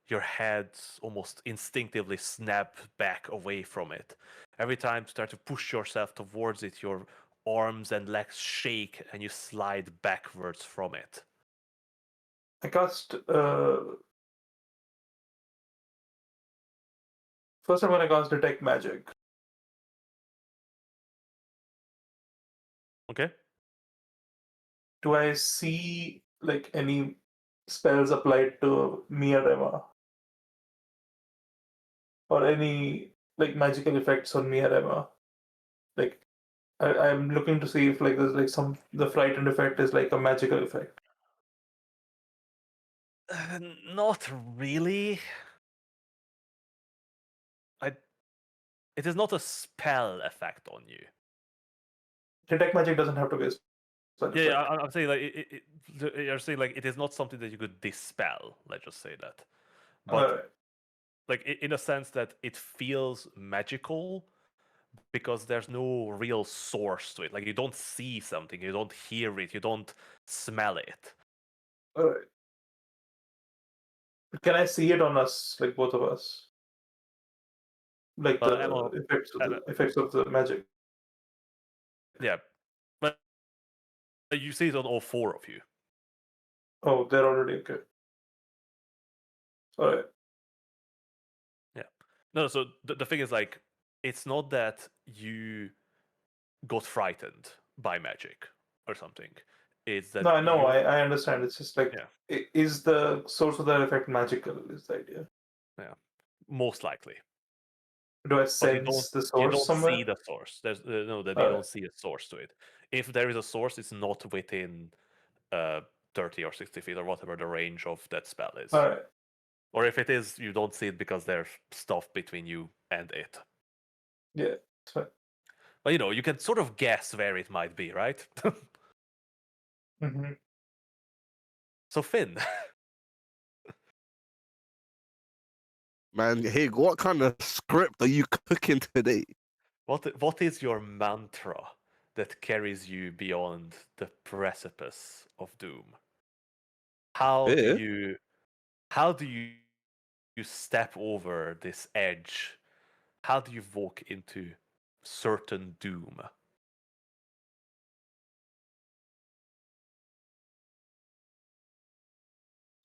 your head almost instinctively snaps back away from it. Every time you start to push yourself towards it, your arms and legs shake and you slide backwards from it. I cast. First, I'm going to cast Detect Magic. Okay? Do I see like any spells applied to me or Emma? Or any like magical effects on me or Emma? Like, I'm looking to see if like there's like the frightened effect is like a magical effect. Not really. It is not a spell effect on you. Detect Magic doesn't have to be a spell Yeah, effect. I'm saying like you're saying like it is not something that you could dispel. Let's just say that, but Alright. like in a sense that it feels magical because there's no real source to it. Like you don't see something, you don't hear it, you don't smell it. Alright. Can I see it on us, like both of us? Like Emma, the Emma, effects of the magic. yeah, but you see it on all four of you. Oh, they're already okay. Alright. No, so the thing is, like, it's not that you got frightened by magic or something. It's that No, I know, you, I understand. It's just like, yeah, is the source of that effect magical? Is the idea? yeah, most likely. Do I But sense the you source don't see somewhere? the source. There's no that you Alright. don't see a source to it. If there is a source, it's not within uh 30 or 60 feet or whatever the range of that spell is. Alright. Or if it is, you don't see it because there's stuff between you and it. Yeah, it's fine. But you can sort of guess where it might be, right? Mm-hmm. So Finn, Man, hey, what kind of script are you cooking today? what is your mantra that carries you beyond the precipice of doom? How do Fear? you you step over this edge? How do you walk into certain doom?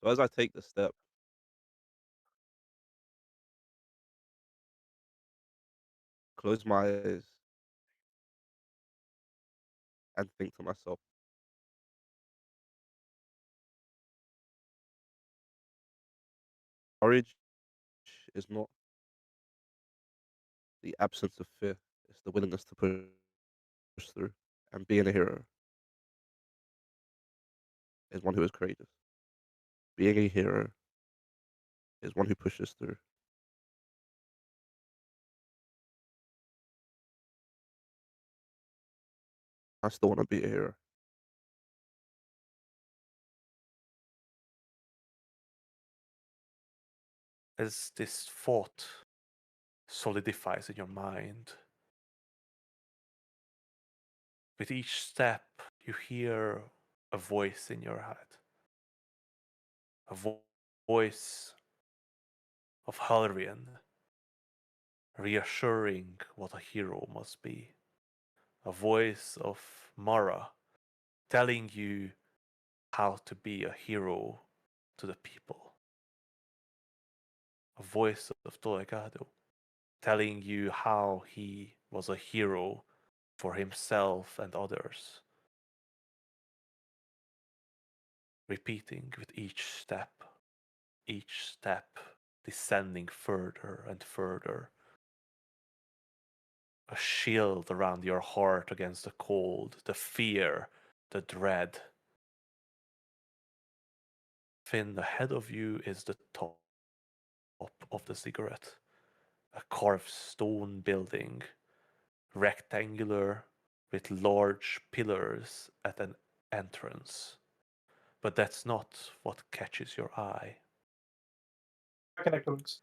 So as I take the step, close my eyes, and think to myself, courage is not the absence of fear, it's the willingness to push through. And being a hero is one who is courageous. Being a hero is one who pushes through. I still want to be a hero. As this thought solidifies in your mind, with each step, you hear a voice in your head. A voice of Halrian, reassuring what a hero must be. A voice of Mara, telling you how to be a hero to the people. A voice of Tolegado, telling you how he was a hero for himself and others. Repeating with each step descending further and further. A shield around your heart against the cold, the fear, the dread. Finn, ahead of you is the top of the cigarette. A carved stone building, rectangular with large pillars at an entrance. But that's not what catches your eye. Connections.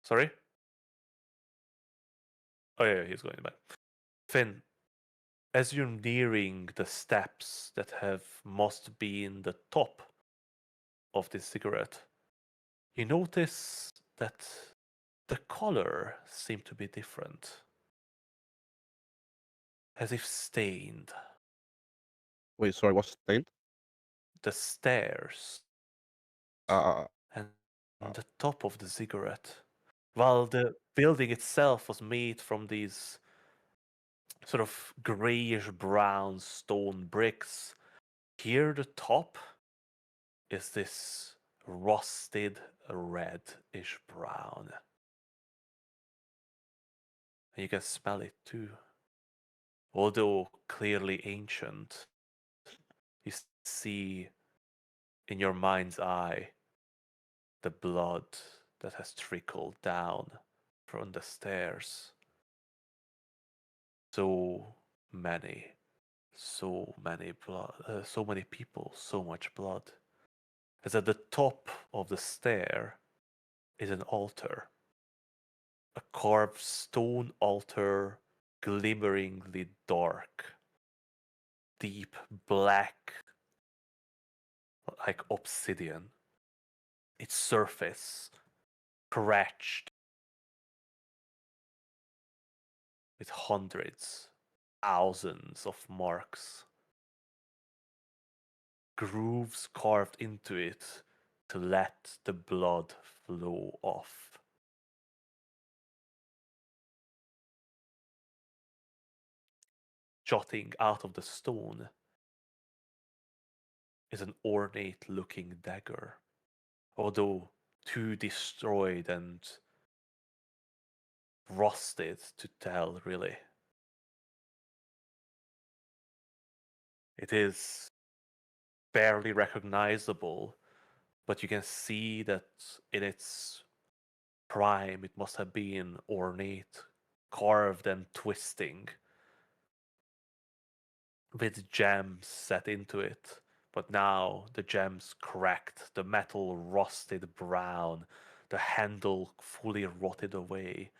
Sorry? Oh yeah, he's going back. Finn, as you're nearing the steps that have must been the top of this cigarette, you notice that the color seemed to be different, as if stained. Wait, sorry, what's stained? The stairs Uh, and the top of the cigarette, while the building itself was made from these sort of grayish brown stone bricks, here the top is this rusted reddish brown. And you can smell it too. Although clearly ancient, you see in your mind's eye the blood that has trickled down from the stairs. So many, so many blood, so many people, so much blood. As at the top of the stair is an altar, a carved stone altar, glimmeringly dark, deep black, like obsidian. Its surface scratched with hundreds, thousands of marks. Grooves carved into it to let the blood flow off. Jutting out of the stone is an ornate-looking dagger, although too destroyed and rusted to tell, really. It is barely recognizable, but you can see that in its prime it must have been ornate, carved and twisting, with gems set into it. But now the gems cracked, the metal rusted brown, the handle fully rotted away,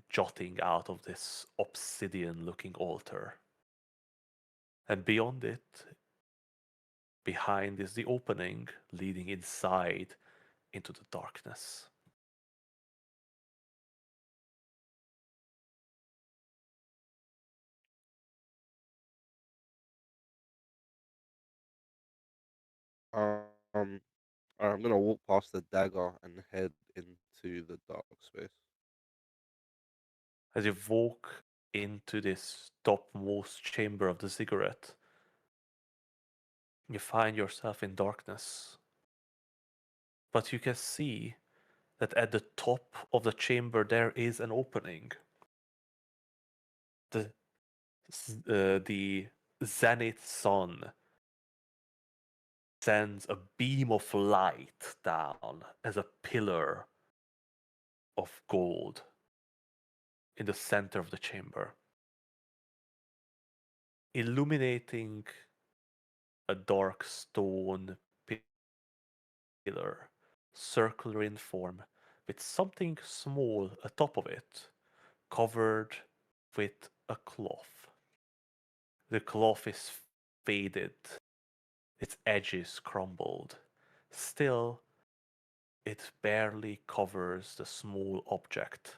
jutting out of this obsidian looking altar. And beyond it, behind is the opening leading inside into the darkness. Um, I'm gonna walk past the dagger and head into the dark space. As you walk into this topmost chamber of the ziggurat, you find yourself in darkness. But you can see that at the top of the chamber there is an opening. The zenith sun sends a beam of light down as a pillar of gold in the center of the chamber, illuminating a dark stone pillar, circular in form, with something small atop of it, covered with a cloth. The cloth is faded, its edges crumbled. Still, it barely covers the small object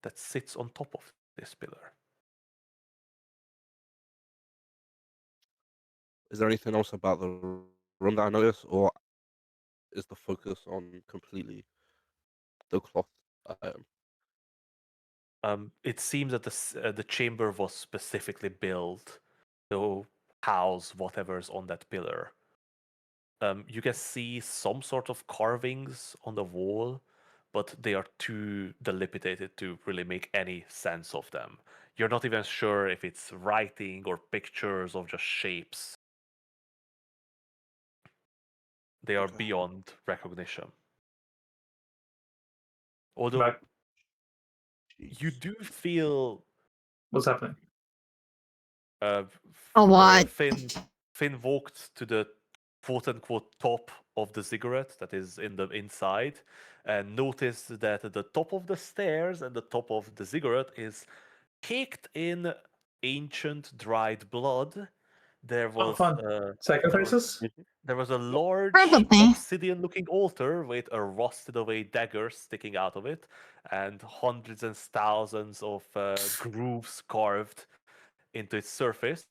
that sits on top of this pillar. Is there anything else about the room that I notice, or is the focus on completely the cloth item? It seems that the chamber was specifically built to house whatever's on that pillar. You can see some sort of carvings on the wall, but they are too dilapidated to really make any sense of them. You're not even sure if it's writing or pictures or just shapes. They are Okay. beyond recognition. Although But you Jeez. do feel what's happening? A what? Finn walked to the quote unquote top of the ziggurat that is in the inside and noticed that the top of the stairs and the top of the ziggurat is caked in ancient dried blood. There Oh, was fun. Sacrifices? there was a large Probably. obsidian looking altar with a rusted away dagger sticking out of it, and hundreds and thousands of grooves carved into its surface,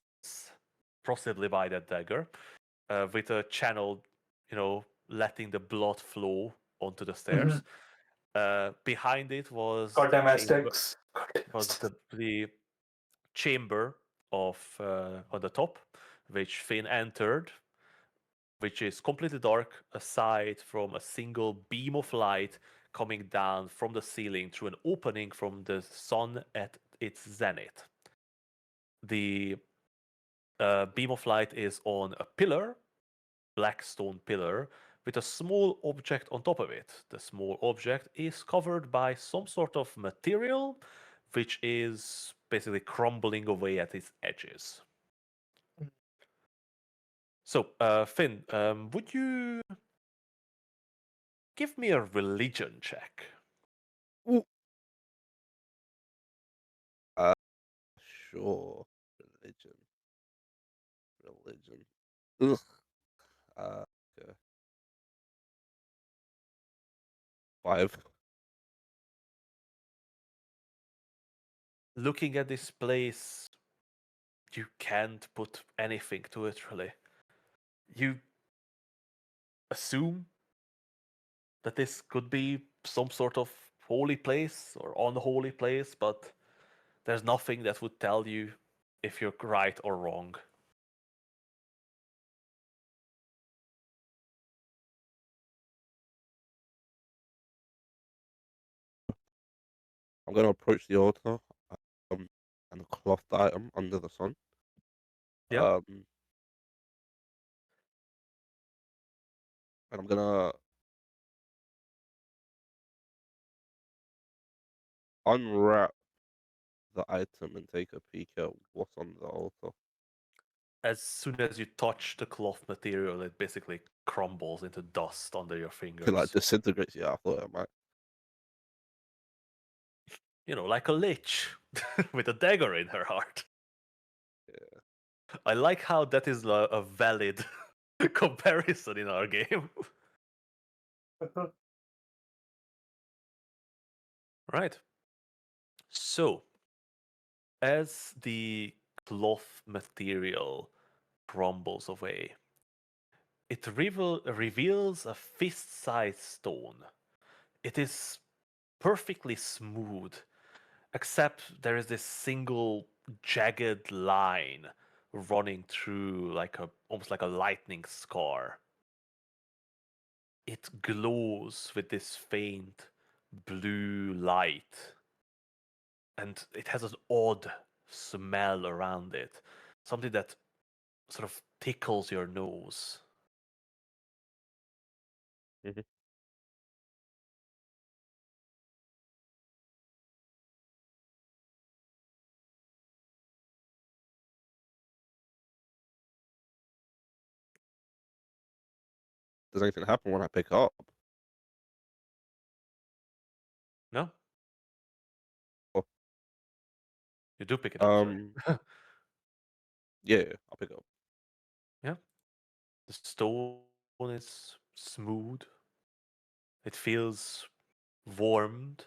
possibly by that dagger, with a channel, letting the blood flow onto the Mm-hmm. stairs. Behind it was the Goddamn chamber, Aztecs. Goddamn was Aztecs. the chamber of on the top, which Finn entered, which is completely dark, aside from a single beam of light coming down from the ceiling through an opening from the sun at its zenith. The beam of light is on a pillar, black stone pillar, with a small object on top of it. The small object is covered by some sort of material, which is basically crumbling away at its edges. So, Finn, would you give me a religion check? Ooh. Uh, sure. Religion. Religion. Ugh. Okay. 5. Looking at this place, you can't put anything to it, really. You assume that this could be some sort of holy place or unholy place, but there's nothing that would tell you if you're right or wrong. I'm gonna approach the altar, um, and the cloth item under the sun. Yeah. And I'm gonna unwrap the item and take a peek at what's on the altar. As soon as you touch the cloth material, it basically crumbles into dust under your It fingers. like disintegrates. Yeah, I thought it might. You know, like a lich with a dagger in her heart. Yeah. I like how that is a valid comparison in our game. Right. So, as the cloth material crumbles away, it reveals a fist-sized stone. It is perfectly smooth, except there is this single jagged line running through like a almost like a lightning scar. It glows with this faint blue light, and it has an odd smell around it, something that sort of tickles your nose. Mhm. Does anything happen when I pick it up? No, Oh, you do pick it up. Sorry. yeah, I'll pick it up. Yeah, the stone is smooth. It feels warmed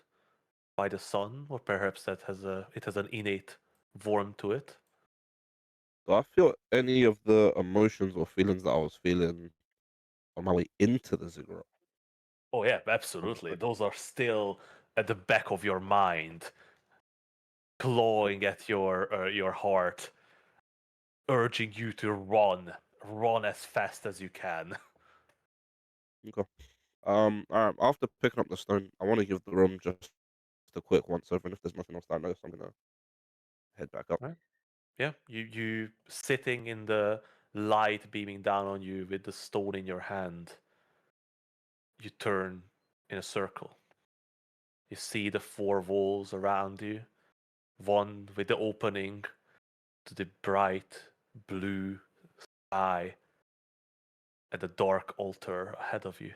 by the sun, or perhaps it has an innate warmth to it. Do I feel any of the emotions or feelings that I was feeling on my way into the ziggurat? Oh yeah, absolutely. Those are still at the back of your mind, clawing at your heart, urging you to run as fast as you can. Okay. Alright, after picking up the stone, I want to give the room just a quick once over, and if there's nothing else that I notice, I'm gonna head back up. Right? Yeah, you sitting in the light beaming down on you with the stone in your hand. You turn in a circle. You see the four walls around you, one with the opening to the bright blue sky and the dark altar ahead of you.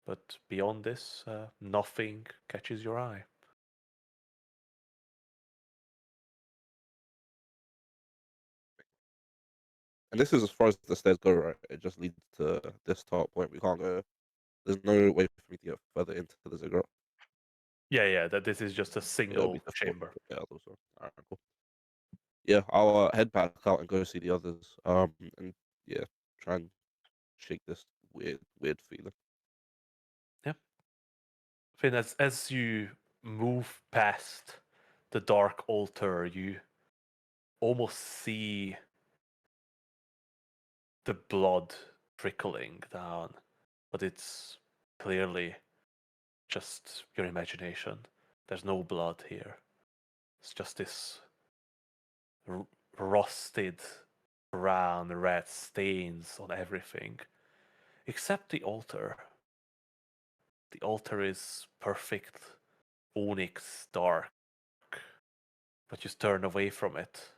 But beyond this, nothing catches your eye. And this is as far as the stairs go, right? It just leads to this top point. We can't go. There's no way for me to get further into the ziggurat. Yeah, that this is just a Yeah, it'll be single difficult. chamber. Yeah, also. Alright, cool. Yeah, I'll head back out and go see the others. And yeah, try and shake this weird feeling. Yeah. Finn, as you move past the dark altar, you almost see the blood trickling down, but it's clearly just your imagination. There's no blood here. It's just this rusted brown red stains on everything, except the altar. The altar is perfect onyx dark, but you turn away from it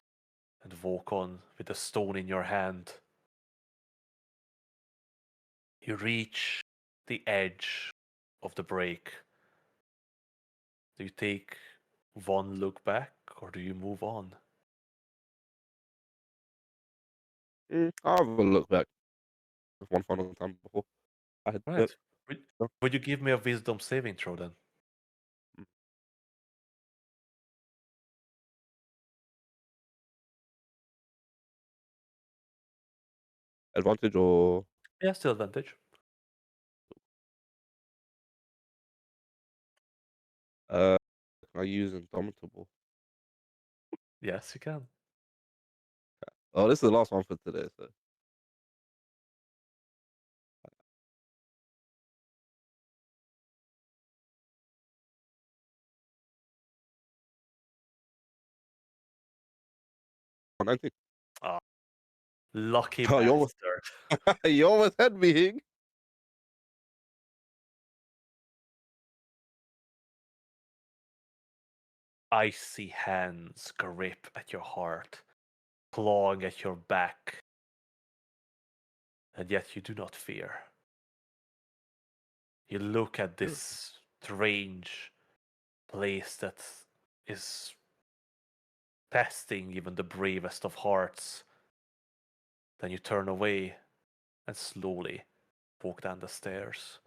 and walk on with the stone in your hand. You reach the edge of the break. Do you take one look back or do you move on? I'll have a look back one final time before I head to Right. bed. Would, So, would you give me a wisdom saving throw then? mm, advantage or Yeah, still advantage. Can I use Indomitable? Yes, you can. Oh, this is the last one for today. So oh, 19. Ah, lucky Oh, you almost, bastard. you almost had me, Hing. Icy hands grip at your heart, clawing at your back, and yet you do not fear. You look at this strange place that is testing even the bravest of hearts. Then you turn away and slowly walk down the stairs,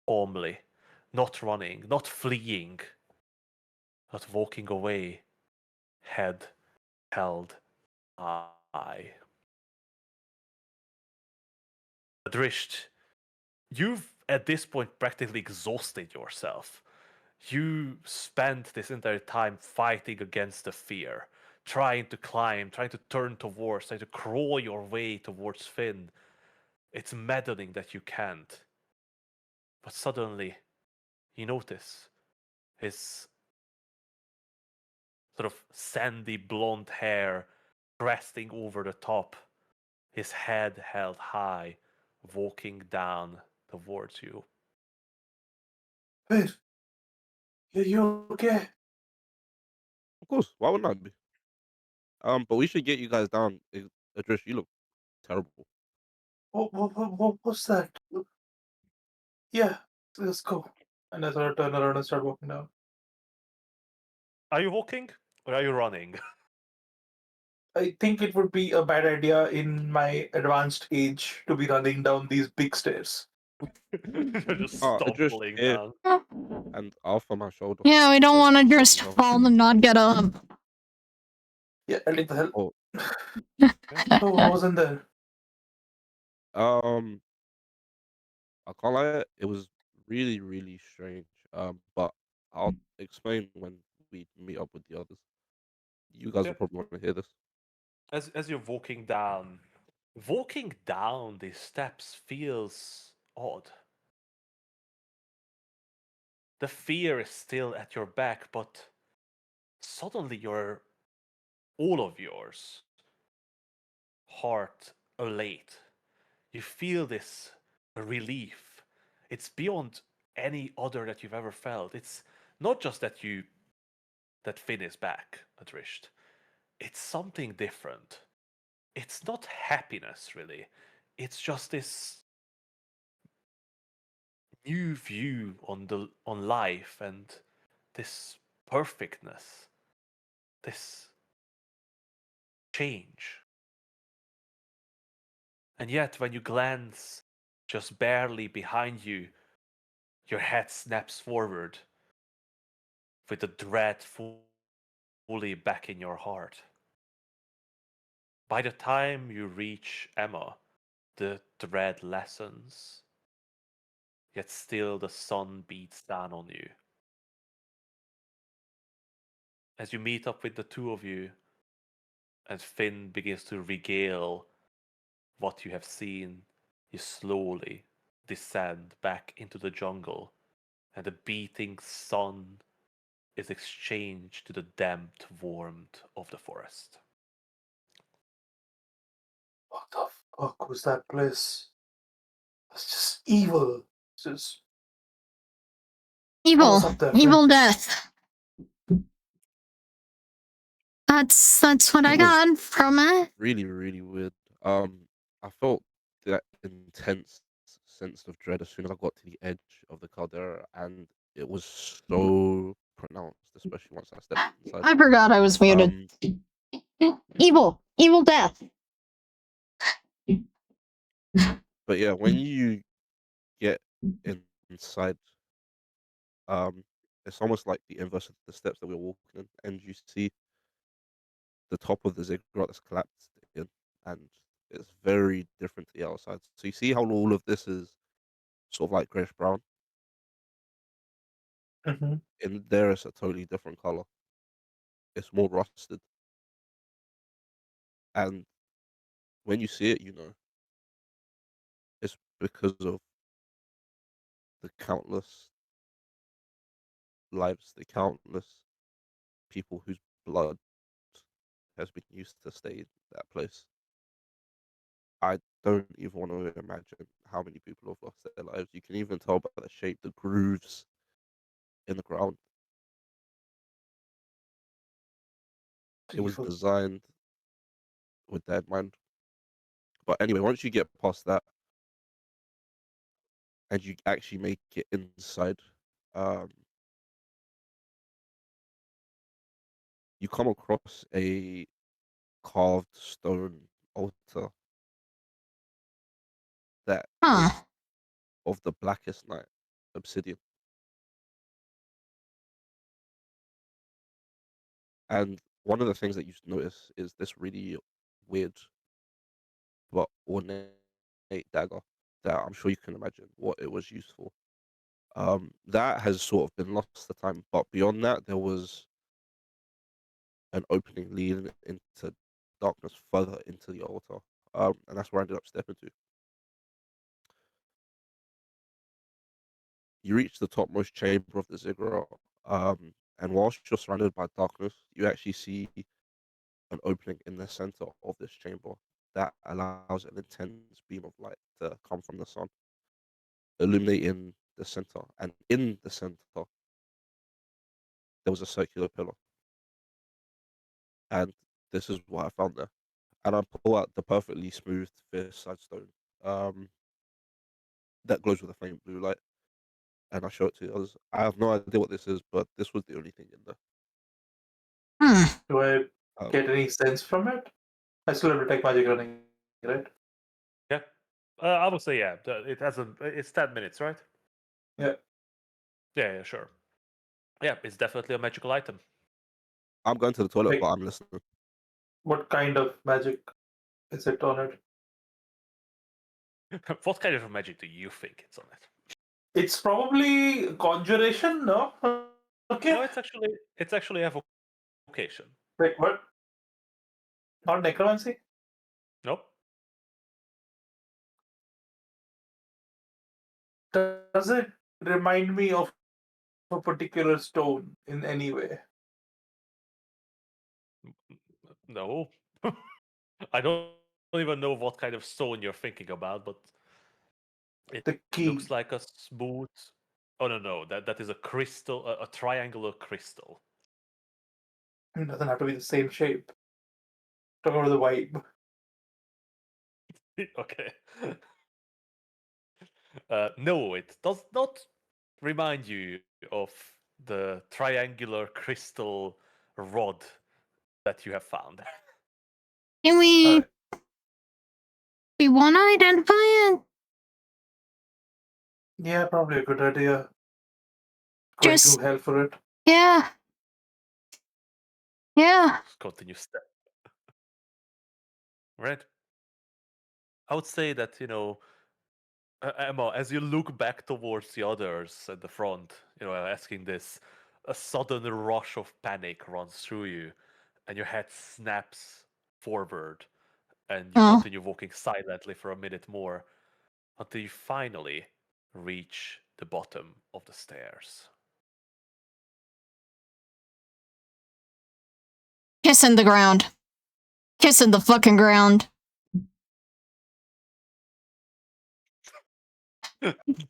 calmly, not running, not fleeing, but walking away, head held high. Drisht, you've at this point practically exhausted yourself. You spent this entire time fighting against the fear, trying to climb, trying to turn towards, trying to crawl your way towards Finn. It's maddening that you can't. But suddenly, you notice his sort of sandy blonde hair cresting over the top, his head held high, walking down towards you. Wait, you okay? Of course, why wouldn't I be? But we should get you guys down. Adrish, you look terrible. What was that? Yeah, let's go. And I sort of turn around and start walking down. Are you walking or are you running? I think it would be a bad idea in my advanced age to be running down these big stairs. You're just Adrish, stumbling here, down. and off on my shoulder. Yeah, we don't So want to I'll just be over. fall and not get up. Yeah, I'll take the help. Oh, Oh, what was in there? um, I can't lie, it was really, really strange. But I'll explain when we meet up with the others. You guys will Yeah. probably want to hear this. As you're walking down these steps feels odd. The fear is still at your back, but suddenly all of yours heart elate. You feel this relief. It's beyond any other that you've ever felt. It's not just that Finn is back, Adrisht. It's something different. It's not happiness really. It's just this new view on life and this perfectness, this change. And yet, when you glance just barely behind you, your head snaps forward with the dread fully back in your heart. By the time you reach Emma, the dread lessens, yet still the sun beats down on you. As you meet up with the two of you, and Finn begins to regale what you have seen, you slowly descend back into the jungle, and the beating sun is exchanged to the damped warmth of the forest. What the fuck was that place? It's just evil. It's just what Evil, was up there, Finn? evil death. That's what I It was got from it. really, really weird. I felt that intense sense of dread as soon as I got to the edge of the caldera, and it was so pronounced, especially once I stepped inside. I forgot I was muted. Evil, evil death. But yeah, when you get inside, it's almost like the inverse of the steps that we were walking in, and you see the top of the ziggurat that's collapsed in, and it's very different to the outside. So you see how all of this is sort of like grayish brown. Mm-hmm. In there, it's a totally different color. It's more rusted, and when you see it, you know it's because of the countless lives, the countless people whose blood has been used to stay in that place. I don't even want to imagine how many people have lost their lives. You can even tell by the shape, the grooves in the ground. It was Evil. designed with that in mind. But anyway, once you get past that and you actually make it inside, um, you come across a carved stone altar that Huh. is of the blackest night, obsidian. And one of the things that you notice is this really weird but ornate dagger that I'm sure you can imagine what it was used for. That has sort of been lost to time, but beyond that, there was an opening leading into darkness further into the altar, and that's where I ended up stepping to. You reach the topmost chamber of the ziggurat, and whilst you're surrounded by darkness, you actually see an opening in the center of this chamber that allows an intense beam of light to come from the sun, illuminating the center. And in the center, there was a circular pillar, and this is what I found there. And I pull out the perfectly smooth fierce sandstone that glows with a faint blue light, and I show it to the others. I have no idea what this is, but this was the only thing in there. Hmm. Do I Um, get any sense from it? I still have to take magic running, right? Yeah. I would say yeah. It has a. It's 10 minutes, right? Yeah. Yeah, sure. Yeah, it's definitely a magical item. I'm going to the toilet, Like, but I'm listening. what kind of magic is it on it? What kind of magic do you think it's on it? It's probably conjuration, no? Okay. No, it's actually evocation. Wait, what? Not necromancy? Nope. Does it remind me of a particular stone in any way? No. I don't even know what kind of stone you're thinking about, but it The looks key. like a smooth. Oh no, that is a crystal, a triangular crystal. It doesn't have to be the same shape. Talk about the vibe. Okay. No, it does not remind you of the triangular crystal rod that you have found. Can Alright. we want to identify it? Yeah, probably a good idea. Going Just through hell for it. yeah. Yeah. Just continue step. Right. I would say that, Emma, as you look back towards the others at the front, asking this, a sudden rush of panic runs through you, and your head snaps forward, and you Oh. continue walking silently for a minute more until you finally reach the bottom of the stairs. Kissing the ground. Kissing the fucking ground.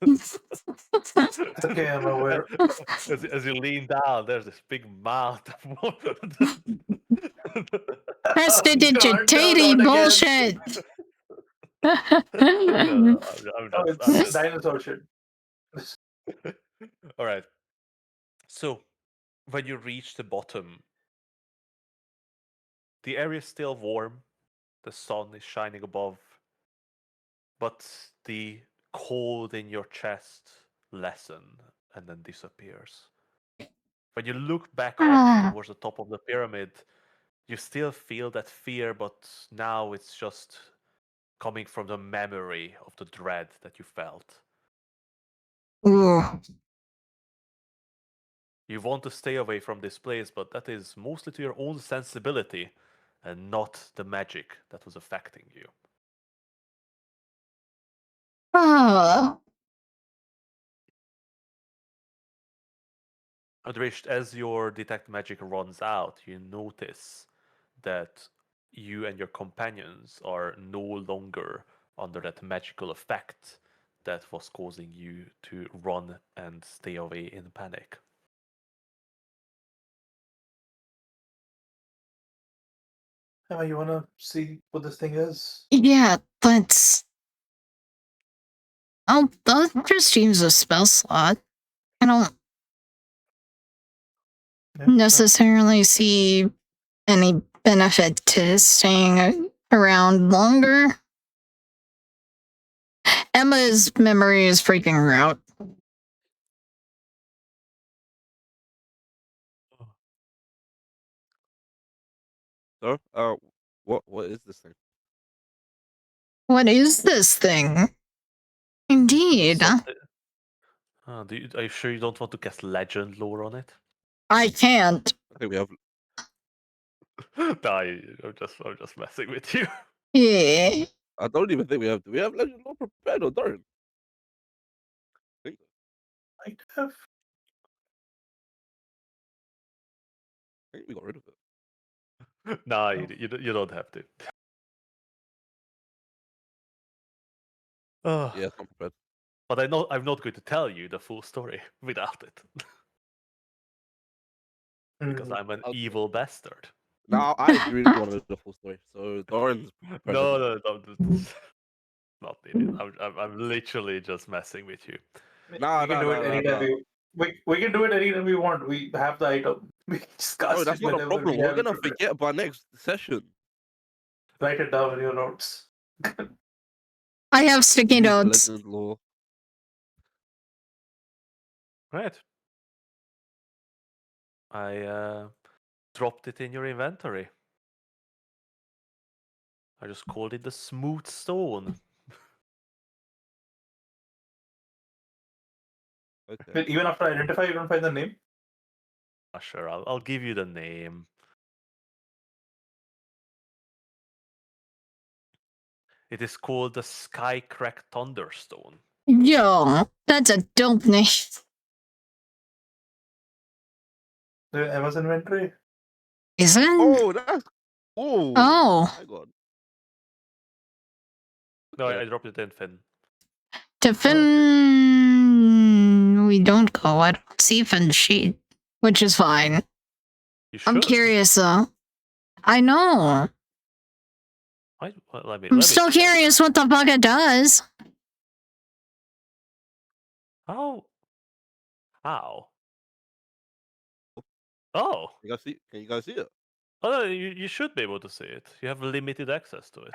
It's okay, I'm aware. As you lean down, there's this big mouth. Can't turn on Prestidigitating again. bullshit. No, Oh, I'm it's just. dinosaur shit. All right. So, when you reach the bottom, the area is still warm. The sun is shining above, but the cold in your chest lessen and then disappears. When you look back up towards the top of the pyramid, you still feel that fear, but now it's just coming from the memory of the dread that you felt. Ooh. You want to stay away from this place, but that is mostly to your own sensibility and not the magic that was affecting you. Oh, Adrisht, as your detect magic runs out, you notice that you and your companions are no longer under that magical effect that was causing you to run and stay away in panic. Emma, you wanna see what this thing is? yeah, let's. I'll just use a spell slot. I don't Yeah, necessarily see any benefit to staying around longer. Emma's memory is freaking her out. So, what is this thing? What is this thing? Indeed. Something. Are you sure you don't want to cast legend lore on it? I can't. I think we have. I'm just messing with you. Yeah. I don't even think we have. Do we have legend lore prepared or don't? I think might have. we got rid of it. Nah, Oh. you don't have to. Oh, Yeah, it's not prepared. but I'm not going to tell you the full story without it. Because Mm, I'm an Okay. evil bastard. Now I really want to know the full story. So Doran's prepared. No, it's not needed. I'm literally just messing with you. Nah, we can nah, do it nah, nah, anytime nah. we can do it anytime we want. We have the item. We can just Bro, cast that's it not a whenever problem. we We're have it gonna prepared. forget by next session. Write it down in your notes. I have sticky Use the notes. legend lore. Right. I dropped it in your inventory. I just called it the smooth stone. Okay. But even after I identify, you don't find the name. Sure, I'll give you the name. It is called the Skycrack Thunderstone. Yo, that's a dope name. The Amazon inventory. Isn't? Oh, that's cool. Oh, My God. No, Okay. I dropped it in Finn. to Finn, we don't go. I don't see Finn's sheet, which is fine. You I'm should. curious though. I know. Let me I'm still see. curious what the fuck it does. How? How? Oh. You guys see? Can you guys see it? Oh, no, you should be able to see it. You have limited access to it.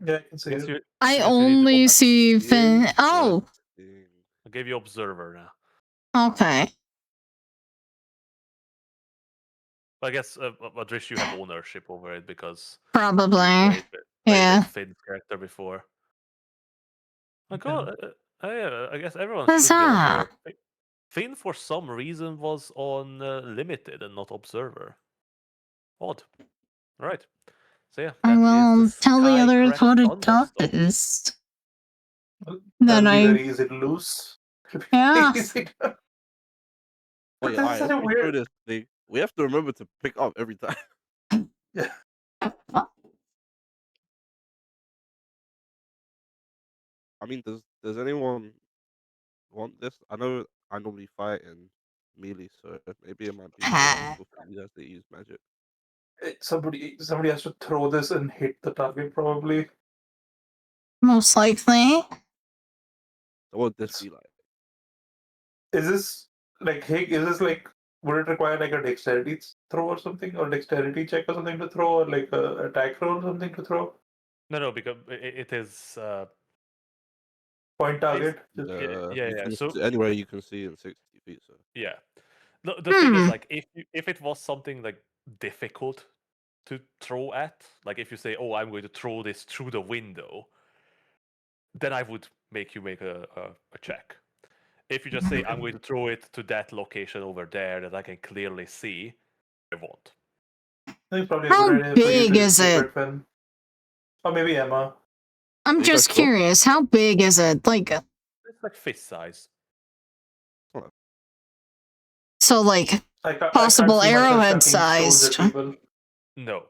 Yeah, I can see Guess it. you, I guess you need to only op- see Finn. Oh, Interesting. I gave you observer now. okay. I guess Adrish, you have ownership over it because you Probably. played Yeah. with Finn's character before. I guess everyone What's should be on that? there. Finn, for some reason, was on limited and not observer. Odd. All right. So yeah, I that is the will tell the others Skycrack what it Thunderstone. does. That'll Then be I. very easy to lose. Yeah. Easy to- But Wait, this is alright, such if a we throw weird. this thing, we have to remember to pick up every time. Yeah. I mean, does anyone want this? I know I normally fight in melee, so maybe it might be more useful for you guys to use magic. Somebody has to throw this and hit the target probably. Most likely. So what would this be like? Is this like hey? Is this like would it require like a dexterity throw or something, or dexterity check or something to throw, or like a attack roll or something to throw? No, because it is. Point target. Just, Yeah. You can So anywhere you can see in 60 feet. So yeah, the thing is Hmm. like if it was something like difficult to throw at, like if you say, "Oh, I'm going to throw this through the window," then I would make you make a check. If you just say, I'm going to throw it to that location over there that I can clearly see, I won't. I think it's probably a How good idea big for you to is keep it? it when... Or maybe Emma. I'm You just guys sure? curious. How big is it? Like, It's like fist size. so like I can't possible see myself arrowhead chucking stones at sized. people. No.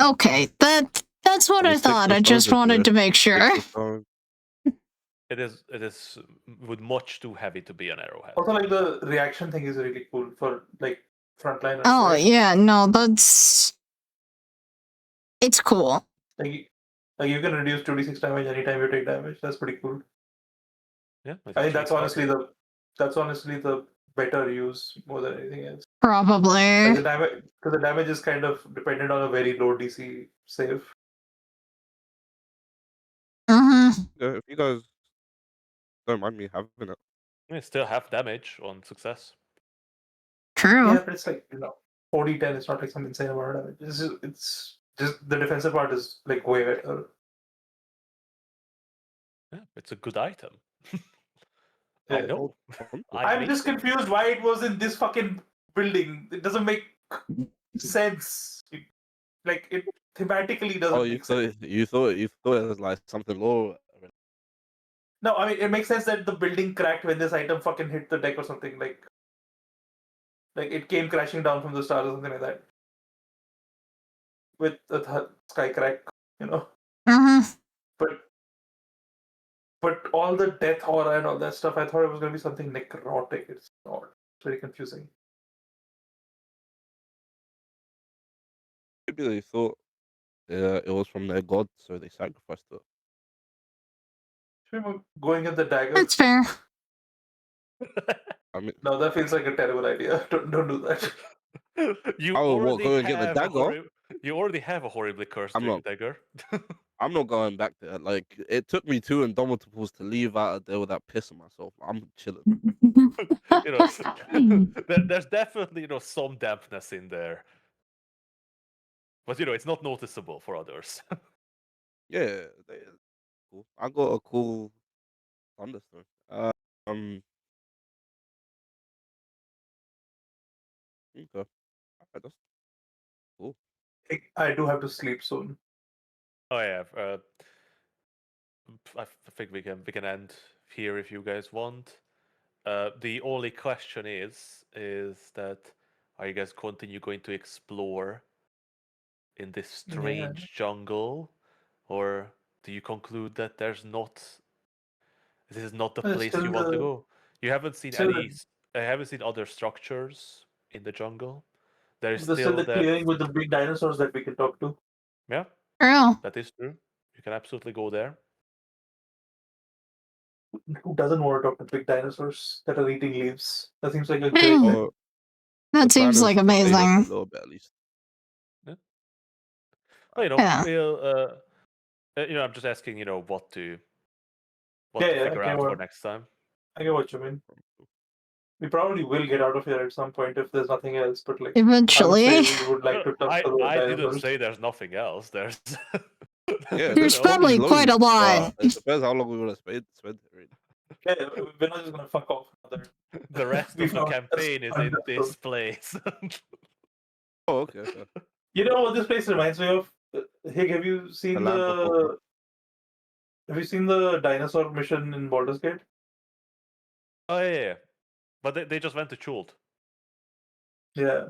Okay, that's what I Stick thought. the I stones just into wanted it. to make Stick sure. the stones. It is would much too heavy to be an arrowhead. Also, like, the reaction thing is really cool for, like, frontliners. Oh right? yeah, no, it's cool. Like you can reduce 2d6 damage anytime you take damage. That's pretty cool. Yeah, I think that's honestly the better use more than anything else. Probably. Like the damage is kind of dependent on a very low DC save. Mm-hmm. Yeah, if you guys don't mind me having it. You still have damage on success. True. Yeah, but it's like 40-10. It's not like some insane amount of damage. It's just the defensive part is like way better. Yeah, it's a good item. Yeah. I know. I'm made just it. confused why it was in this fucking building. It doesn't make sense. Like it thematically doesn't Oh, make sense. you thought it was like something low. No, I mean it makes sense that the building cracked when this item fucking hit the deck or something. Like it came crashing down from the stars or something like that. With the sky crack, Mm-hmm. But all the death aura and all that stuff, I thought it was gonna be something necrotic. It's not. It's very confusing. Maybe they thought it was from their god, so they sacrificed it. Should we going at the dagger? That's fair. I mean, No, that feels like a terrible idea. Don't do that. You oh, what? already Go and get the have a dagger? you already have a horribly cursed I'm not. dagger. I'm not going back there. Like it took me 2 Indomitables to leave out of there without pissing myself. I'm chilling. There's definitely some dampness in there, but it's not noticeable for others. Yeah, cool. I got a cool thunderstorm. Um, okay, alright, that's cool. I do have to sleep soon. Oh yeah, I think we can end here if you guys want. The only question is that are you guys going to explore in this strange jungle, or do you conclude that this is not the There's place you still want to the go? You haven't seen still the, I haven't seen other structures in the jungle. There is there's still still the that. clearing with the big dinosaurs that we can talk to. Yeah, True. that is true. You can absolutely go there. Who doesn't want to talk to big dinosaurs that are eating leaves? That seems like a Eh, great thing. Oh, the that plan seems is like to stay here for a amazing. little bit at least. Well, Yeah. we'll I'm just asking, what to Yeah, figure out for next time. I get what you mean. We probably will get out of here at some point if there's nothing else, but like I would Eventually. say we would like to touch the I didn't dinosaurs. say there's nothing else. There's Yeah, There's probably quite a lot. It depends how long we want to spend here. Yeah, we're not just gonna fuck off another. The rest We of the found campaign is in this place. Oh, okay. Fair. You know what this place reminds me of? Hig, have you seen Land of Hope. the dinosaur mission in Baldur's Gate? Oh yeah. But they just went to Chult. Yeah.